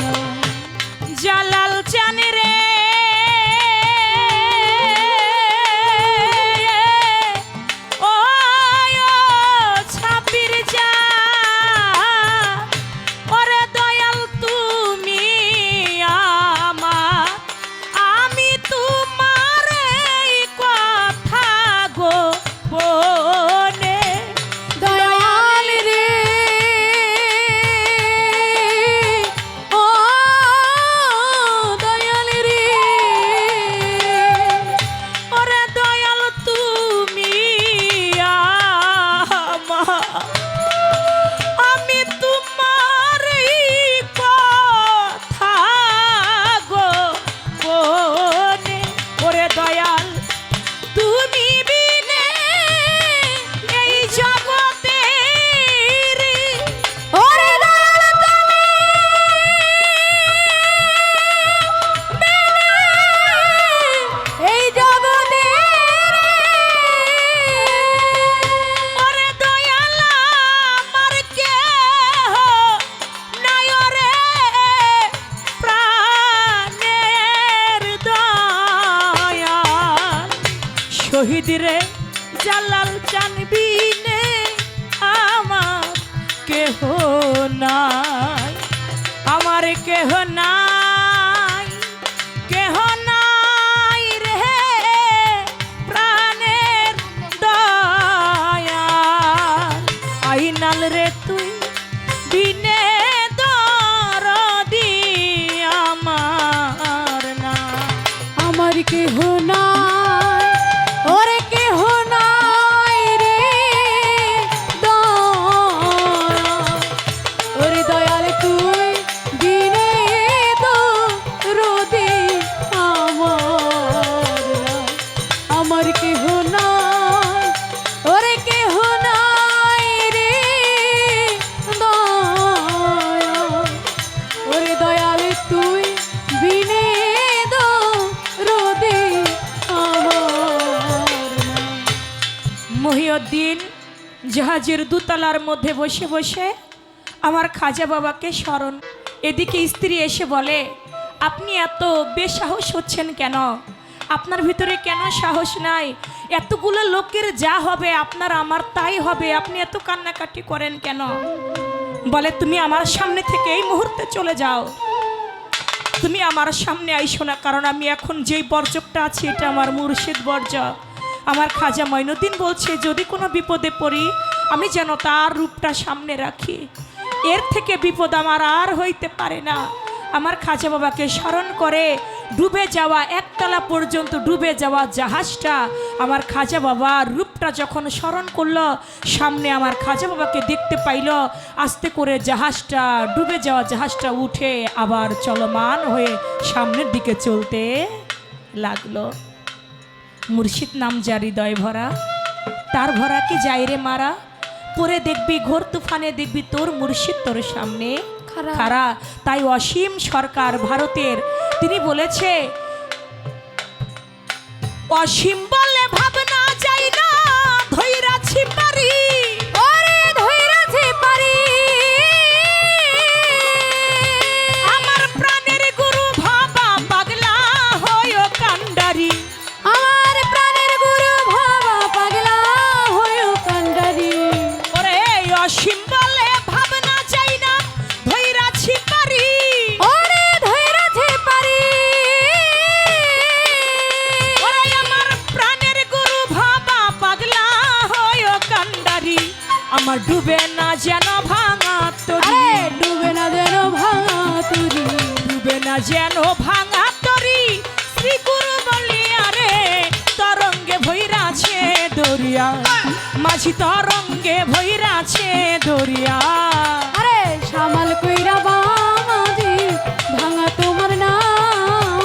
নাই জালাল চান রে শহীদ রে জালাল জানবি নে আমার কেহ নাই, আমার কেহ নাই, কেহ নাই রে প্রাণের দয়াল। আইনাল রে তুই বিনে দরদি আমার না, আমার কেহ নাই, ওরে কেহ নাই রে দয়াল, ওরে দয়াল তুই দিনে দরদি আমার নাই, আমার কেহ নাই, ওরে কেহ নাই রে দয়াল, ওরে দয়াল তুই বিনে দরদি আমার নাই। মহিউদ্দিন জাহাজের দোতলার মধ্যে বসে বসে আমার খাজা বাবাকে স্মরণ। এদিকে স্ত্রী এসে বলে, আপনি এত বেসাহস হচ্ছেন কেন? আপনার ভিতরে কেন সাহস নাই? এতগুলো লোকের যা হবে আপনার আমার তাই হবে, আপনি এত কান্নাকাটি করেন কেন? বলে, তুমি আমার সামনে থেকে এই মুহূর্তে চলে যাও, তুমি আমার সামনে আইসো না, কারণ আমি এখন যেই বর্জকটা আছি এটা আমার মুর্শিদ বর্জক। আমার খাজা মঈনুদ্দিন বলছে যদি কোনো বিপদে পড়ি আমি যেন তার রূপটা সামনে রাখি, এর থেকে বিপদ আমার আর হইতে পারে না। আমার খাজা বাবাকে স্মরণ করে ডুবে যাওয়া, একতলা পর্যন্ত ডুবে যাওয়া জাহাজটা, আমার খাজা বাবার রূপটা যখন স্মরণ করলো, সামনে আমার খাজা বাবাকে দেখতে পাইল। আস্তে করে জাহাজটা, ডুবে যাওয়া জাহাজটা উঠে আবার চলমান হয়ে সামনের দিকে চলতে লাগলো। মুর্শিদ নাম যার হৃদয় ভরা, তার ভরা কি যাই রে মারা, পরে দেখবি ঘোর তুফানে দেখবি তোর মুর্শিদ তোর সামনে খাড়া। তাই অসীম সরকার ভারতের, তিনি বলেছে, অসীম বলে ভাবনা যায় না, ধৈরাছি পারি, ওরে ধৈরাছি পারি, আমার প্রাণের গুরু ভাবা পাগলা হয়ো কান্ডারি, আমার প্রাণের গুরু ভাবা পাগলা হয়ো কান্ডারি। ওরে অসীম বলে ভাবনা যায় না, ধৈরাছি পারি, ওরে ধৈরাছি পারি, ওরে আমার প্রাণের গুরু ভাবা পাগলা হয়ো কান্ডারি, আমার ডুবে না যেন ভাঙা তরি, আরে ডুবে না যেন ভাঙা তুরি, ডুবে না যেন ভাঙা তরি, শ্রী গুরু বলিয়া রে তরঙ্গে ভৈরাছে দরিয়া, মাঝি তরঙ্গে ভৈরাছে দরিয়া। আরে সামাল কইরা বামাজি ভাঙা তোমার নাম,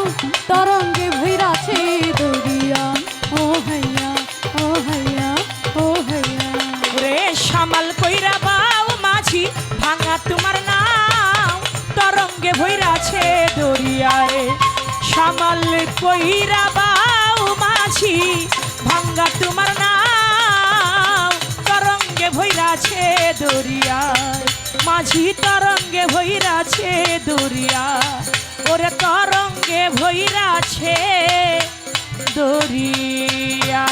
তরঙ্গে ভৈরাছে দরিয়া, ও হাইয়া ও হাইয়া ও হাইয়া। রে সামাল কইরা বাউ মাঝি ভাঙা তোমার নাম, তরঙ্গে ভৈরাছে দরিয়ায়, সামাল কইরা বাউ মাঝি ভাঙ্গা তোমার নাম, তরঙ্গে ভৈরাছে দরিয়ায়, মাঝি তরঙ্গে ভৈরাছে দরিয়া, ওরে তরঙ্গে ভৈরাছে দরিয়া।